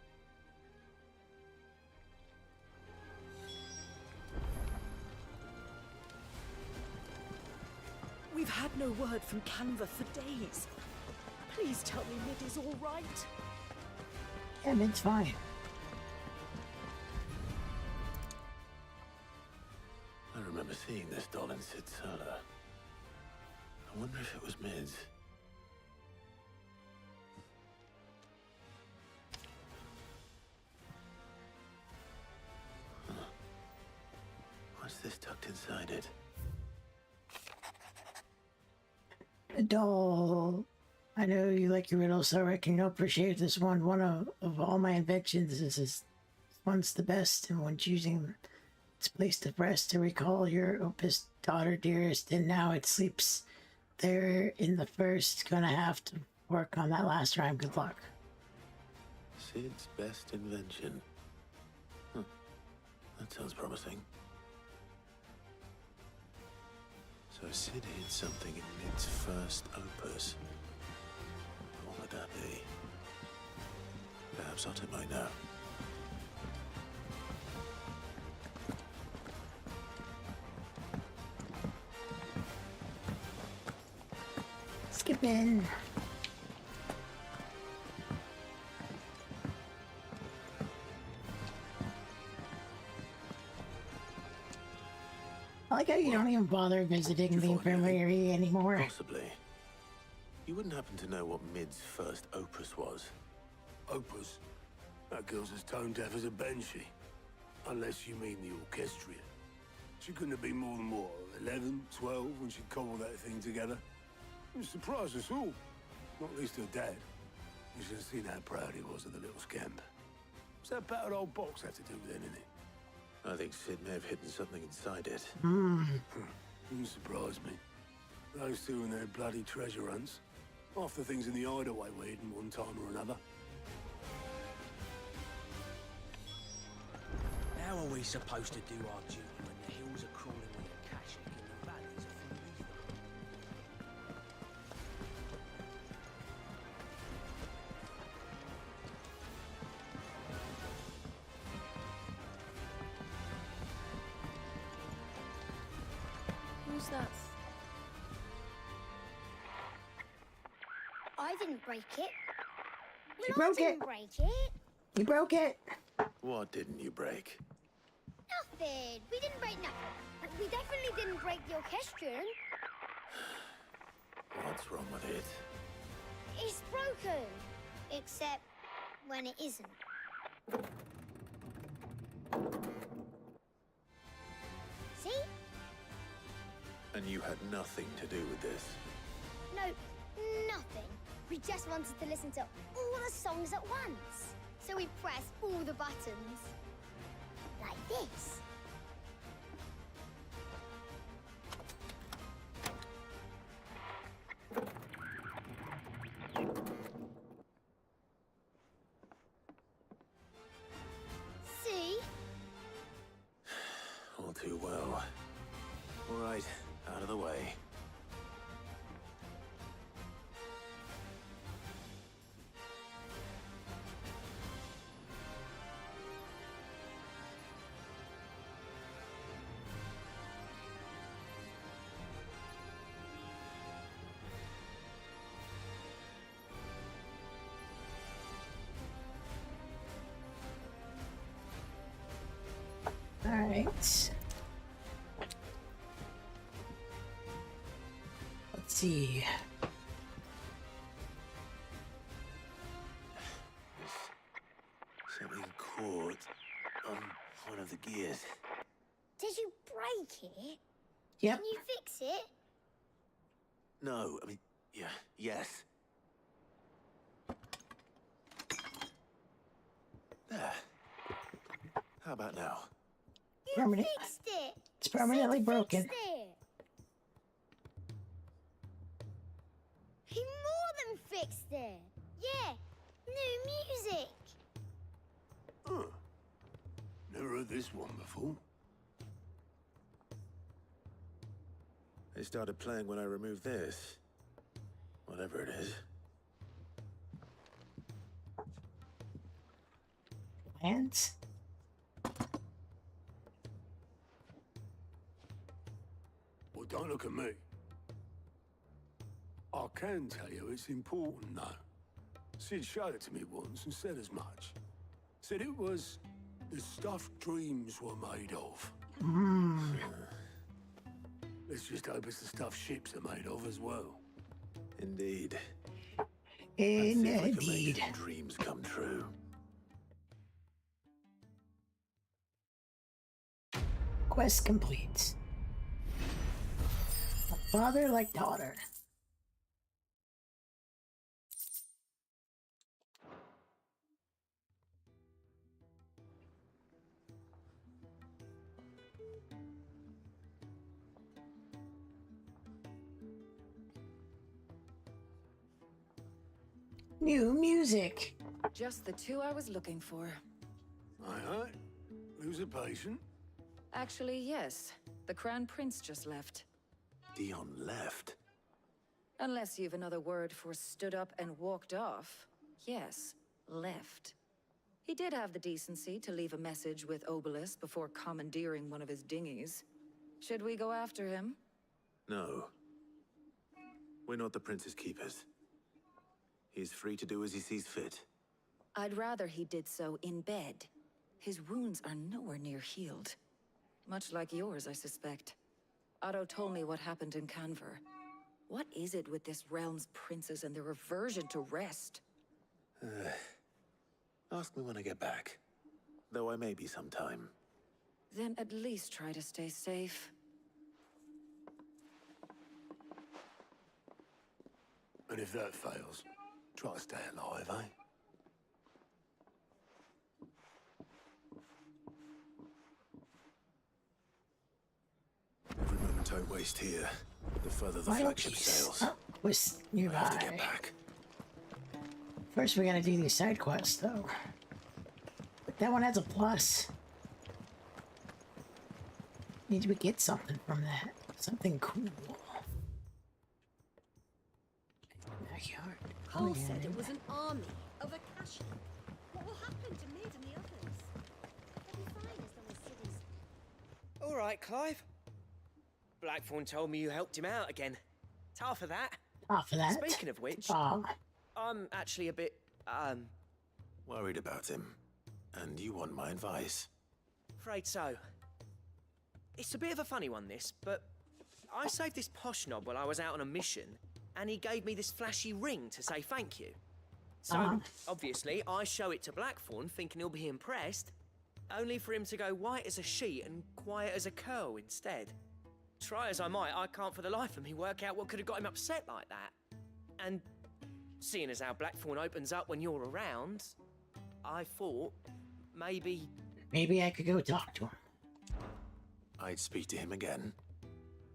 We've had no word from Canva for days. Please tell me Mid is all right. Yeah, Mid's fine. I remember seeing this doll in Sid's cellar. I wonder if it was Mid's. Huh. What's this tucked inside it? A doll. I know you like your riddles, so I reckon you'll appreciate this one. One of all my inventions is one's the best, and when choosing its place to rest to recall your opus daughter dearest, and now it sleeps there in the first. Gonna have to work on that last rhyme. Good luck. Sid's best invention. Huh. That sounds promising. So Sid hid something in Mid's first opus. What would that be? Perhaps Otto might know. Skip in. I like how you don't even bother visiting the infirmary anymore. Possibly. You wouldn't happen to know what Mid's first opus was? Opus? That girl's as tone deaf as a banshee. Unless you mean the orchestrion. She couldn't have been more than, what, 11, 12 when she cobbled that thing together? It surprised us all. Not least her dad. You should have seen how proud he was of the little scamp. What's that battered old box have to do with anything? I think Sid may have hidden something inside it. Wouldn't surprise me. Those two and their bloody treasure hunts. Half the things in the hideaway were hidden one time or another. How are we supposed to do our duty when the hills are crawling with the cash and the valleys are full of evil? Who's that? I didn't break it. You Well, broke I didn't it. break it. You broke it. What didn't you break? Nothing. We didn't break nothing. But we definitely didn't break the orchestrion. What's wrong with it? It's broken. Except when it isn't. See? And you had nothing to do with this. No, nothing. We just wanted to listen to all the songs at once. So we pressed all the buttons. Like this. See? All too well. All right, out of the way. All right. Let's see. Something caught on one of the gears. Did you break it? Yep. Can you fix it? No, I mean, yeah, yes. There. How about now? You Permanent- fixed it. It's permanently Sid broken. fixed it. He more than fixed it. Yeah, new music. Huh. Never heard this one before. They started playing when I removed this. Whatever it is. Plants? Well, don't look at me. I can tell you it's important, though. Sid showed it to me once and said as much. Said it was the stuff dreams were made of. Let's just hope it's the stuff ships are made of as well. Indeed. Let's see if I can make Indeed. some dreams come true. Quest complete. A father like daughter. New music. Just the two I was looking for. Aye. Lose a patient? Actually, yes. The Crown Prince just left. Dion left. Unless you've another word for stood up and walked off. Yes, left. He did have the decency to leave a message with Obelisk before commandeering one of his dinghies. Should we go after him? No. We're not the Prince's keepers. He's free to do as he sees fit. I'd rather he did so in bed. His wounds are nowhere near healed. Much like yours, I suspect. Otto told me what happened in Canver. What is it with this realm's princes and their aversion to rest? Ask me when I get back. Though I may be sometime. Then at least try to stay safe. And if that fails, try to stay alive, eh? Every moment I waste here, the further the Vital flagship piece. sails. Oh, quest I have to nearby. get back. First, we gotta do these side quests, though. But that one has a plus. Need to get something from that. Something cool. Backyard. Cole said it was an army of Akashi. What will happen to Mid and the others? They'll be fine as long as Sid is... All right, Clive. Blackthorn told me you helped him out again. Tough for that. Tough for that. Speaking of which, I'm actually a bit, Worried about him. And you want my advice. afraid so. It's a bit of a funny one, this, but I saved this posh knob while I was out on a mission, and he gave me this flashy ring to say thank you. So, obviously, I show it to Blackthorn, thinking he'll be impressed, only for him to go white as a sheet and quiet as a curl instead. Try as I might, I can't for the life of me work out what could have got him upset like that. And seeing as how Blackthorn opens up when you're around, I thought maybe... Maybe I could go talk to him. I'd speak to him again.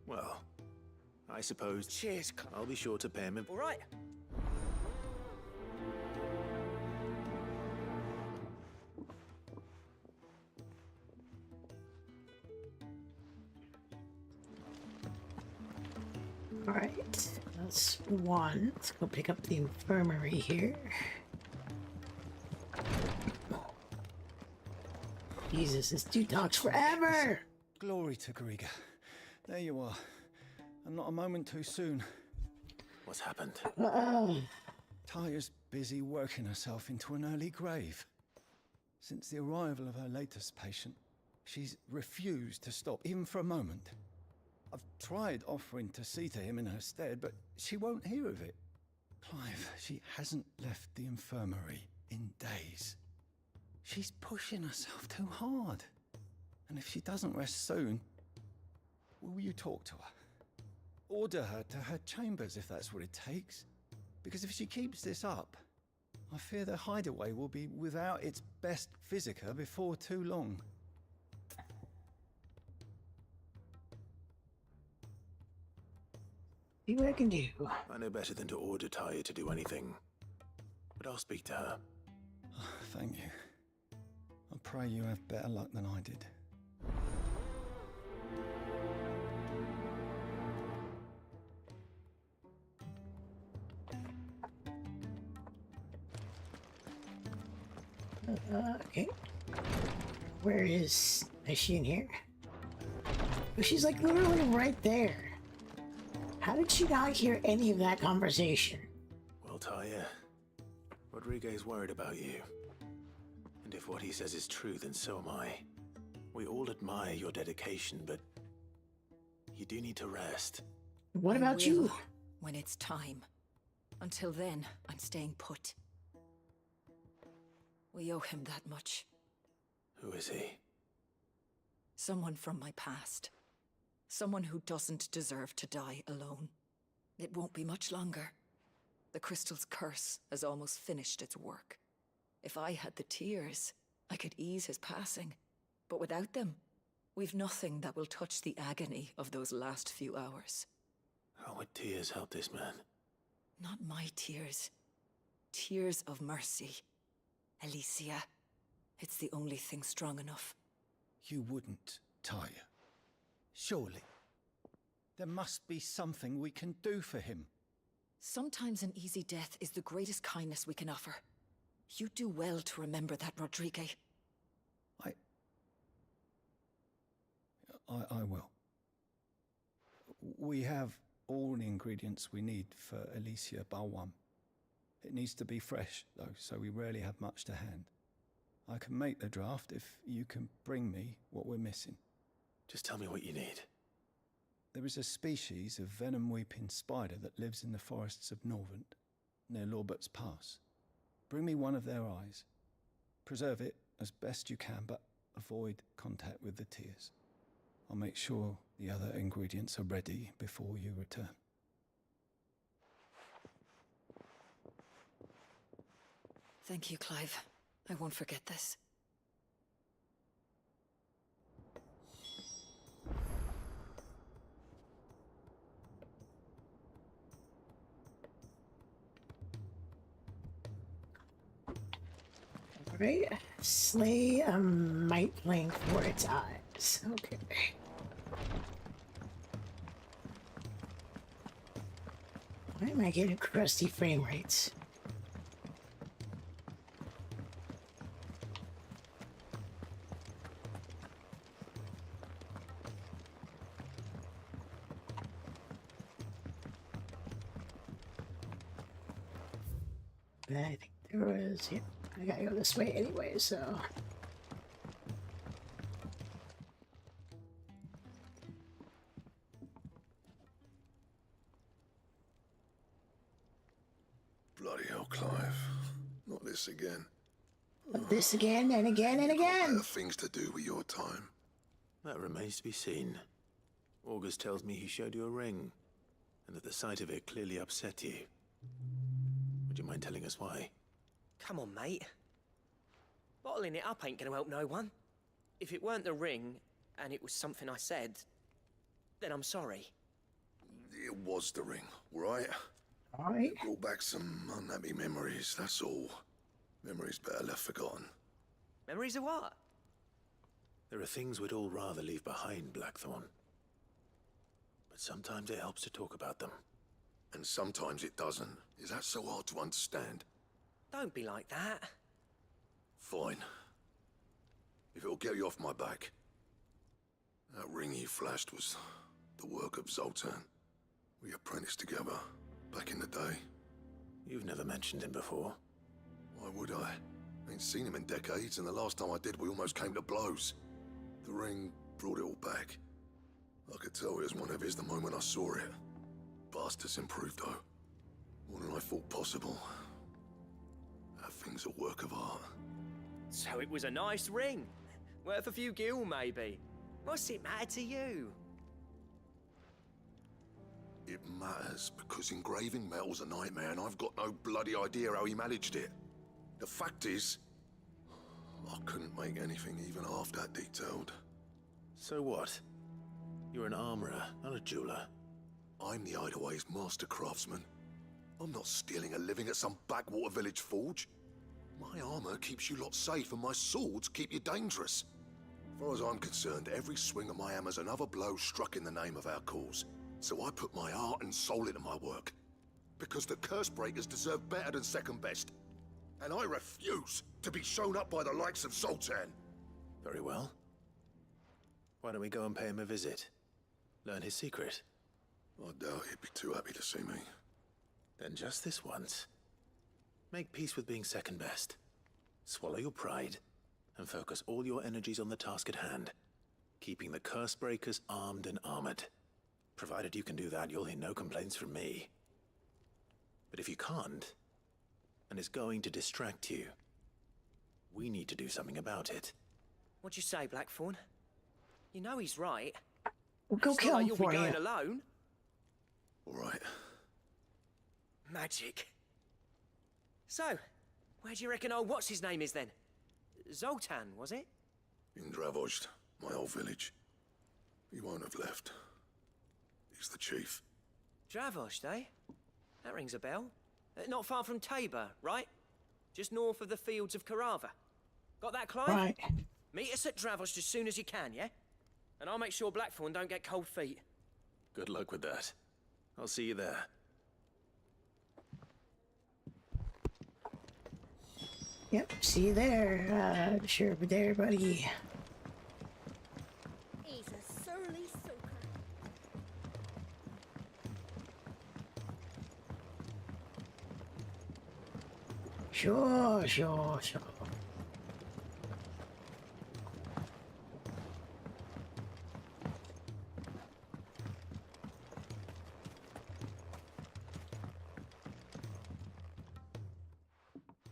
Well, I suppose... Cheers, I'll be sure to pay him in... All right. Alright, that's one. Let's go pick up the infirmary here. Jesus, this dude talks forever! Glory to Griga. There you are. And not a moment too soon. What's happened? Taya's busy working herself into an early grave. Since the arrival of her latest patient, she's refused to stop, even for a moment. I've tried offering to see to him in her stead, but she won't hear of it. Clive, she hasn't left the infirmary in days. She's pushing herself too hard. And if she doesn't rest soon, will you talk to her? Order her to her chambers if that's what it takes. Because if she keeps this up, I fear the hideaway will be without its best physica before too long. See what I can do. I know better than to order Taya to do anything. But I'll speak to her. Thank you. I pray you have better luck than I did. Okay. Where is she in here? Oh, she's like literally right there. How did she not hear any of that conversation? Well, Talia, Rodriguez worried about you. And if what he says is true, then so am I. We all admire your dedication, but you do need to rest. What about you? When it's time. Until then, I'm staying put. We owe him that much. Who is he? Someone from my past. Someone who doesn't deserve to die alone. It won't be much longer. The crystal's curse has almost finished its work. If I had the tears, I could ease his passing. But without them, we've nothing that will touch the agony of those last few hours. How would tears help this man? Not my tears. Tears of mercy. Alicia, it's the only thing strong enough. You wouldn't, Talia. Surely. There must be something we can do for him. Sometimes an easy death is the greatest kindness we can offer. You do well to remember that, Rodriguez. I will. We have all the ingredients we need for Alicia Balwam. It needs to be fresh, though, so we rarely have much to hand. I can make the draft if you can bring me what we're missing. Just tell me what you need. There is a species of venom-weeping spider that lives in the forests of Norvent, near Lorbert's Pass. Bring me one of their eyes. Preserve it as best you can, but avoid contact with the tears. I'll make sure the other ingredients are ready before you return. Thank you, Clive. I won't forget this. Alright. Slay a might link for its eyes. Okay. Why am I getting crusty frame rates? I think there was, yeah, I gotta go this way anyway, so. Bloody hell, Clive. Not this again. This again and again and again. Better things to do with your time. That remains to be seen. August tells me he showed you a ring, and that the sight of it clearly upset you. Would you mind telling us why? Come on, mate. Bottling it up ain't gonna help no one. If it weren't the ring, and it was something I said, then I'm sorry. It was the ring, right? Alright. It brought back some unhappy memories, that's all. Memories better left forgotten. Memories of what? There are things we'd all rather leave behind, Blackthorn. But sometimes it helps to talk about them. And sometimes it doesn't. Is that so hard to understand? Don't be like that. Fine. If it'll get you off my back. That ring you flashed was the work of Zoltan. We apprenticed together, back in the day. You've never mentioned him before. Why would I? Ain't seen him in decades, and the last time I did, we almost came to blows. The ring brought it all back. I could tell it was one of his the moment I saw it. Bastard's improved, though. More than I thought possible. That thing's a work of art. So it was a nice ring. Worth a few gil, maybe. What's it matter to you? It matters because engraving metal's a nightmare, and I've got no bloody idea how he managed it. The fact is, I couldn't make anything even half that detailed. So what? You're an armorer, not a jeweler. I'm the Hideaway's master craftsman. I'm not stealing a living at some backwater village forge. My armor keeps you lot safe, and my swords keep you dangerous. As far as I'm concerned, every swing of my hammer's another blow struck in the name of our cause. So I put my heart and soul into my work. Because the curse breakers deserve better than second best. and I refuse to be shown up by the likes of Zoltan. Very well. Why don't we go and pay him a visit? Learn his secret. I doubt he'd be too happy to see me. Then just this once. Make peace with being second best. Swallow your pride, and focus all your energies on the task at hand. Keeping the curse breakers armed and armored. Provided you can do that, you'll hear no complaints from me. But if you can't, and it's going to distract you, we need to do something about it. What'd you say, Blackthorn? You know he's right. We'll go It's kill not like him you'll for be going you. alone. All right. Magic. So, where do you reckon old what's-his-name is then? Zoltan, was it? In Dravozd, my old village. He won't have left. He's the chief. Dravozd, eh? That rings a bell. Not far from Tabor, right? Just north of the fields of Carava. Got that, Clive? Right. Meet us at Dravozd as soon as you can, yeah? And I'll make sure Blackthorn don't get cold feet. Good luck with that. I'll see you there. Yep, see you there. Sure, be there, buddy. He's a surly soaker. Sure.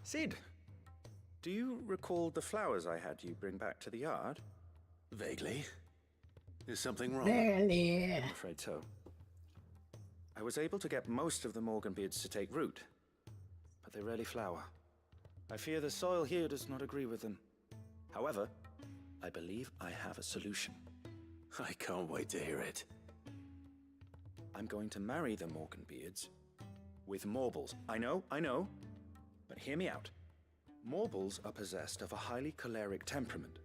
Sid, do you recall the flowers I had you bring back to the yard? Vaguely. Is something wrong? Barely. I'm afraid so. I was able to get most of the Morganbeards to take root, but they rarely flower. I fear the soil here does not agree with them. However, I believe I have a solution. I can't wait to hear it. I'm going to marry the Morganbeards with Morbles. I know, but hear me out. Morbles are possessed of a highly choleric temperament.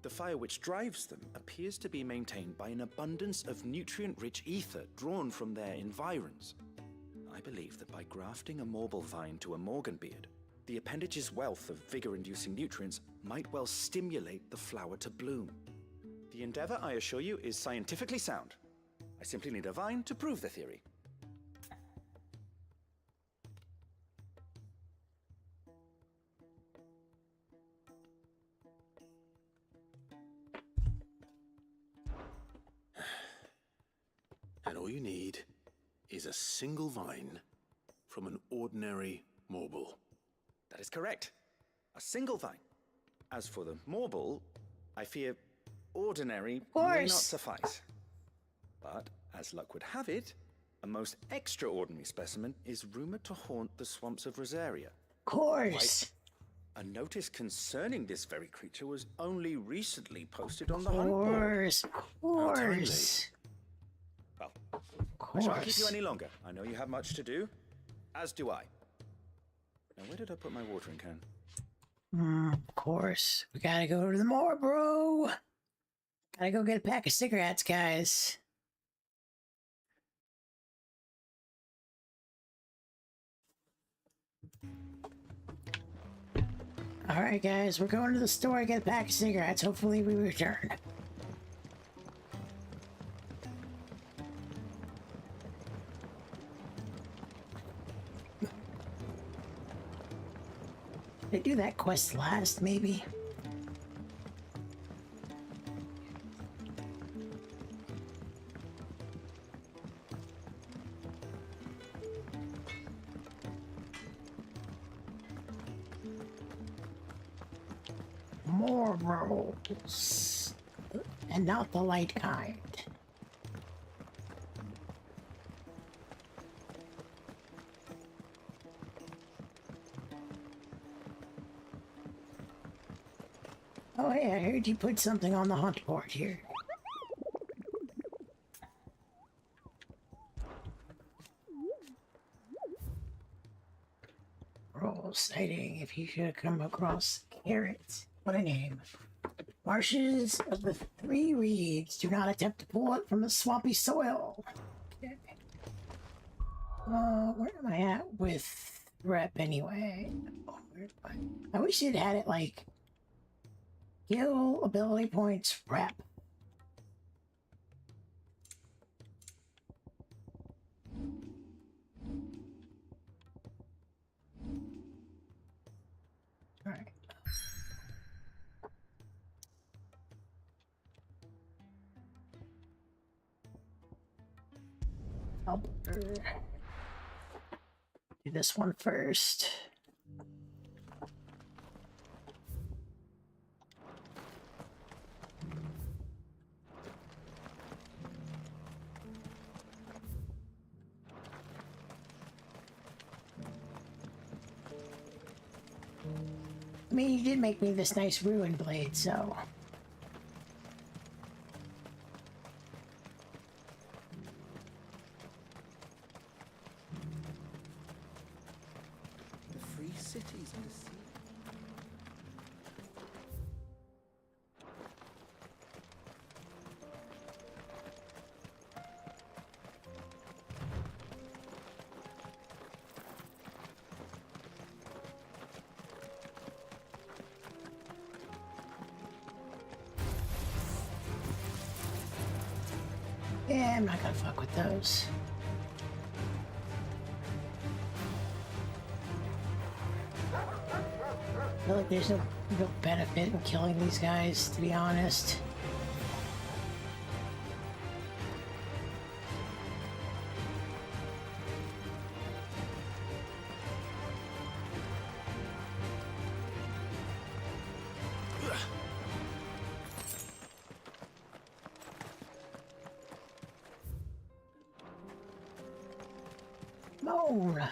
The fire which drives them appears to be maintained by an abundance of nutrient-rich ether drawn from their environs. I believe that by grafting a Morble vine to a Morganbeard, the appendage's wealth of vigor-inducing nutrients might well stimulate the flower to bloom. The endeavor, I assure you, is scientifically sound. I simply need a vine to prove the theory. And all you need is a single vine from an ordinary Morble. That is correct. A single vine. As for the Morble, I fear ordinary may not suffice. But, as luck would have it, a most extraordinary specimen is rumored to haunt the swamps of Rosaria. Course. A notice concerning this very creature was only recently posted on the hunt board. Course. Well, I shan't keep you any longer. I know you have much to do, as do I. Now, where did I put my watering can? Of course. We gotta go to the moor, bro. Gotta go get a pack of cigarettes, guys. Alright, guys, we're going to the store to get a pack of cigarettes. Hopefully, we return. Did I do that quest last, maybe? More rolls. And not the light kind. Oh hey, I heard you put something on the hunt board here. Roll citing if you should come across carrots. What a name. Marshes of the Three Reeds. Do not attempt to pull it from the swampy soil. Okay. Where am I at with rep anyway? Oh, I wish it had it like skill, ability points, rep. All right. I'll do this one first. I mean, you did make me this nice ruin blade, so... The free cities of the sea. Yeah, I'm not gonna fuck with those. I feel like there's no real benefit in killing these guys, to be honest. Moan!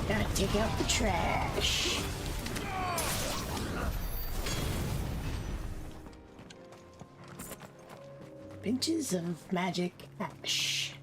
Gotta take out the trash. Benches of magic ash.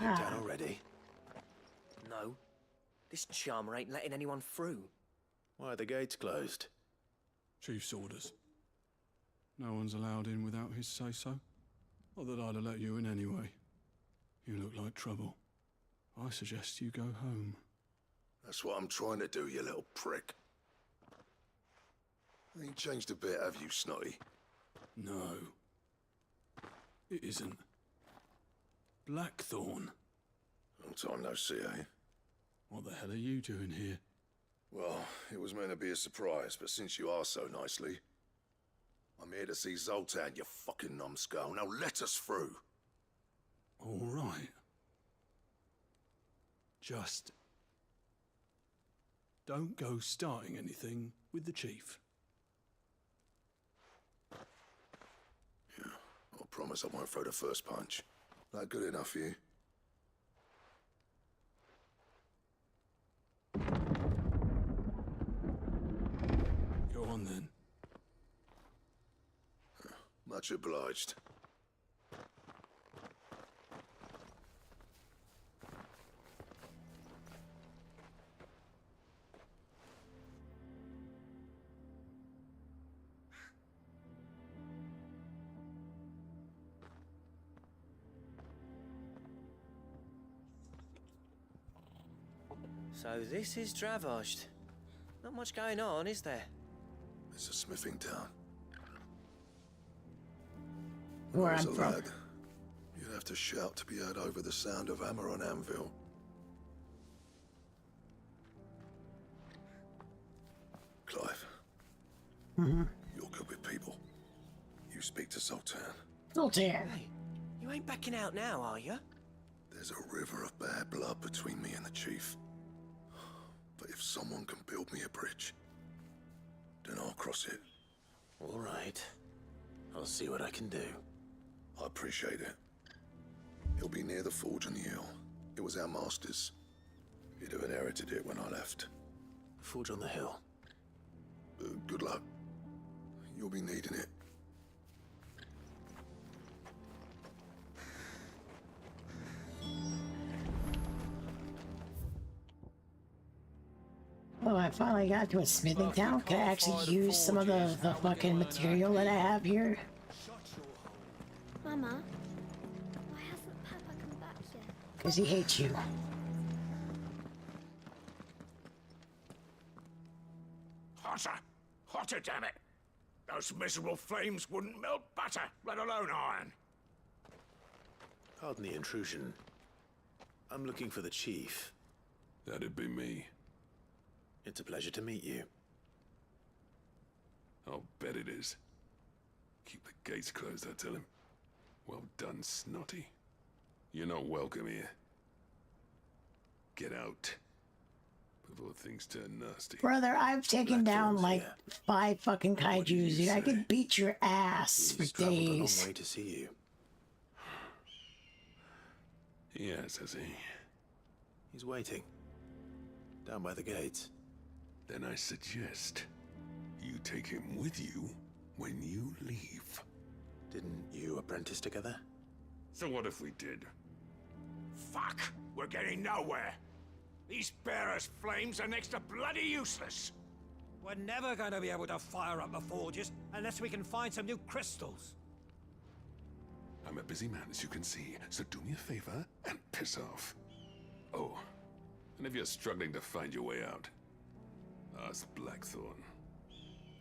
You done already? No. This charmer ain't letting anyone through. Why are the gates closed? Chief's orders. No one's allowed in without his say-so. Not that I'd have let you in anyway. You look like trouble. I suggest you go home. That's what I'm trying to do, you little prick. Ain't changed a bit, have you, Snotty? No. It isn't. Blackthorn. Long time no see, eh? What the hell are you doing here? Well, it was meant to be a surprise, but since you asked so nicely, I'm here to see Zoltan, you fucking numbskull. Now let us through. All right. Just don't go starting anything with the chief. Yeah, I promise I won't throw the first punch. That good enough for you? Go on then. Much obliged. So this is Dravosht. Not much going on, is there? It's a smithing town. Where As I'm a from. lad, you'd have to shout to be heard over the sound of hammer on anvil. Clive. You're good with people. You speak to Zoltan. Zoltan. Hey, you ain't backing out now, are you? There's a river of bad blood between me and the chief. But if someone can build me a bridge, then I'll cross it. All right. I'll see what I can do. I appreciate it. It'll be near the forge on the hill. It was our master's. He'd have inherited it when I left. Forge on the hill. Good luck. You'll be needing it. Oh, I finally got to a smithing town. Can I actually use some of the fucking material that I have here? Mama, why hasn't Papa come back yet? Because he hates you. Hotter! Hotter, damn it! Those miserable flames wouldn't melt butter, let alone iron. Pardon the intrusion. I'm looking for the chief. That'd be me. It's a pleasure to meet you. I'll bet it is. Keep the gates closed, I tell him. Well done, Snotty. You're not welcome here. Get out. Before things turn nasty. Brother, I've taken down like 5 fucking kaijus, dude. I could beat your ass for Traveled a long days. way to see you. Yes, has he? He's waiting. Down by the gates. Then I suggest you take him with you when you leave. Didn't you apprentice together? So what if we did? Fuck! We're getting nowhere! These bearers' flames are next to bloody useless! We're never going to be able to fire up the forges unless we can find some new crystals. I'm a busy man, as you can see, so do me a favor and piss off. Oh, and if you're struggling to find your way out, ask Blackthorn.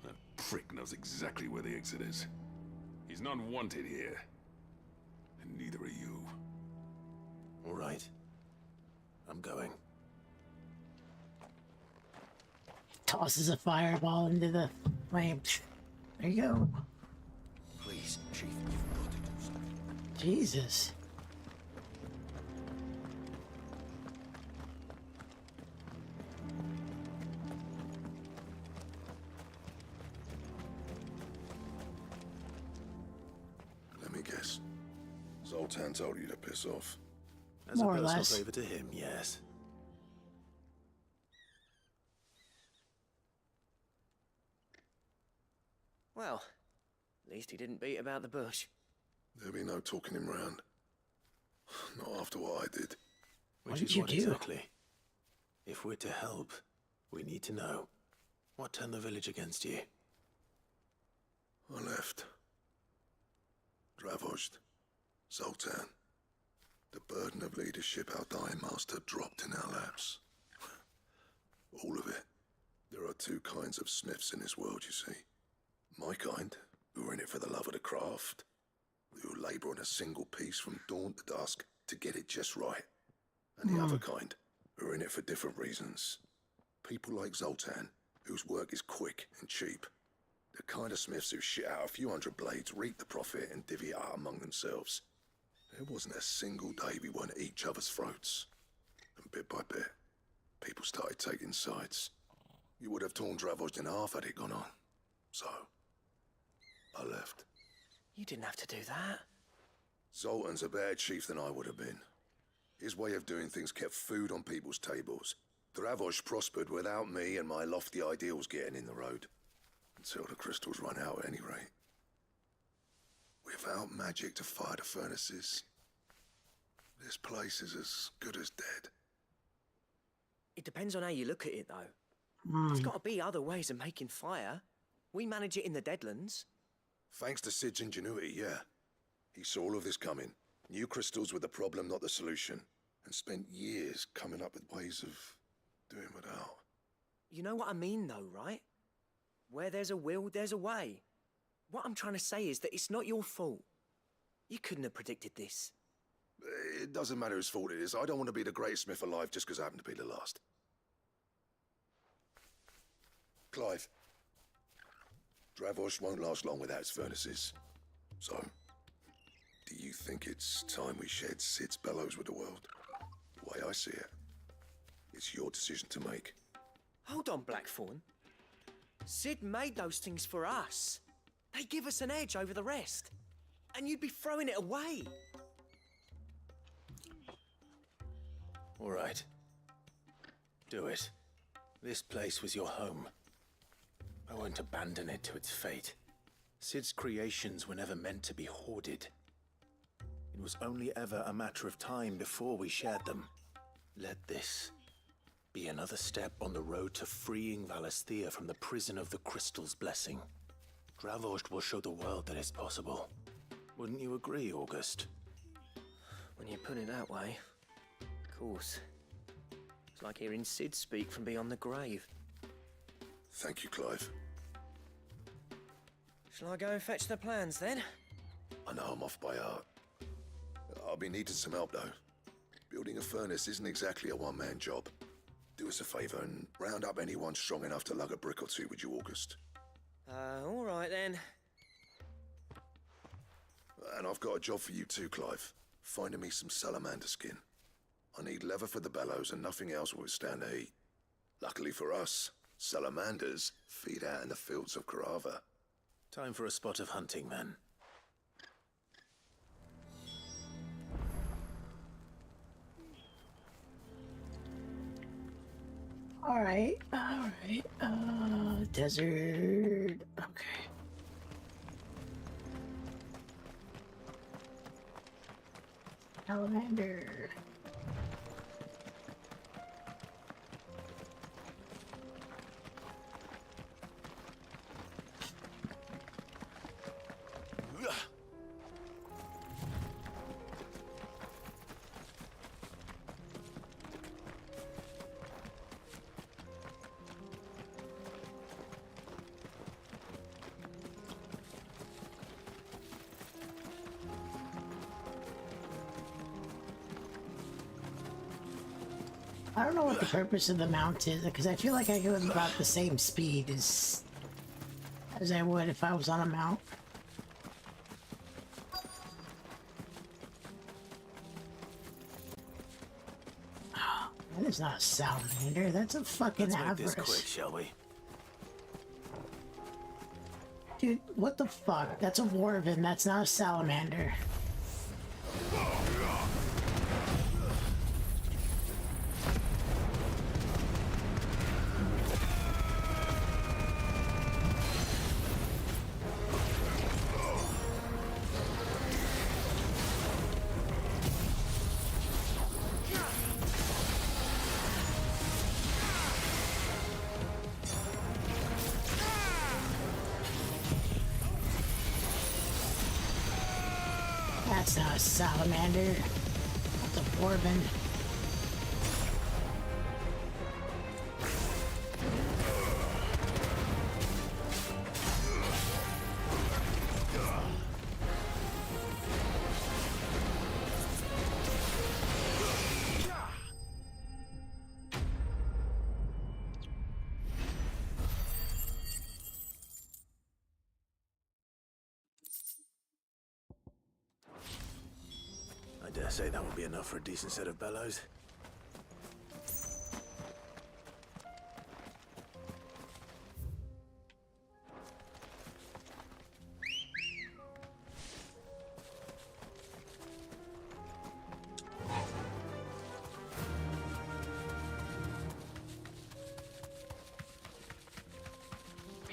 That prick knows exactly where the exit is. He's not wanted here, and neither are you. All right. I'm going. Tosses a fireball into the flames. There you go. Please, Chief, you've got to do something. Jesus. Let me guess. Zoltan told you to piss off. As More a or personal less. favor to him, yes. Well, at least he didn't beat about the bush. There'll be no talking him round. Not after what I did. Which did is you what do? exactly? If we're to help, we need to know. What turned the village against you? I left. Dravozd. Zoltan. The burden of leadership our dying master dropped in our laps. All of it. There are 2 kinds of smiths in this world, you see. My kind, who are in it for the love of the craft, who labour on a single piece from dawn to dusk to get it just right. And the other kind, who are in it for different reasons. People like Zoltan, whose work is quick and cheap. The kind of smiths who shit out a few hundred blades, reap the profit, and divvy it out among themselves. There wasn't a single day we weren't at each other's throats. And bit by bit, people started taking sides. You would have torn Dravozd in half had it gone on. So, I left. You didn't have to do that. Zoltan's a better chief than I would have been. His way of doing things kept food on people's tables. Dravozd prospered without me and my lofty ideals getting in the road. Until the crystals run out at any rate. Without magic to fire the furnaces, this place is as good as dead. It depends on how you look at it, though. There's got to be other ways of making fire. We manage it in the Deadlands. Thanks to Sid's ingenuity, yeah. He saw all of this coming. Knew crystals were the problem, not the solution. And spent years coming up with ways of doing without. You know what I mean, though, right? Where there's a will, there's a way. What I'm trying to say is that it's not your fault. You couldn't have predicted this. It doesn't matter whose fault it is. I don't want to be the greatest smith alive just because I happen to be the last. Clive. Dravozd won't last long without his furnaces. So, Do you think it's time we shared Sid's bellows with the world? The way I see it, it's your decision to make. Hold on, Blackthorn. Sid made those things for us. They give us an edge over the rest. And you'd be throwing it away. All right. Do it. This place was your home. I won't abandon it to its fate. Sid's creations were never meant to be hoarded. It was only ever a matter of time before we shared them. Let this be another step on the road to freeing Valisthea from the prison of the Crystal's blessing. Dravost will show the world that it's possible. Wouldn't you agree, August? When you put it that way, of course. It's like hearing Sid speak from beyond the grave. Thank you, Clive. Shall I go and fetch the plans, then? I know I'm off by heart. I'll be needing some help, though. Building a furnace isn't exactly a one-man job. Do us a favour and round up anyone strong enough to lug a brick or two, would you, August? All right, then. And I've got a job for you too, Clive. Finding me some salamander skin. I need leather for the bellows and nothing else will withstand the heat. Luckily for us, salamanders feed out in the fields of Carava. Time for a spot of hunting, then. Alright. Desert. Okay. Salamander. I don't know what the purpose of the mount is, because I feel like I go about the same speed as I would if I was on a mount. Oh, that is not a salamander, that's a fucking Let's make avarice. this quick, shall we? Dude, what the fuck? That's a Warven, that's not a salamander. That's not a salamander. That's a Warven. I dare say that would be enough for a decent set of bellows.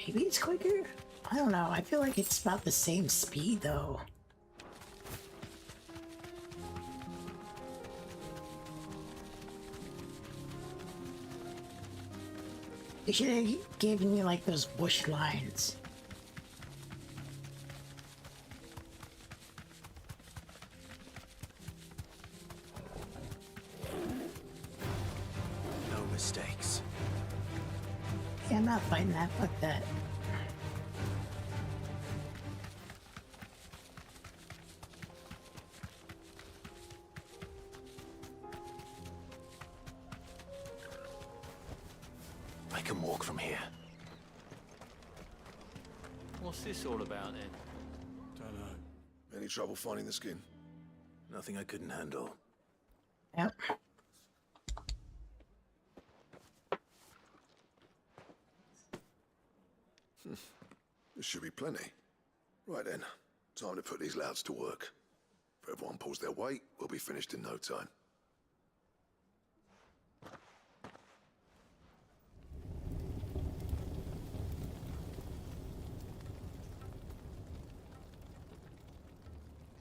Maybe it's quicker? I don't know, I feel like it's about the same speed though. They should have given me like those bush lines. No mistakes. Yeah, I'm not fighting that, fuck that. I can walk from here. What's this all about then? Don't know. Any trouble finding the skin? Nothing I couldn't handle. Yep. This should be plenty. Right then, time to put these louds to work. If everyone pulls their weight, we'll be finished in no time.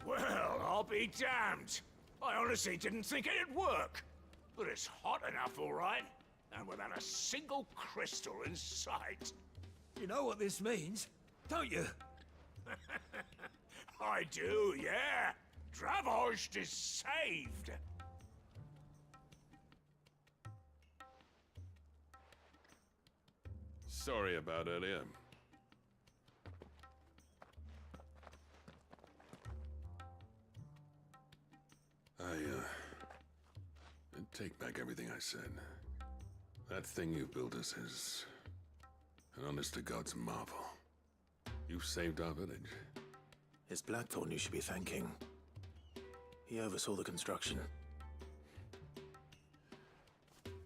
Well, I'll be damned. I honestly didn't think it'd work. But it's hot enough, all right. And without a single crystal in sight. You know what this means, don't you? I do, yeah. Dravost is saved. Sorry about earlier. I take back everything I said. That thing you built us is an honest-to-God's marvel. You've saved our village. It's Blackthorn you should be thanking. He oversaw the construction.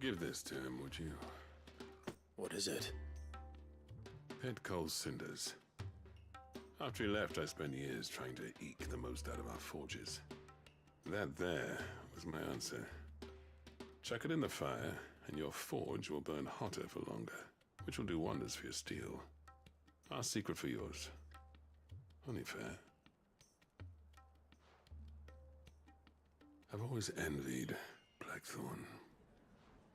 Give this to him, would you? What is it? Pet coal cinders. After he left, I spent years trying to eke the most out of our forges. That there was my answer. Chuck it in the fire, and your forge will burn hotter for longer, which will do wonders for your steel. Our secret for yours. Only fair. I've always envied Blackthorn.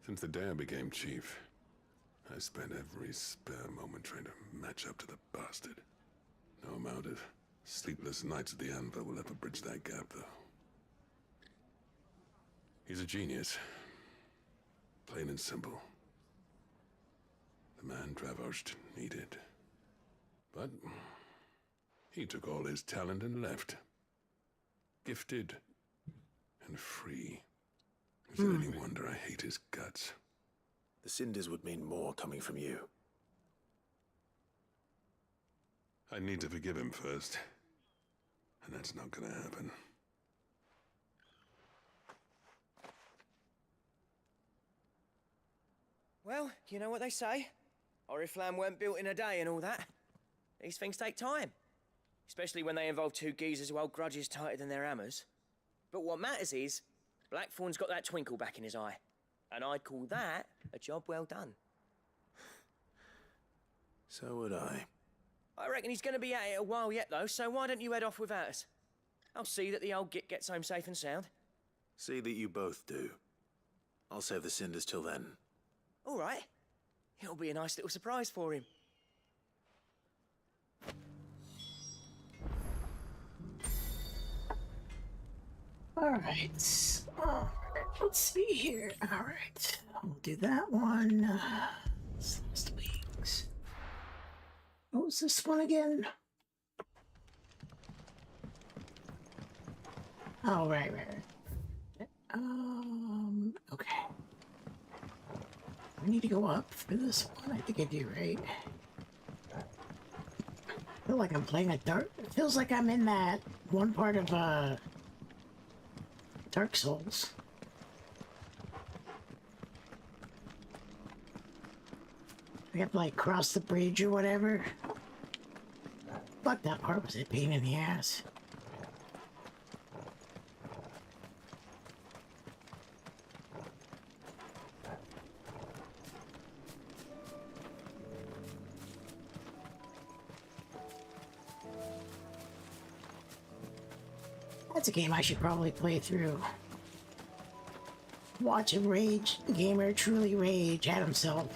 Since the day I became chief, I spent every spare moment trying to match up to the bastard. No amount of sleepless nights at the anvil will ever bridge that gap, though. He's a genius. Plain and simple. The man Dravost needed. But he took all his talent and left. Gifted and free. Is it any wonder I hate his guts? The cinders would mean more coming from you. I need to forgive him first. And that's not gonna happen. Well, you know what they say. Oriflamme weren't built in a day and all that. These things take time. Especially when they involve two geezers who hold grudges tighter than their hammers. But what matters is, Blackthorn's got that twinkle back in his eye. And I'd call that a job well done. So would I. I reckon he's going to be at it a while yet, though, so why don't you head off without us? I'll see that the old git gets home safe and sound. See that you both do. I'll save the cinders till then. All right. It'll be a nice little surprise for him. Alright. Let's see here. Alright. I'll do that one. Last week's. What was this one again? Oh, right. Okay. I need to go up for this one. I think I do, right? I feel like I'm playing a dark. It feels like I'm in that one part of Dark Souls. I have to like cross the bridge or whatever. Fuck, that part was a pain in the ass. That's a game I should probably play through. Watch a gamer truly rage at himself.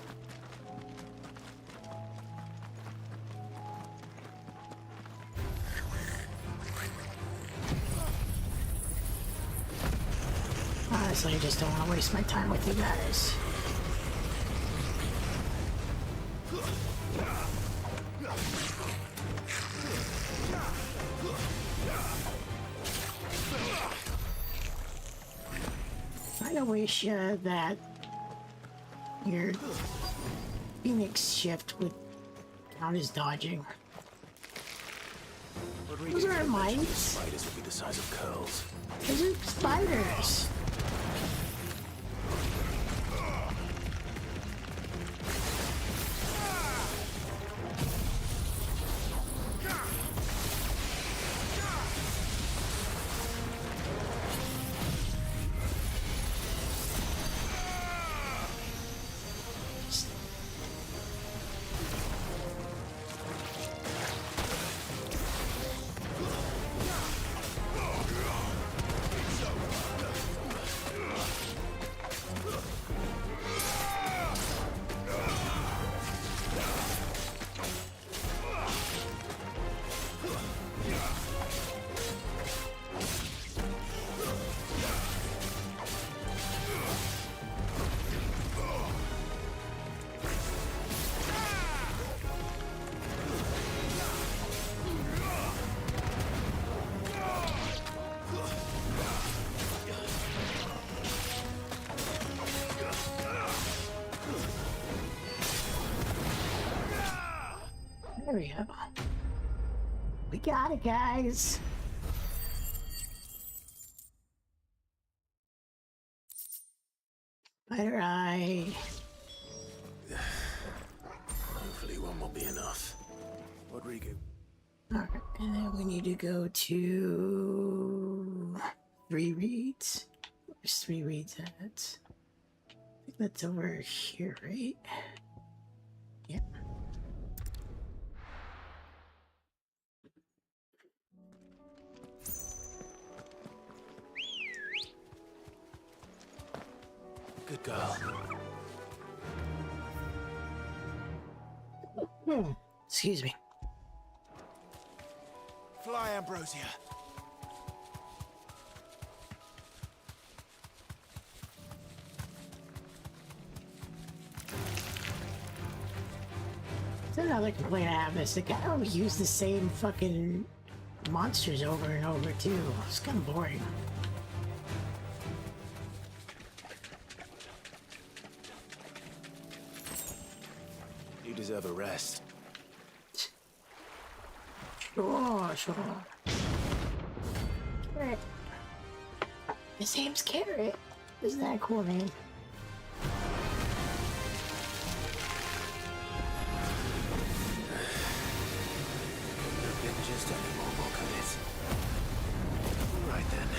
Honestly, I just don't want to waste my time with you guys. I wish that your Phoenix shift would count as dodging. Those aren't mice. Spiders would be the size of curls. Those are spiders. There we go. We got it, guys. Spider eye. Hopefully one will be enough. Rodrigo. Alright, and then we need to go to 3 reads. Where's 3 reads at? I think that's over here, right? Yep. Good girl. Excuse me. Fly, Ambrosia. It's another complaint I have is like I always use the same fucking monsters over and over too. It's kind of boring. You deserve a rest. Sure. Carrot. His name's Carrot. Isn't that a cool name? Couldn't have been just any more, could it? Right then.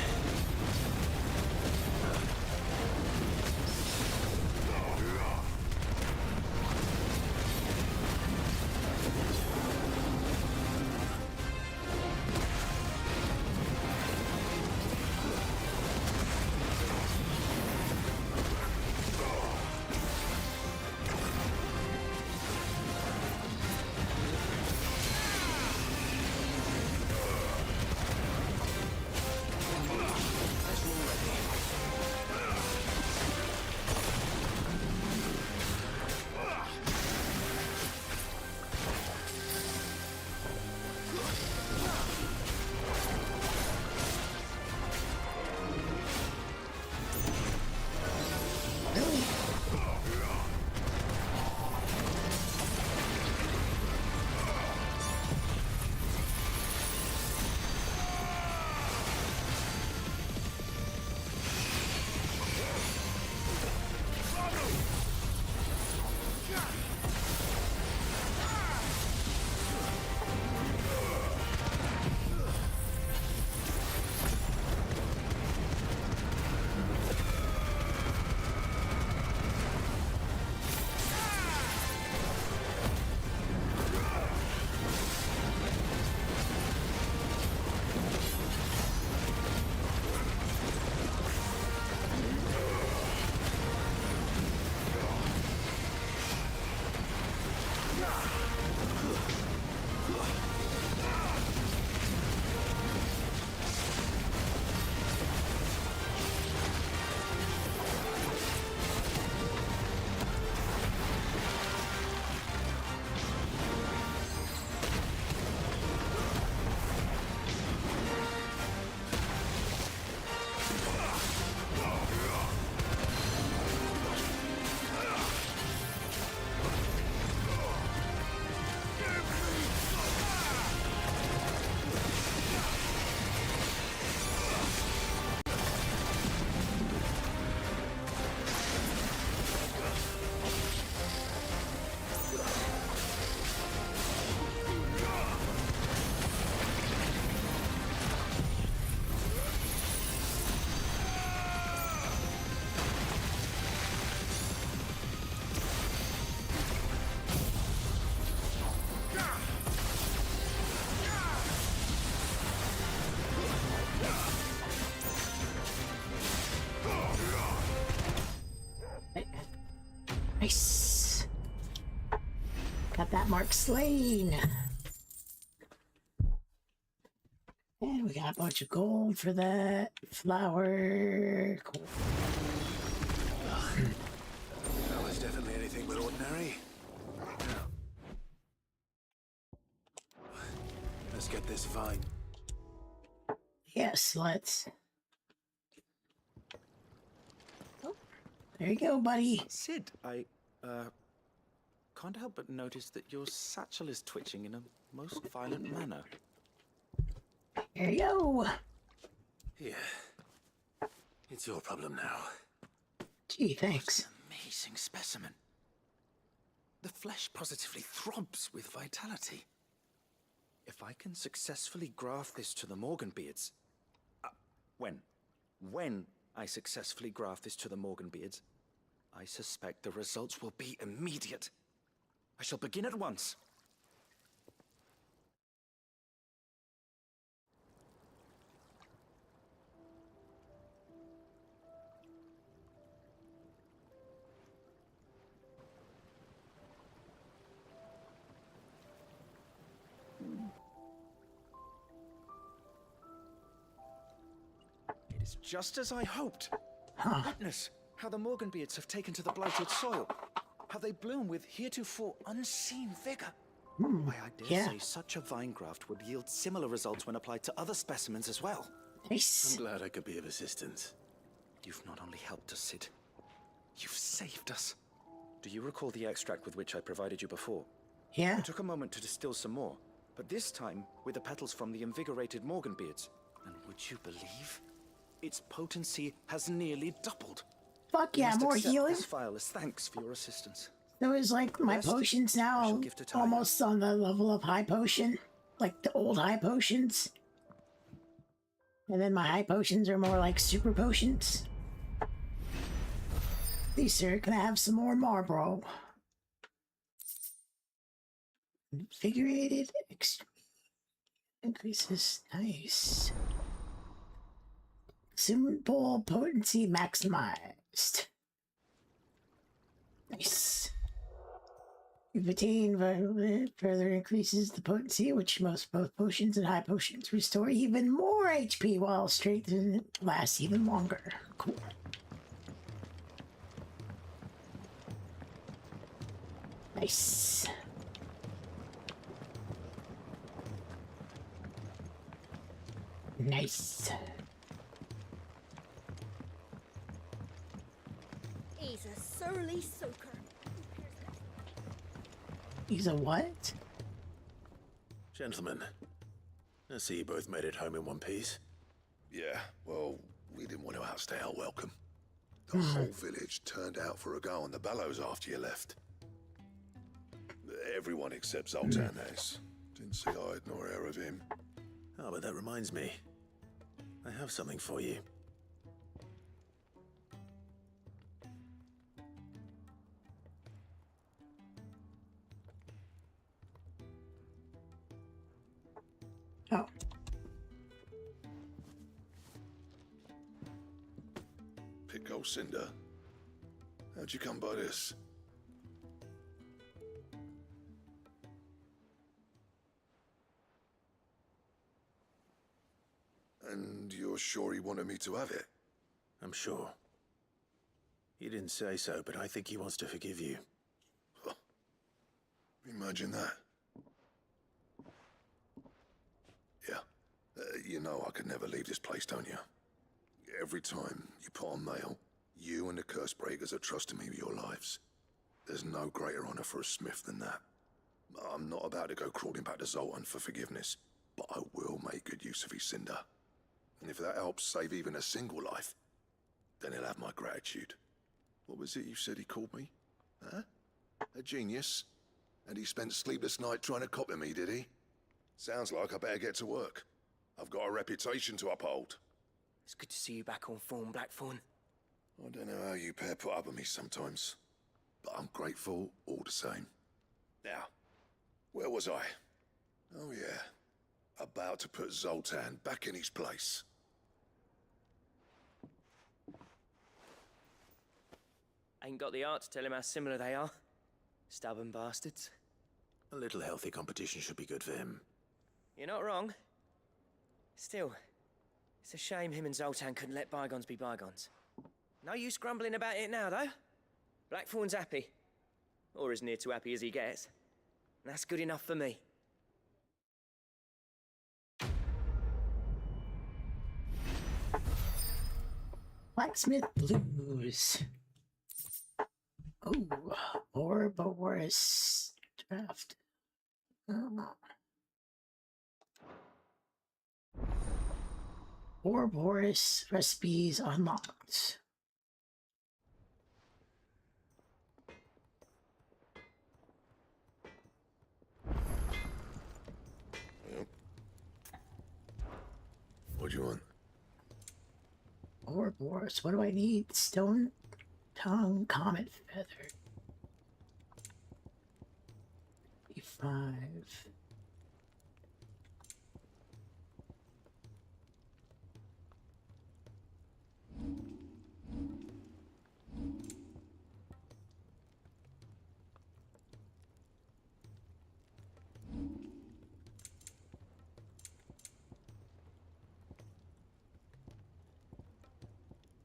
Got that mark slain. And we got a bunch of gold for that. Flour. Cool. That was definitely anything but ordinary. Let's get this vine. Yes, let's. Oh, there you go, buddy. Sid, I can't help but notice that your satchel is twitching in a most violent manner. There you go. Here. It's your problem now. Gee, thanks. Amazing specimen. The flesh positively throbs with vitality. If I can successfully graft this to the Morganbeards... When I successfully graft this to the Morganbeards, I suspect the results will be immediate. I shall begin at once. It is just as I hoped. Witness how the Morganbeards have taken to the blighted soil. How they bloom with heretofore unseen vigor. Why, I dare say such a vine graft would yield similar results when applied to other specimens as well. Nice. I'm glad I could be of assistance. You've not only helped us, Sid, you've saved us. Do you recall the extract with which I provided you before? Yeah. I took a moment to distill some more, but this time with the petals from the invigorated Morganbeards. And would you believe? Its potency has nearly doubled. Fuck You yeah, must more accept healing. This file as thanks for your assistance. So it's like my rest potions I now shall give to Talia. almost on the level of high potion, like the old high potions. And then my high potions are more like super potions. Please, sir, can I have some more Marlboro? Invigorated increases. Nice. Consumable potency maximized. Nice. You've attained further increases the potency, which most both potions and high potions restore even more HP while strength lasts even longer. Cool. Nice. Nice. He's a surly soaker. He's a what? Gentlemen, I see you both made it home in one piece. Yeah, well, we didn't want to outstay our welcome. The whole village turned out for a go on the bellows after you left. Everyone except Zoltan has. Didn't see hide nor hair of him. Oh, but that reminds me. I have something for you. Oh. Pico Cinder. How'd you come by this? And you're sure he wanted me to have it? I'm sure. He didn't say so, but I think he wants to forgive you. Imagine that. Yeah. You know I could never leave this place, don't you? Every time you put on mail, you and the Cursebreakers are trusting me with your lives. There's no greater honor for a smith than that. I'm not about to go crawling back to Zoltan for forgiveness, but I will make good use of his cinder. And if that helps save even a single life, then he'll have my gratitude. What was it you said he called me? Huh? A genius? And he spent sleepless night trying to copy me, did he? Sounds like I better get to work. I've got a reputation to uphold. It's good to see you back on form, Blackthorn. I don't know how you pair put up with me sometimes, but I'm grateful all the same. Now, where was I? Oh yeah, about to put Zoltan back in his place. Ain't got the art to tell him how similar they are. Stubborn bastards. A little healthy competition should be good for him. You're not wrong. Still, it's a shame him and Zoltan couldn't let bygones be bygones. No use grumbling about it now, though. Blackthorn's happy. Or as near to happy as he gets. And that's good enough for me. Blacksmith Blues. Oh, Ouroboros draft. Ouroboros recipes unlocked. What do you want? Ouroboros. What do I need? Stone tongue, comet feather. 5.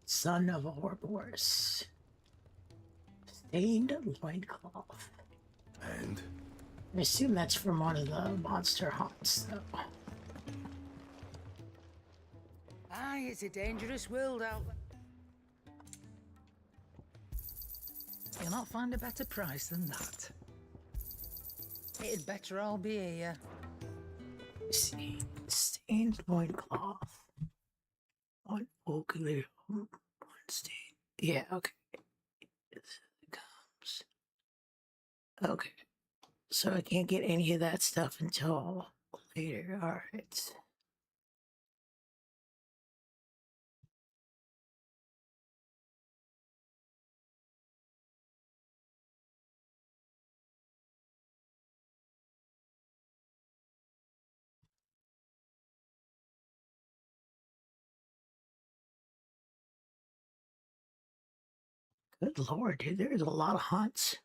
Son of Ouroboros. Stained loincloth. And? I assume that's from one of the monster haunts, though. Aye, it's a dangerous world out there. You'll not find a better price than that. It'd better all be here. See, stained loincloth. On oakley. One stain. Yeah, okay. It comes. Okay. So I can't get any of that stuff until later. Alright. Good lord, dude, there's a lot of hunts.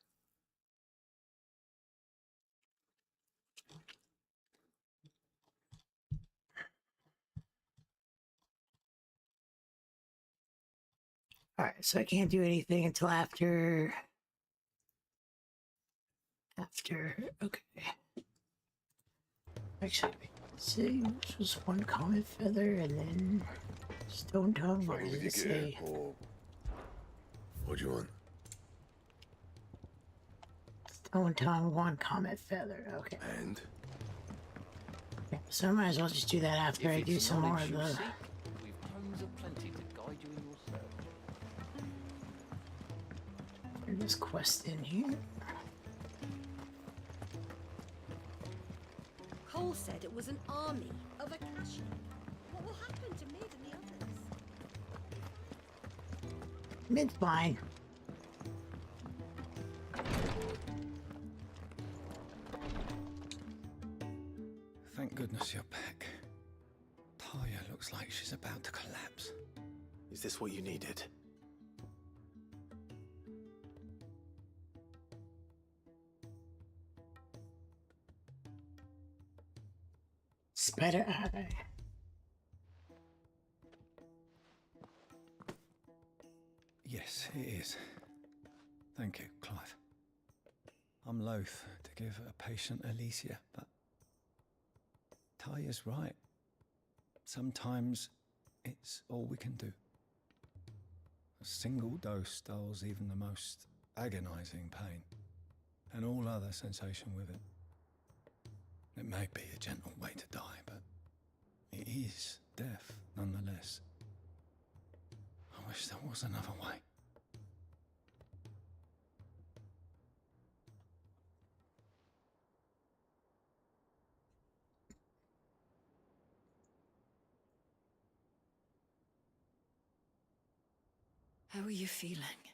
Alright, so I can't do anything until after... Okay. Actually, see, this was one comet feather and then stone tongue. What does it say? Or... What do you want? Stone tongue, one comet feather. Okay. And? Okay, so I might as well just do that after I do some more of the... We've tomes aplenty to guide you in your search. There's this quest in here. Cole said it was an army of Akashi. What will happen to Mid and the others? Mid's fine. Thank goodness you're back. Talia looks like she's about to collapse. Is this what you needed? Spider eye. Yes, it is. Thank you, Clive. I'm loath to give a patient Alicia, but Talia's right. Sometimes it's all we can do. A single dose dulls even the most agonizing pain, and all other sensation with it. It may be a gentle way to die, but it is death nonetheless. I wish there was another way. How are you feeling?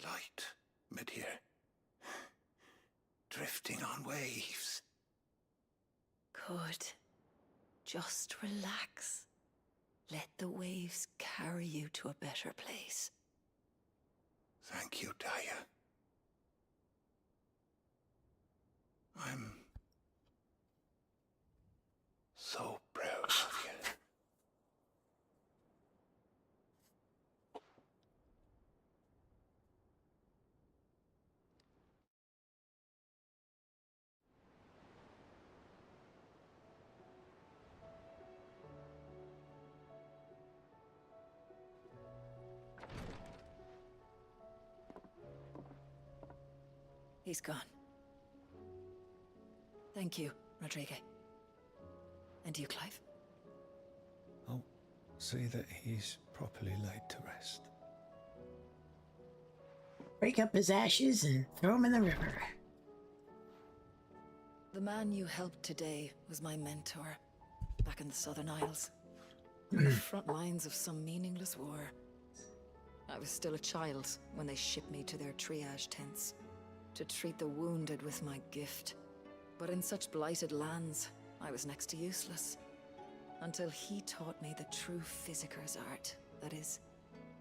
Light, mid here. Drifting on waves. Good. Just relax. Let the waves carry you to a better place. Thank you, Daya. I He's gone. Thank you, Rodrigue. And you, Clive? I'll see that he's properly laid to rest. Break up his ashes and throw him in the river. The man you helped today was my mentor, back in the Southern Isles. On the front lines of some meaningless war. I was still a child when they shipped me to their triage tents, to treat the wounded with my gift. But in such blighted lands, I was next to useless. Until he taught me the true physicker's art, that is.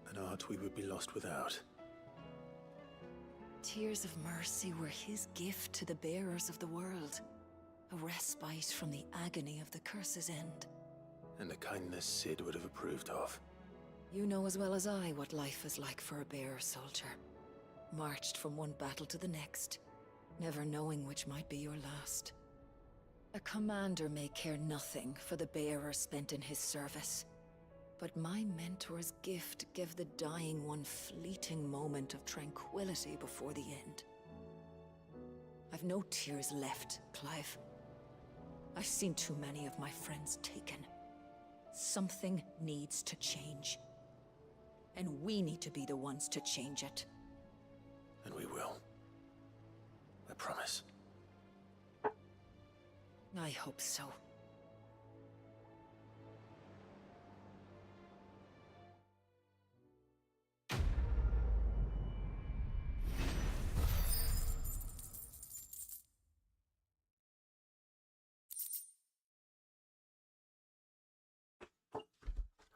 An art we would be lost without. Tears of mercy were his gift to the bearers of the world. A respite from the agony of the curse's end. And a kindness Sid would have approved of. You know as well as I what life is like for a bearer soldier. Marched from one battle to the next, never knowing which might be your last. A commander may care nothing for the bearer spent in his service. But my mentor's gift gave the dying one fleeting moment of tranquility before the end. I've no tears left, Clive. I've seen too many of my friends taken. Something needs to change. And we need to be the ones to change it. And we will. I promise. I hope so.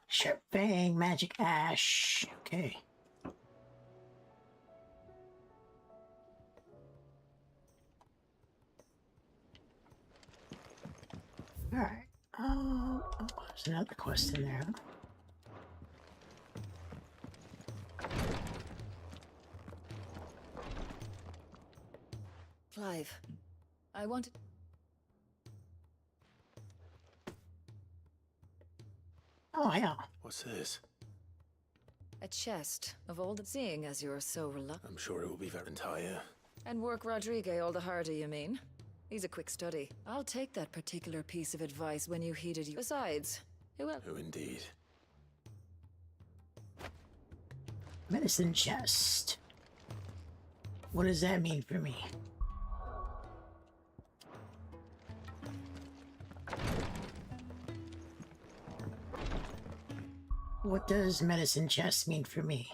Sharp Fang, Magic Ash. Okay. Alright. Oh, there's another quest in there. Clive, I wanted... Oh, yeah. What's this? A chest of all the seeing as you're so reluctant. I'm sure it will be very entire. And work Rodrigue all the harder, you mean? He's a quick study. I'll take that particular piece of advice when you heeded you. Besides, who else? Who indeed? Medicine chest. What does that mean for me? What does medicine chest mean for me?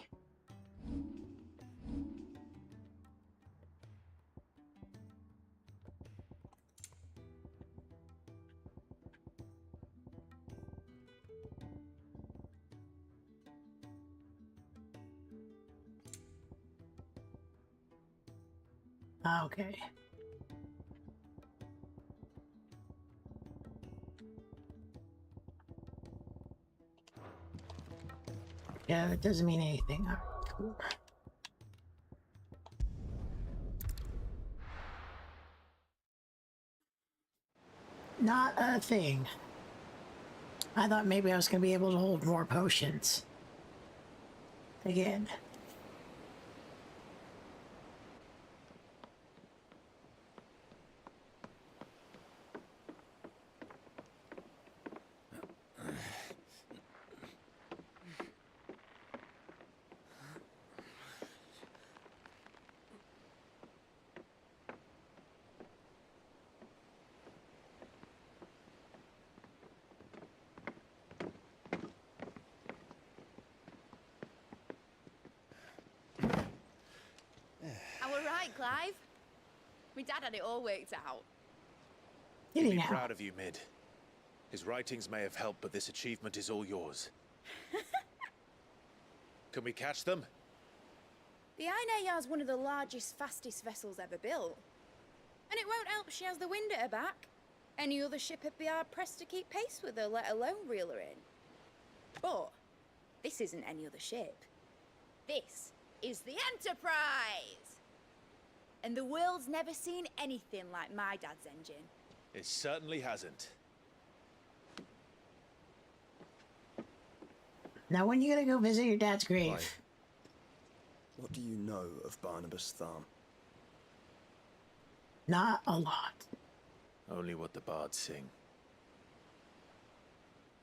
Okay. Yeah, it doesn't mean anything. All right, cool. Not a thing. I thought maybe I was going to be able to hold more potions. Again. Clive. My dad had it all worked out. He'd be proud of you, Mid. His writings may have helped, but this achievement is all yours. Can we catch them? The Ainayar's one of the largest, fastest vessels ever built. And it won't help she has the wind at her back. Any other ship would be hard-pressed to keep pace with her, let alone reel her in. But this isn't any other ship. This is the Enterprise! And the world's never seen anything like my dad's engine. It certainly hasn't. Now, when you gonna go visit your dad's grave? What do you know of Barnabas Tharm? Not a lot. Only what the bards sing.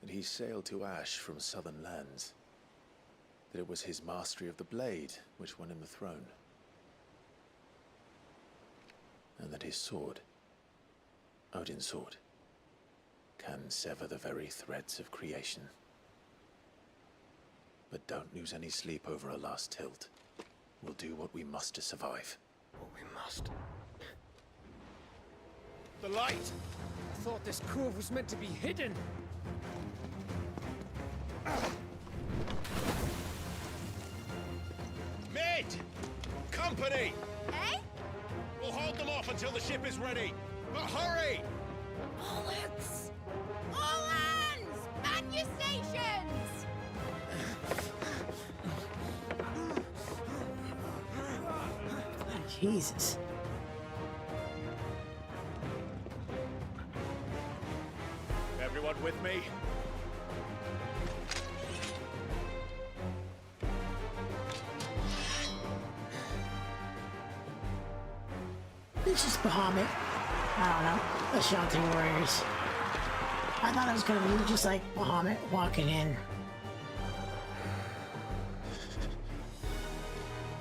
That he sailed to Ash from southern lands. That it was his mastery of the blade which won him the throne. And that his sword, Odin's sword, can sever the very threads of creation. But don't lose any sleep over a last tilt. We'll do what we must to survive. What we must. The light! I thought this cove was meant to be hidden. Mid! Company! Eh? We'll hold them off until the ship is ready. But hurry! Bullets! All hands! Man your stations! Jesus. Everyone with me? This is Bahamut. I don't know. The Shouting Warriors. I thought it was gonna be just like Bahamut walking in.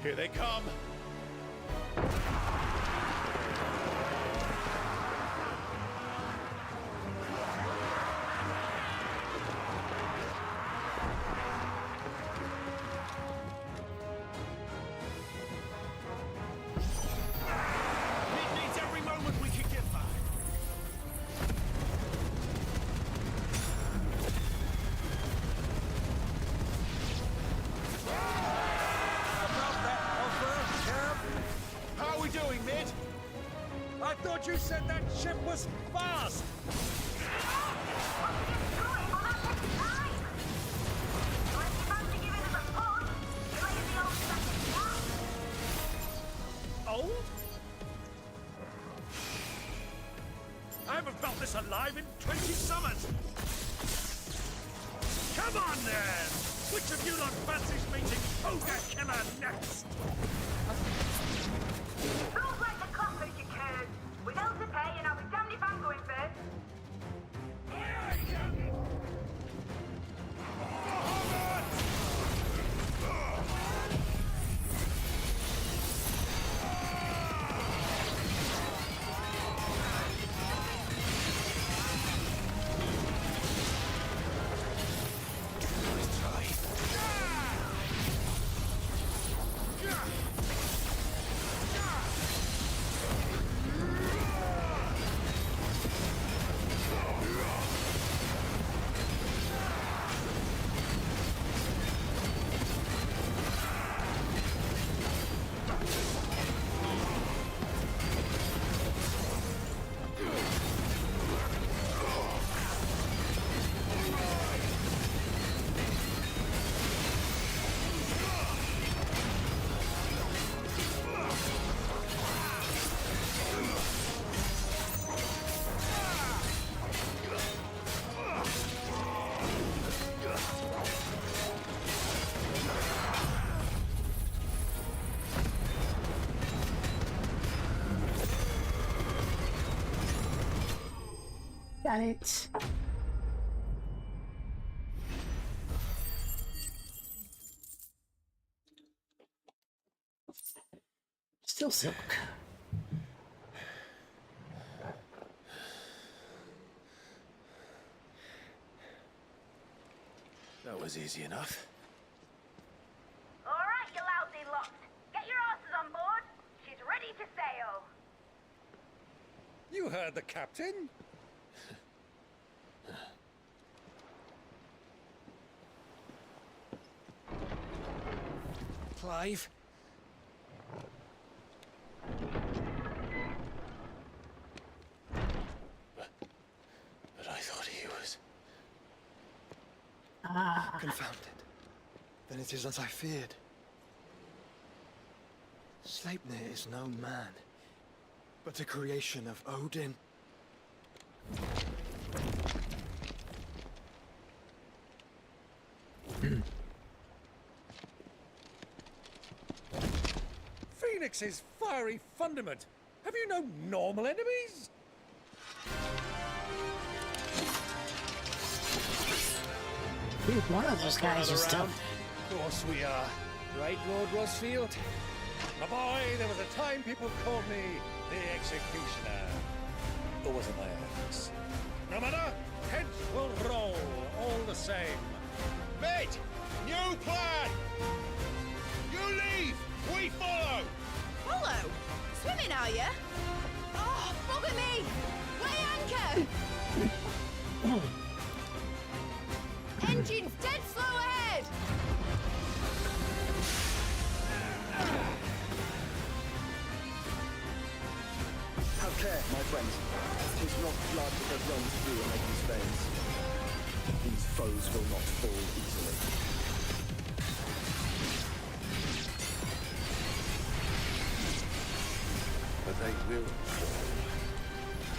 Here they come. It needs every moment we can get back. How are we doing, Mid? I thought you said that ship was fast! Old? I haven't felt this alive in 20 summers! Come on then! Which of you lot fancies meeting Ogre Killer next? Rules like the coppers, you could. With hell to pay, and I'll be damned if I'm going first. Got it. Still silk. That was easy enough. All right, you lousy lot. Get your asses on board. She's ready to sail. You heard the captain. Clive? But I thought he was... Confounded. Then it is as I feared. Sleipnir is no man, but a creation of Odin. Phoenix's fiery fundament! Have you no normal enemies? Dude, one of those guys is tough. Of course we are. Right, Lord Rosfield? My boy, there was a time people called me the Executioner. Or was it my ex? No matter, heads will roll all the same. Mate, new plan! You leave, we follow! Follow? Swimming, are you? Oh, bugger me! Weigh anchor! Engine's dead slow ahead! Have care, my friends. 'Tis not blood that runs through a lady's veins. These foes will not fall easily. But they will fall.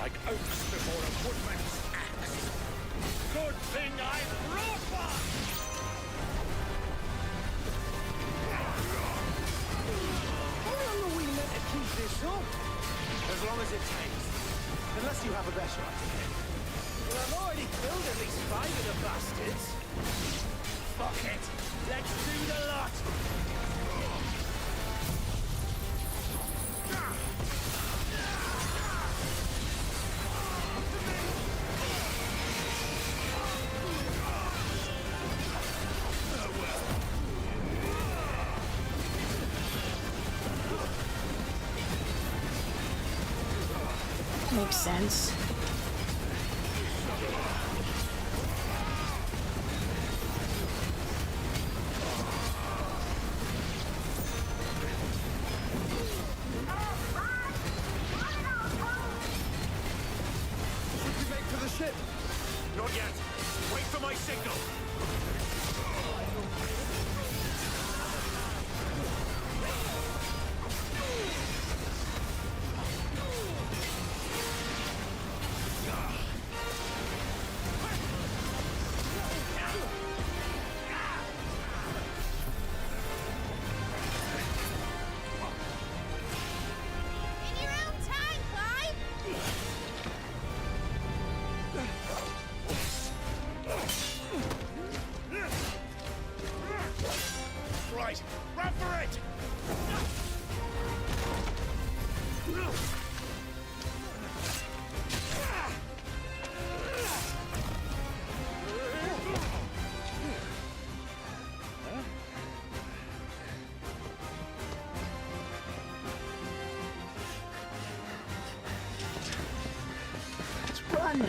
Like oaks before a woodman's axe. Good thing I brought one! How long are we meant to keep this up? As long as it takes. Unless you have a better idea. Well, I've already killed at least 5 of the bastards. Fuck it. Let's do the lot. Makes sense. Should we make for the ship? Not yet. Wait for my signal. In your own time, Clive! Right, run for it! Let's run.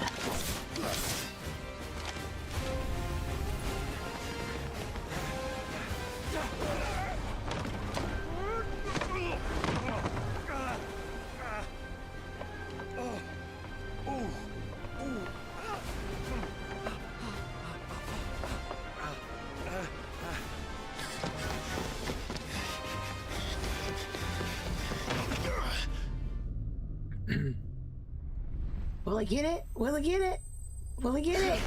Will he get it? Will he get it? Will he get it?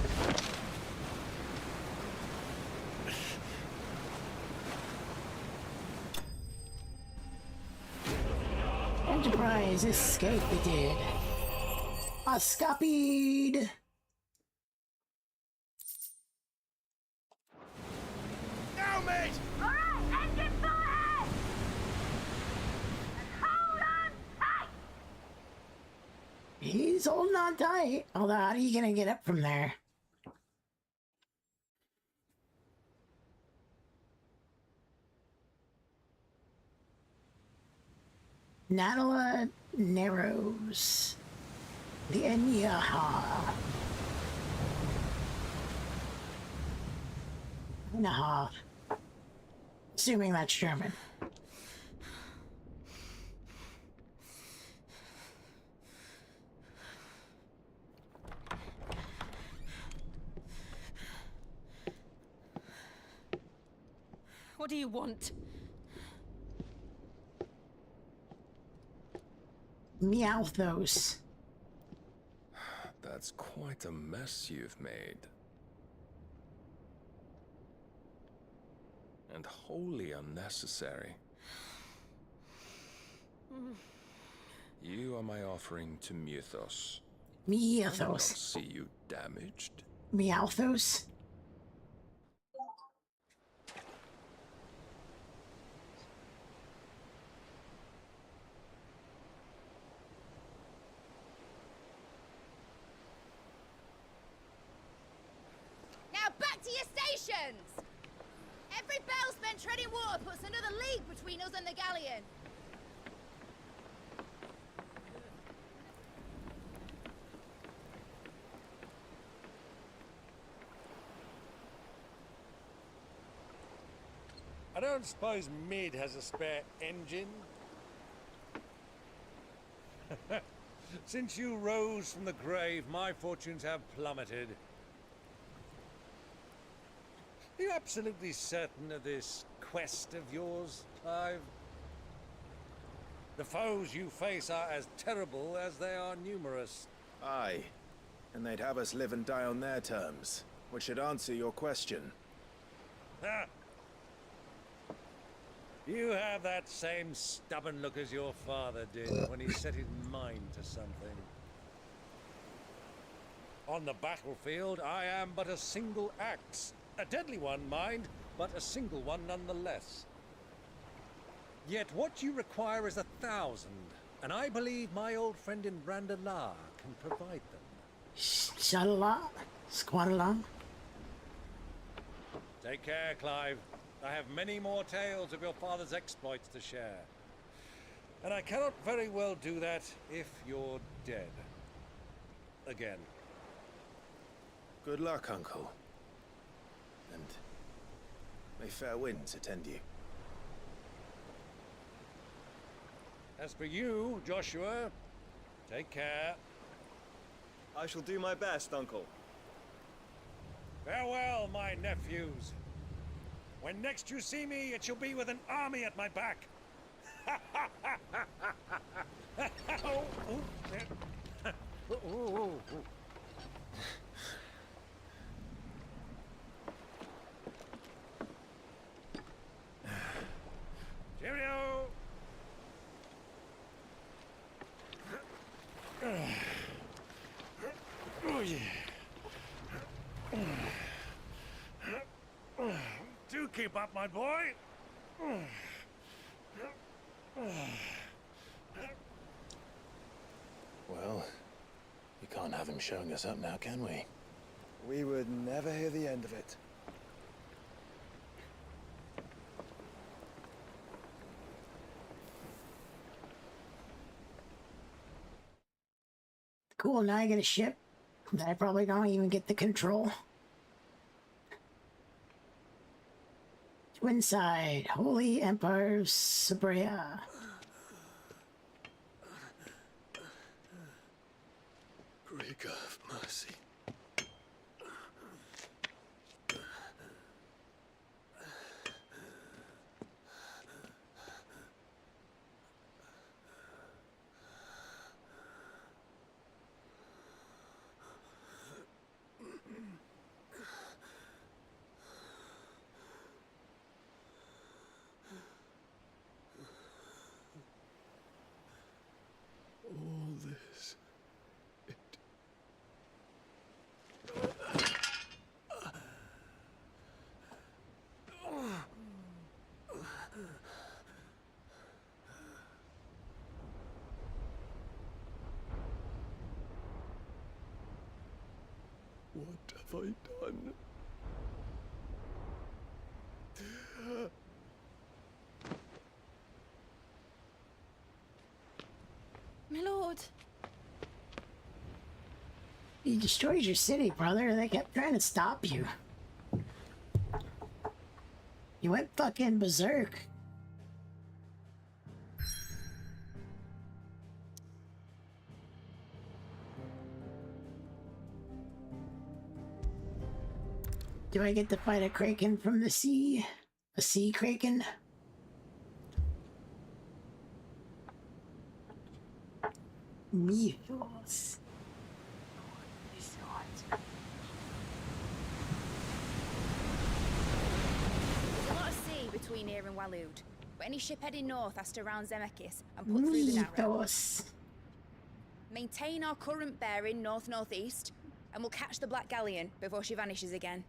Enterprise escape it did. Escapeed! Now, mate! Alright, engine full ahead! And hold on tight! He's holding on tight. Although, how are you gonna get up from there? Natala Narrows. The Enyaha. Naha. Assuming that's German. What do you want? Meowthos. That's quite a mess you've made. And wholly unnecessary. You are my offering to Mythos. I Mythos. do not see you damaged. Meowthos. Now back to your stations! Every bell spent treading water puts another league between us and the galleon. I don't suppose Mid has a spare engine? Since you rose from the grave, my fortunes have plummeted. Are you absolutely certain of this quest of yours, Clive? The foes you face are as terrible as they are numerous. Aye. And they'd have us live and die on their terms, which should answer your question. Ha! You have that same stubborn look as your father did when he set his mind to something. On the battlefield, I am but a single axe. A deadly one, mind, but a single one nonetheless. Yet what you require is 1,000, and I believe my old friend in Randalar can provide them. Shadala? Squadala? Take care, Clive. I have many more tales of your father's exploits to share. And I cannot very well do that if you're dead. Again. Good luck, Uncle. And may fair winds attend you. As for you, Joshua, take care. I shall do my best, Uncle. Farewell, my nephews. When next you see me, it shall be with an army at my back. Cheerio! Oh, yeah. Do keep up, my boy. Well, we can't have him showing us up now, can we? We would never hear the end of it. Cool, now I get a ship that I probably don't even get the control. Twinside, Holy Empire of Sabrea. Greek of mercy. All this. What have I done? My lord. You destroyed your city, brother. They kept trying to stop you. You went fucking berserk. Do I get to fight a kraken from the sea? A sea kraken? Mythos. There's a lot of sea between here and Waloed, but any ship heading north has to round Zemeckis and put through the narrow. Mythos. maintain our current bearing north-northeast, and we'll catch the Black Galleon before she vanishes again.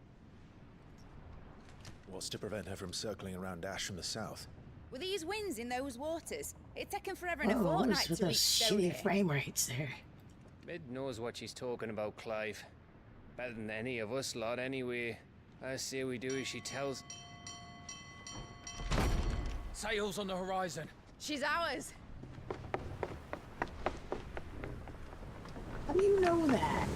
What's to prevent her from circling around Ash from the south? With these winds in those waters, it's taken forever and a Oh, what fortnight was with to those reach shitty Stone. frame rates there? Mid knows what she's talking about, Clive. Better than any of us lot, anyway. I say we do as she tells. Sails on the horizon. She's ours. How do you know that?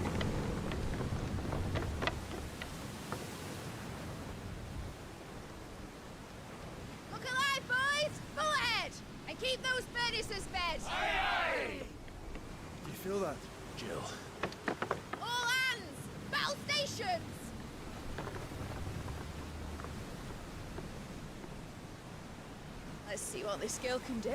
Look alive, boys! Full ahead! And keep those furnaces fed! Do you feel that, Jill? All hands! Battle stations! Let's see what this girl can do.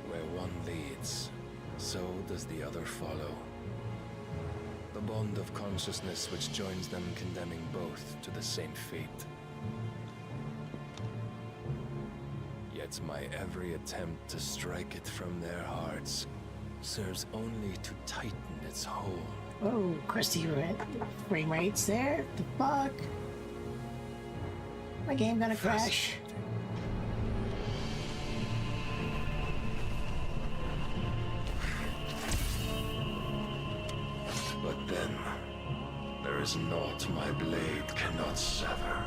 Where one leads, so does the other follow. The bond of consciousness which joins them condemning both to the same fate. Yet my every attempt to strike it from their hearts serves only to tighten its hold. Oh, Christy, frame rates there? The fuck? My game gonna crash? But then, there is naught my blade cannot sever.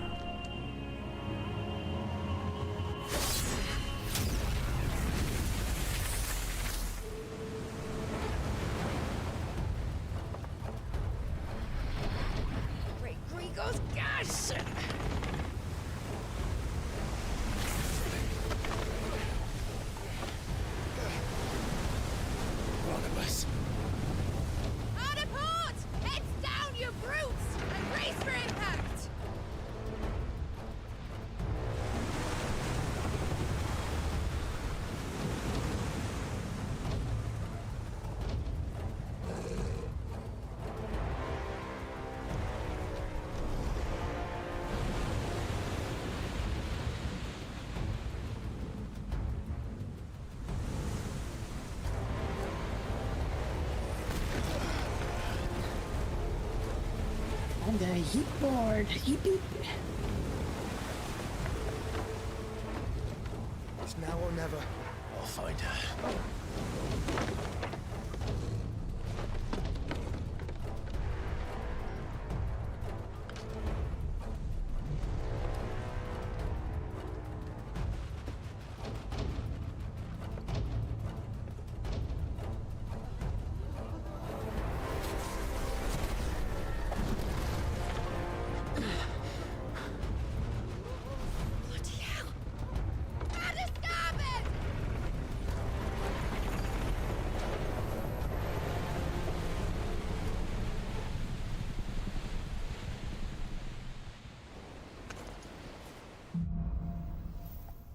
Great Grigor's gas! Barnabas. Hard a port! Heads down, you brutes! And brace for impact! I'm gonna heat board. Yeep yeep. It's now or never. I'll find her. Bloody hell! Add a starboard!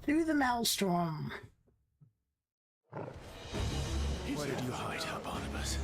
Through the maelstrom. Where did you hide her, Barnabas?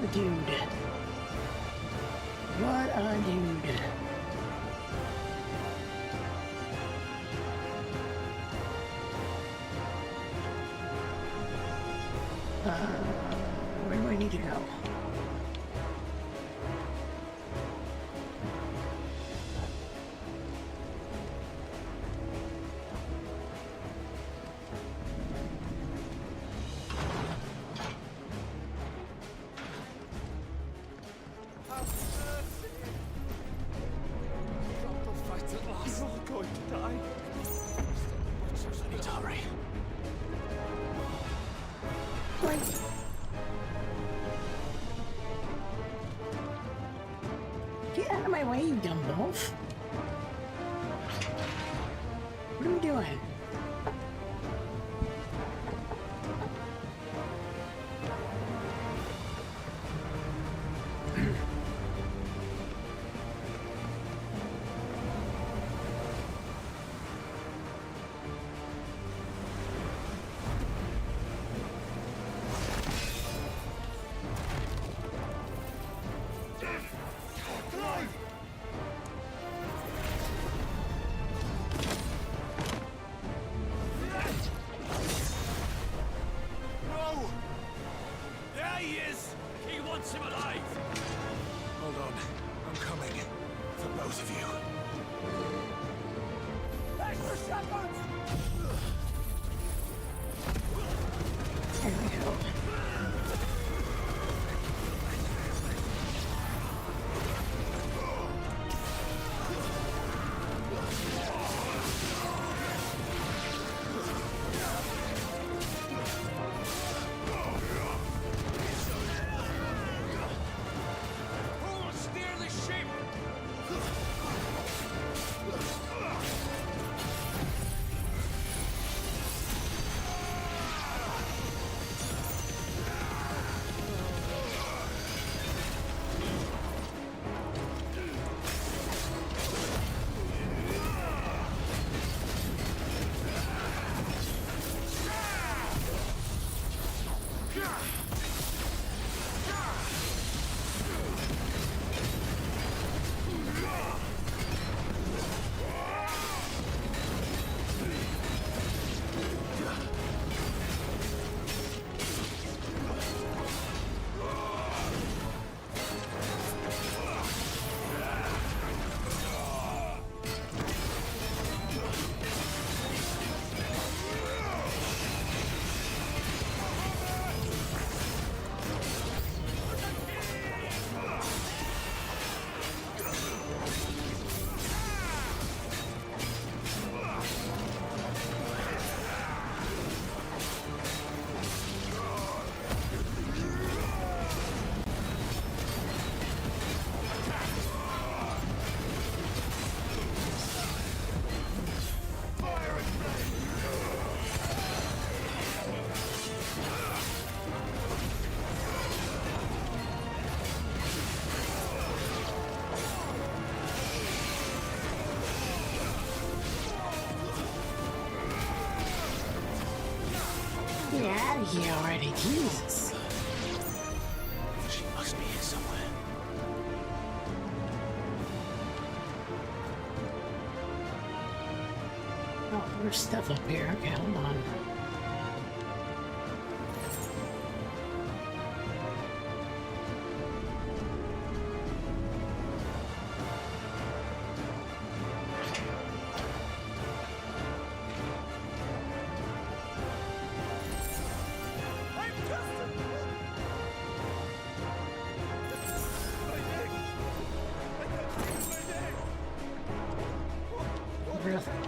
a dude. What a dude. Where do I need to go? We're all going to die. I need to hurry. Get out of my way, you dumb wolf. What are we doing? No! There he is! He wants him alive! Hold on. I'm coming. For both of you. Extra shepherds! There we go. Who will steer the ship? Get out of here already, Jesus. She must be here somewhere. Oh, there's stuff up here. Okay, hold on.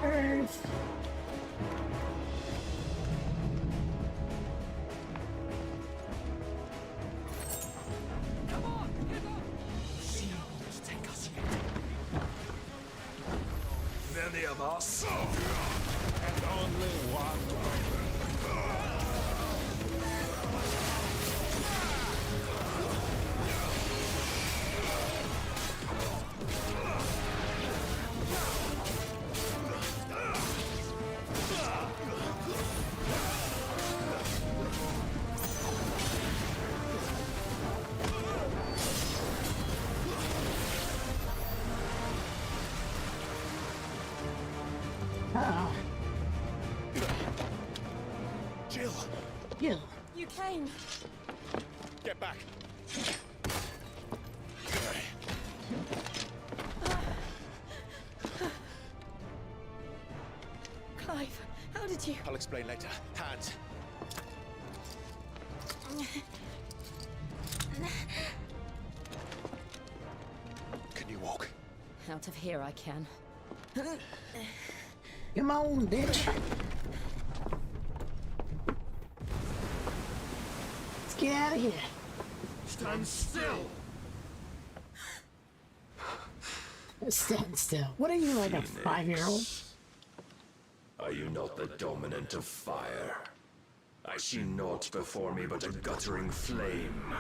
Earth. Many of us, and only one way. Oh. Jill! Jill. You came. Get back! Clive, how did you... I'll explain later. Hands! Can you walk? Out of here I can. Come on, bitch. Let's get out of here. Stand still! Stand still. What are you, like a 5-year-old? Are you not the dominant of fire? I see naught before me but a guttering flame.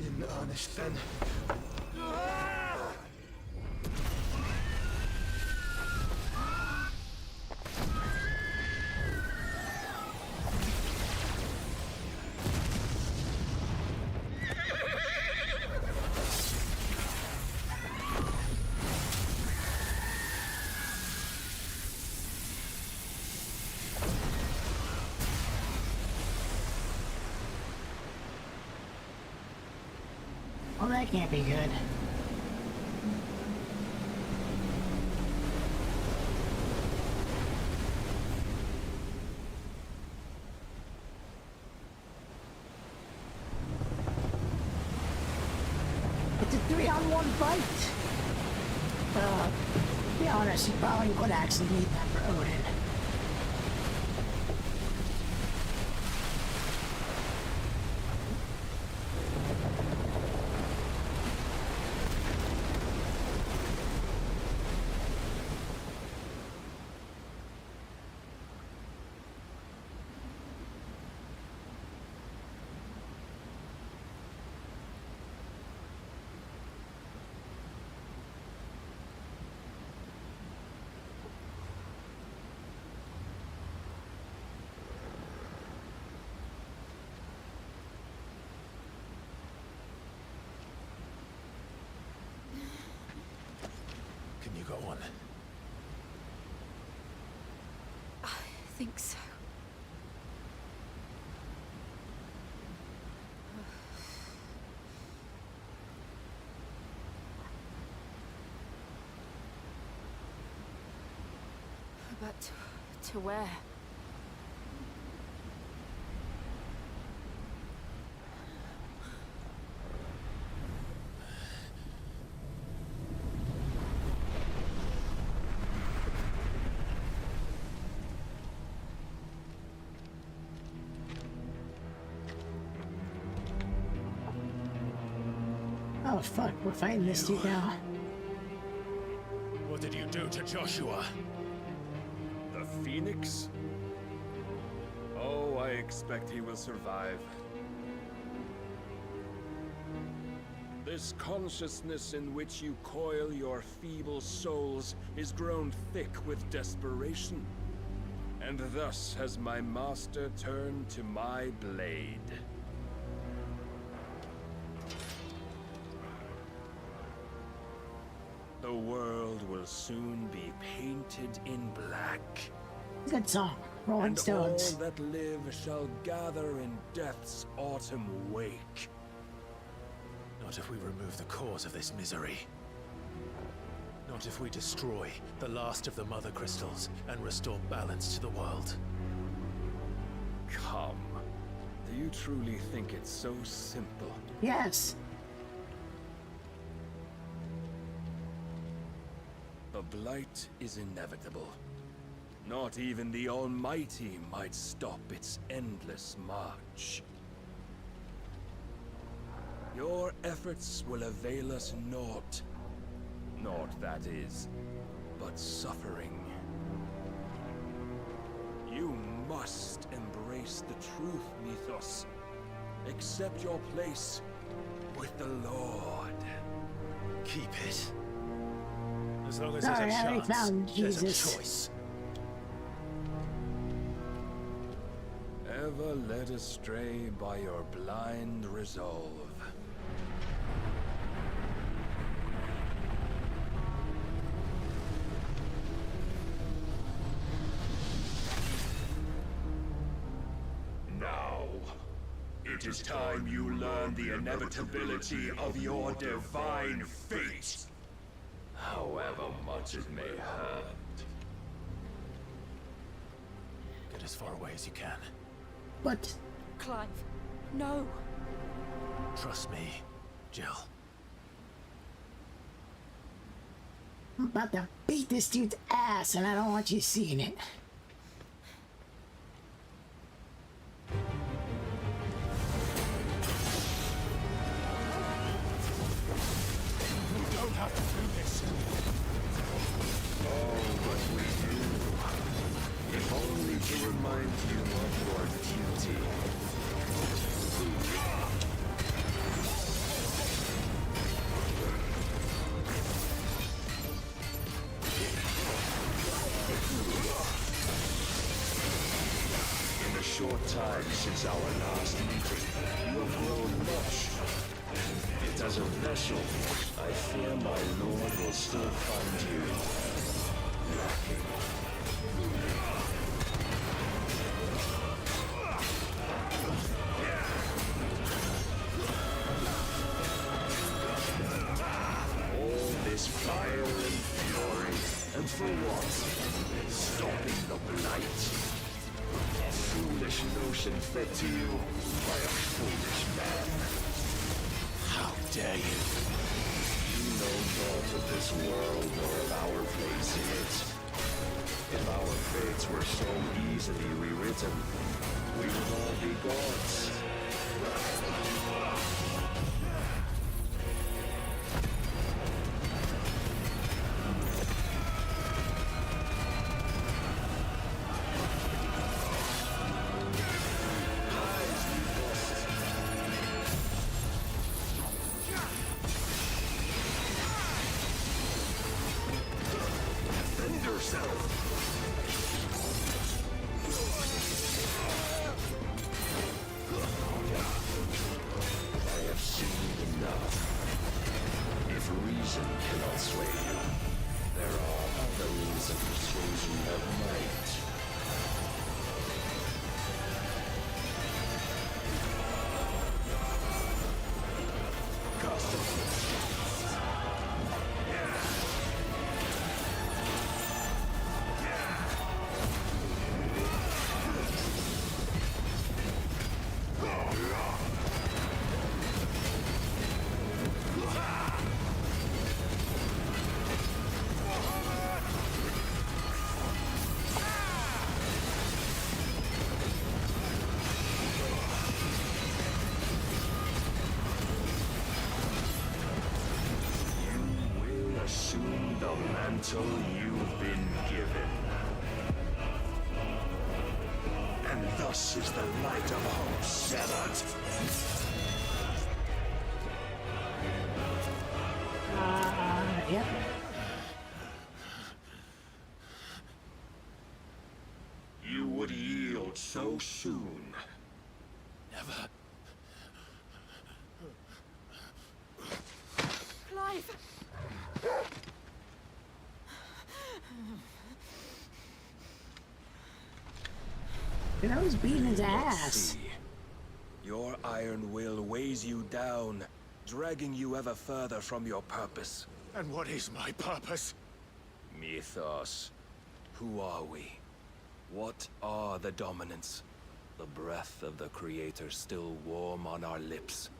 In earnest, then. Well, that can't be good. It's a 3-on-1 fight. To be honest, you probably would actually need that for Odin. Can you go on? I think so. But to where? Oh fuck, we're fighting this dude now. What did you do to Joshua? The Phoenix? Oh, I expect he will survive. This consciousness in which you coil your feeble souls is grown thick with desperation. And thus has my master turned to my blade. The world will soon be painted in black. Good song. Rolling and Stones. all that live shall gather in death's autumn wake. Not if we remove the cause of this misery. Not if we destroy the last of the Mother Crystals and restore balance to the world. Come. Do you truly think it's so simple? Yes. The blight is inevitable. Not even the Almighty might stop its endless march. Your efforts will avail us naught. Naught, that is, but suffering. must embrace the truth, Mythos. Accept your place with the Lord. Keep it. As long as Sorry, there's I a already chance, found there's a Jesus. choice. Ever led astray by your blind resolve. Now, it is time you learn the inevitability of your divine fate. However much it may hurt. Get as far away as you can. What? Clive, no. Trust me, Jill. I'm about to beat this dude's ass, and I don't want you seeing it. You don't have to do this. Oh, but we do. If only to remind you of your duty. In the short time since our last meeting, you have grown much. Yet as a vessel, I fear my lord will still find you lacking. All this fire and fury, and for what? Stopping the blight. A foolish notion fed to you by a foolish man. How dare you? You know naught of this world nor of our place in it. If our fates were so easily rewritten, we would all be gods. Defend yourself! I have seen enough. If reason cannot sway you, there are other means of persuasion that might. Assume the mantle you've been given. And thus is the light of hope severed. Yep. You would yield so soon. Never. Clive! And I was beating his Do you not ass. see? Your iron will weighs you down, dragging you ever further from your purpose. And what is my purpose? Mythos. Who are we? What are the dominants? The breath of the Creator still warm on our lips.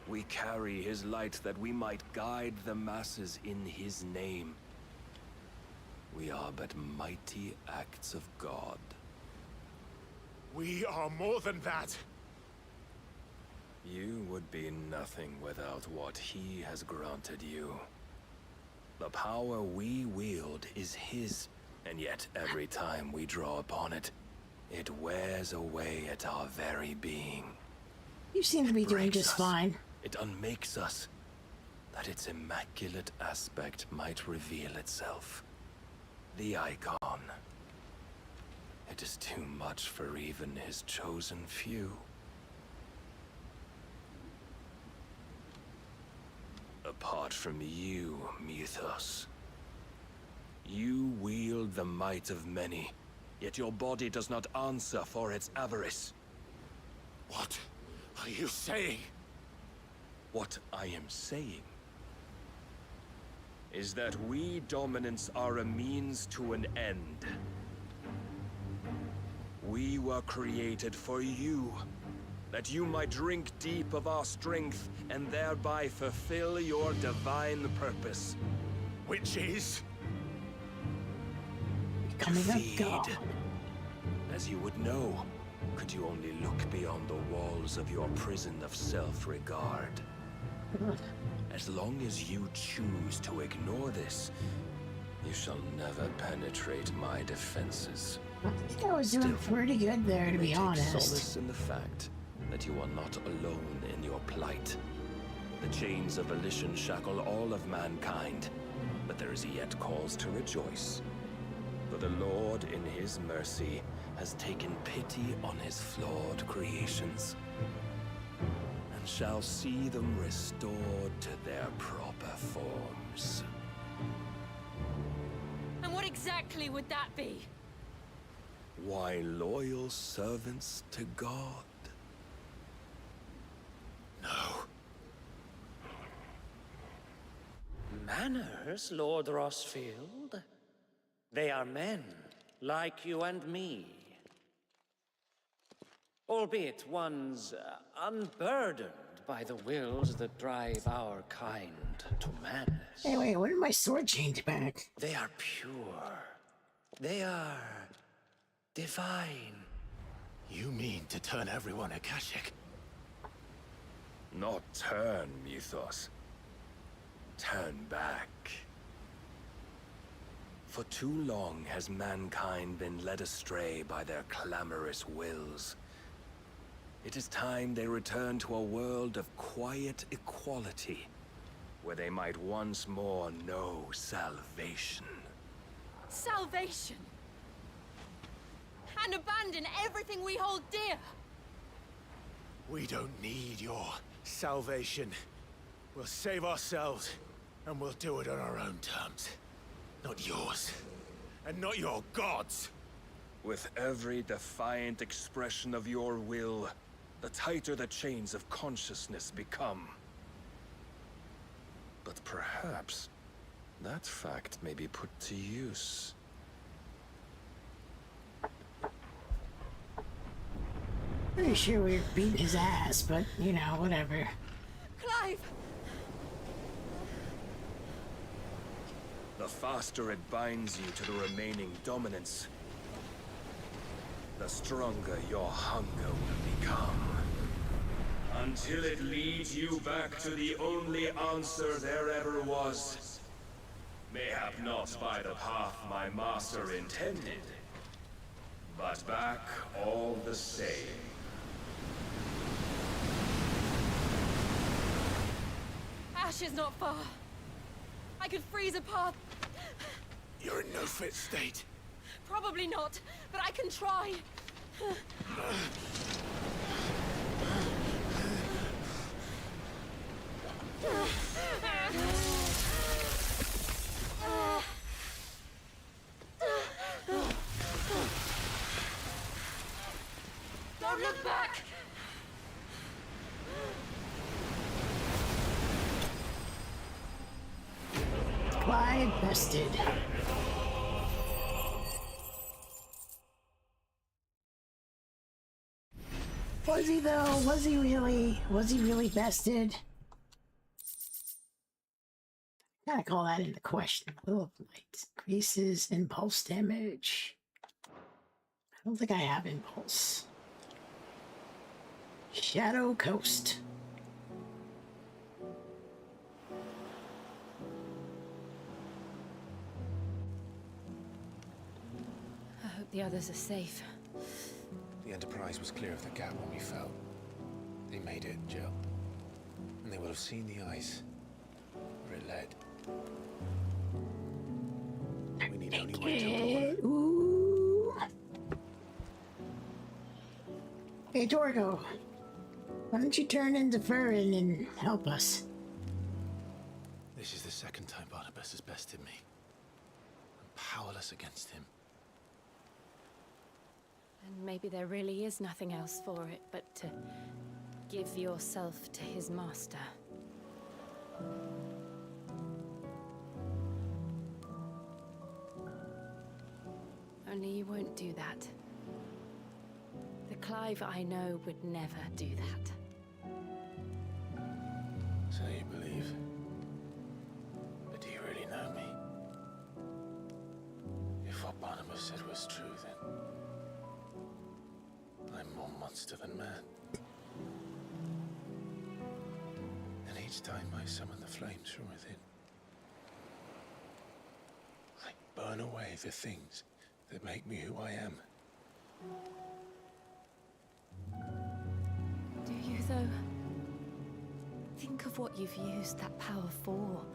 We carry his light that we might guide the masses in his name. We are but mighty acts of God. We are more than that. You would be nothing without what he has granted you. The power we wield is his, and yet every time we draw upon it, It wears away at our very being. You seem to be doing Breaks just us. fine. It unmakes us, that its immaculate aspect might reveal itself. The icon. It is too much for even his chosen few. Apart from you, Mythos. You wield the might of many, yet your body does not answer for its avarice. What are you saying? What I am saying is that we dominants are a means to an end. We were created for you, that you might drink deep of our strength and thereby fulfill your divine purpose. Which is? Becoming a god. As you would know, could you only look beyond the walls of your prison of self-regard. As long as you choose to ignore this, you shall never penetrate my defenses. I think I was doing pretty good there, to You may be take honest. solace in the fact that you are not alone in your plight. The chains of volition shackle all of mankind, but there is yet cause to rejoice. For the Lord, in his mercy, has taken pity on his flawed creations, and shall see them restored to their proper forms. And what exactly would that be? Why, loyal servants to God. No. Manners, Lord Rossfield? They are men, like you and me. Albeit ones unburdened by the wills that drive our kind to madness. Hey, wait, when did my sword change back? They are pure. They are divine. You mean to turn everyone Akashic? Not turn, Mythos. Turn back. For too long has mankind been led astray by their clamorous wills. It is time they return to a world of quiet equality, where they might once more know salvation. Salvation! And abandon everything we hold dear! We don't need your salvation. We'll save ourselves, and we'll do it on our own terms. Not yours. And not your gods. With every defiant expression of your will, the tighter the chains of consciousness become. But perhaps that fact may be put to use. Pretty sure we were beating his ass, but, you know, whatever. Clive! The faster it binds you to the remaining dominance, the stronger your hunger will become. Until it leads you back to the only answer there ever was. Mayhap not by the path my master intended, but back all the same. Ash is not far. I could freeze a path. You're in no fit state. Probably not, but I can try. Don't look back! Clyde bested. Was he though? Was he really? Was he really bested? Gotta call that into question. Will of Light increases impulse damage. I don't think I have impulse. Shadow Coast. I hope the others are safe. The Enterprise was clear of the gap when we fell. They made it, Jill. And they will have seen the ice where it led. We need only wait till dawn. Ooh. Hey, Torgo. Why don't you turn into Furrin and help us? This is the second time Barnabas has bested me. I'm powerless against him. And maybe there really is nothing else for it but to give yourself to his master. Only you won't do that. The Clive I know would never do that. So you believe? But do you really know me? If what Barnabas said was true, then I'm more monster than man. And each time I summon the flames from within, I burn away the things that make me who I am. Do you, though? Think of what you've used that power for.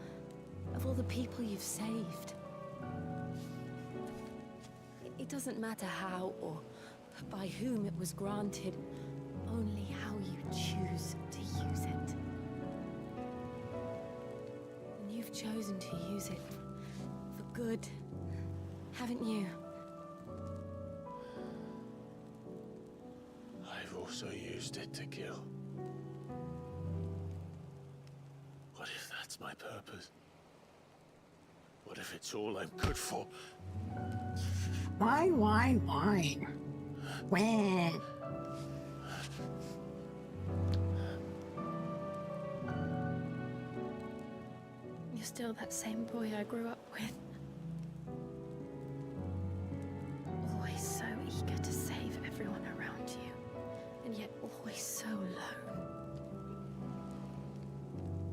Of all the people you've saved. It doesn't matter how or by whom it was granted, only how you choose to use it. And you've chosen to use it for good, haven't you? I've also used it to kill. What if that's my purpose? What if it's all I'm good for? Wine, wine, wine. Wah. You're still that same boy I grew up with. Always so eager to save everyone around you, and yet always so alone.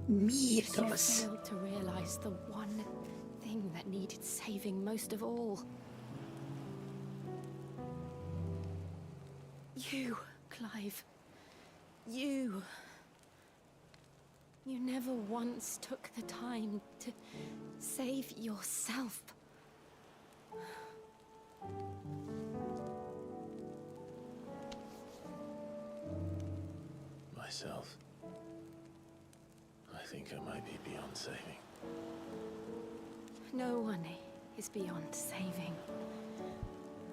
Mythos. You failed to realize the one thing that needed saving most of all. You, Clive. You. You never once took the time to save yourself. Myself. I think I might be beyond saving. No one is beyond saving.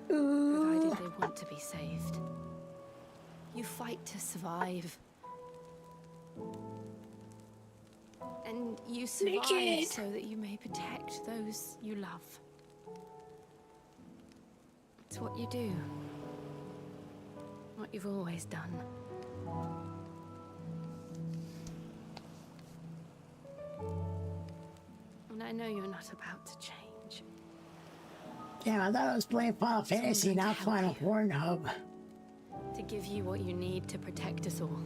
Provided they want to be saved. You fight to survive. And you survive Naked. so that you may protect those you love. It's what you do. What you've always done. And I know you're not about to change. Damn, I thought I was playing Final Fantasy, not Final Pornhub. To give you what you need to protect us all.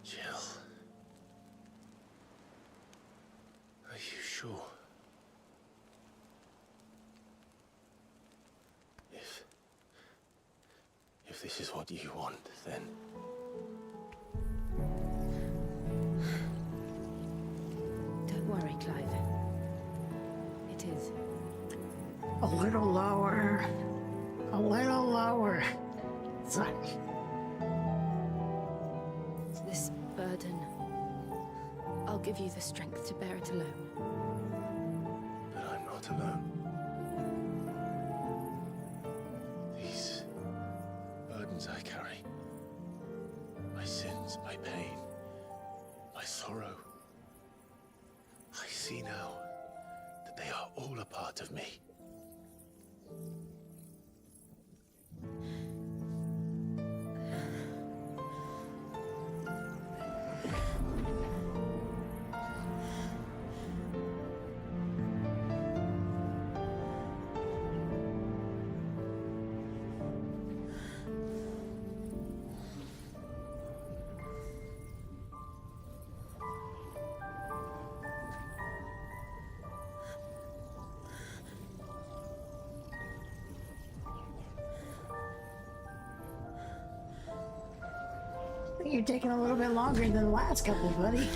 Jill. Are you sure? If this is what you want, then... Don't worry, Clive. It is. A little lower. A little lower. Suck. This burden. I'll give you the strength to bear it alone. But I'm not alone. These burdens I carry. My sins, my pain, my sorrow. I see now that they are all a part of me. You're taking a little bit longer than the last couple, buddy.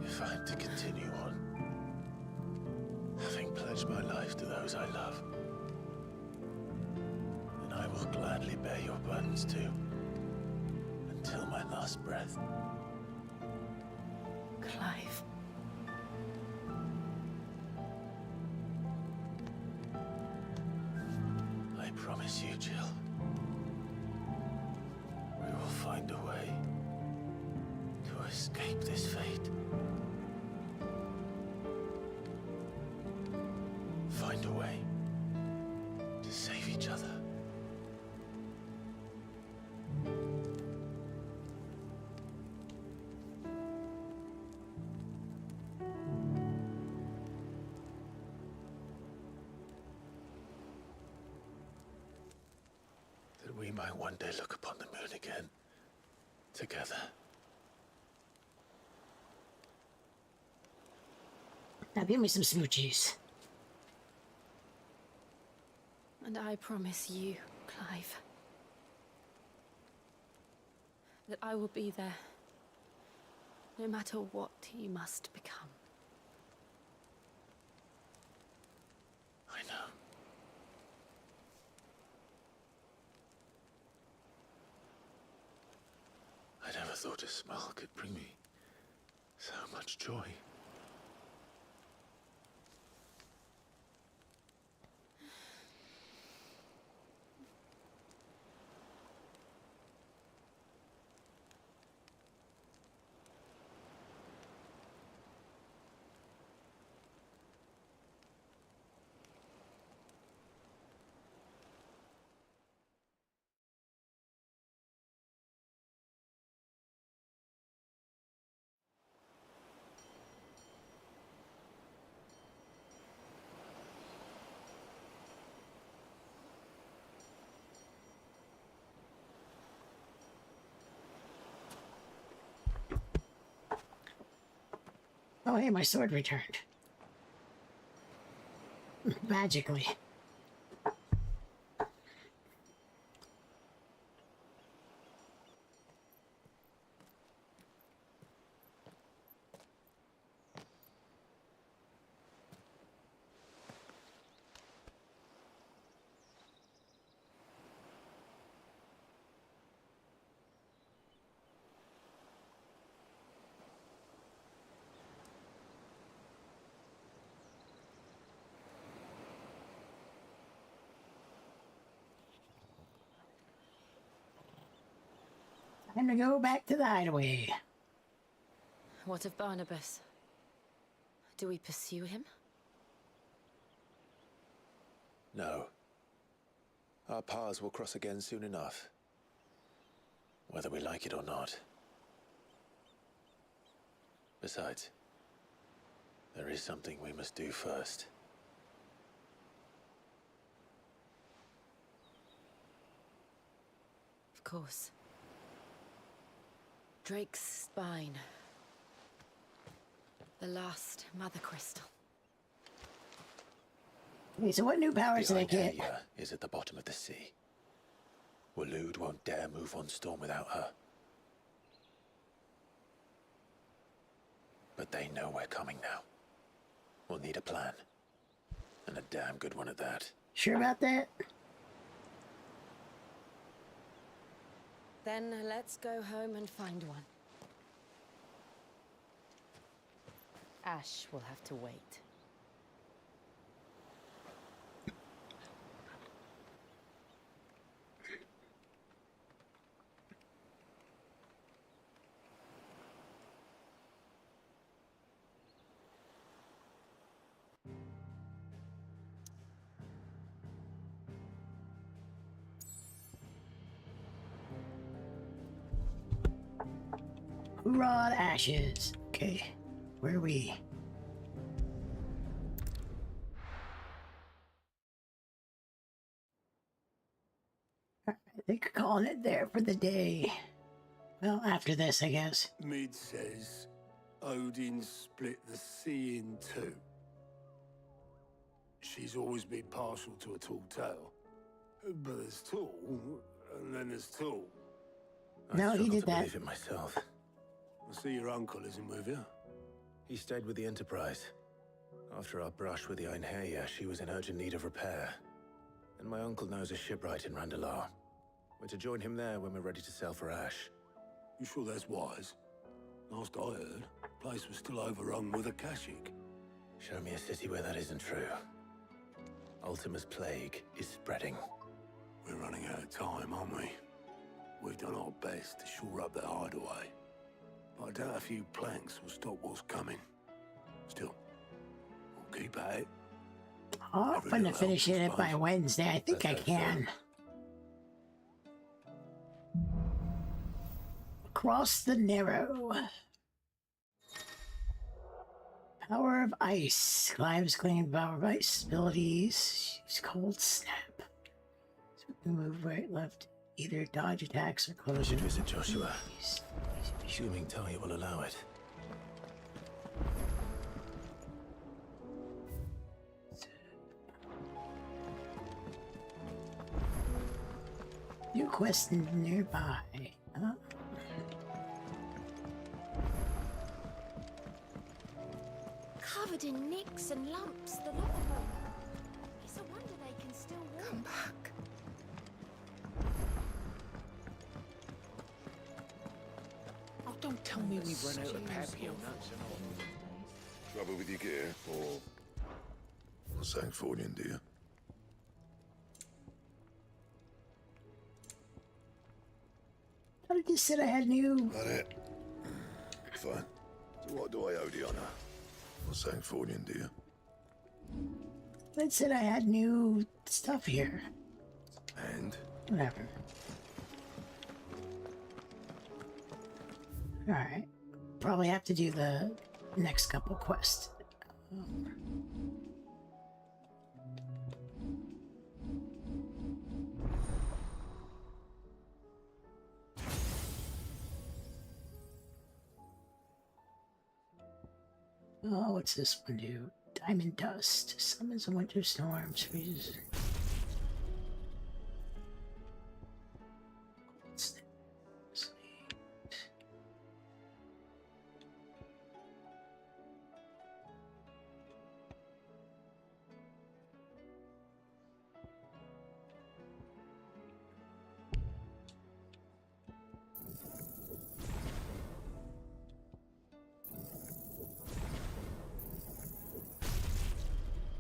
If I'm to continue on, having pledged my life to those I love, then I will gladly bear your burdens too, until my last breath. Clive. I promise you, Jill, we will find a way to escape this fate. Find a way to save each other. That we might one day look upon the moon again, together. Now give me some smoochies. And I promise you, Clive, that I will be there, no matter what you must become. I know. I never thought a smile could bring me so much joy. Oh, hey, my sword returned. Magically. Time to go back to the hideaway. What of Barnabas? Do we pursue him? No. Our paths will cross again soon enough. Whether we like it or not. Besides, there is something we must do first. Of course. Drake's spine. The last Mother Crystal. Okay, so what new powers did I The get? Inelia is at the bottom of the sea. Waloed won't dare move on Storm without her. But they know we're coming now. We'll need a plan. And a damn good one at that. Sure about that? Then let's go home and find one. Ash will have to wait. Raw ashes. Okay, where are we? I think we're calling it there for the day. Well, after this, I guess. Mid says Odin split the sea in two. She's always been partial to a tall tale. But there's Tool, and then there's Tool. No, he did that. I believe it myself. I see your uncle isn't with you. He stayed with the Enterprise. After our brush with the Einherja, she was in urgent need of repair. And my uncle knows a shipwright in Randalar. We're to join him there when we're ready to sail for Ash. You sure that's wise? Last I heard, the place was still overrun with Akashic. Show me a city where that isn't true. Ultima's plague is spreading. We're running out of time, aren't we? We've done our best to shore up that hideaway. But I doubt a few planks will stop what's coming. Still, we'll keep at it. I'm gonna finish it by Wednesday. I think I can. Across the Narrow. Power of Ice. Clive's claimed Power of Ice abilities. Use Cold Snap. So we can move right, left, either dodge attacks or close. We should visit Joshua. Assuming Talia will allow it. New quest nearby. Huh? Covered in nicks and lumps, the lot of them. It's a wonder they can still walk. Come back. Oh, don't tell me we've run out of papio nuts and all. Trouble with your gear, or Sancfordian, do you? I just said I had new. That it? Fine. So what do I owe the honor? Sancfordian, do you? I said I had new stuff here. And? Whatever. Alright. Probably have to do the next couple quests. Oh, what's this one do? Diamond Dust. Summons a winter storm. Freezes.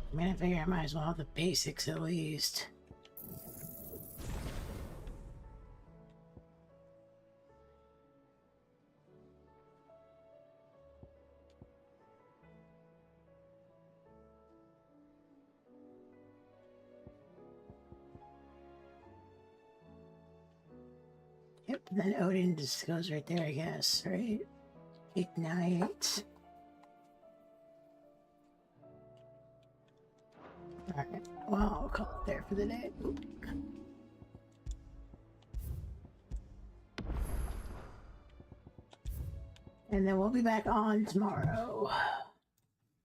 I mean, I figure I might as well have the basics at least. Yep, then Odin just goes right there, I guess, right? Ignite. Alright, well, I'll call it there for the day. Oop. And then we'll be back on tomorrow.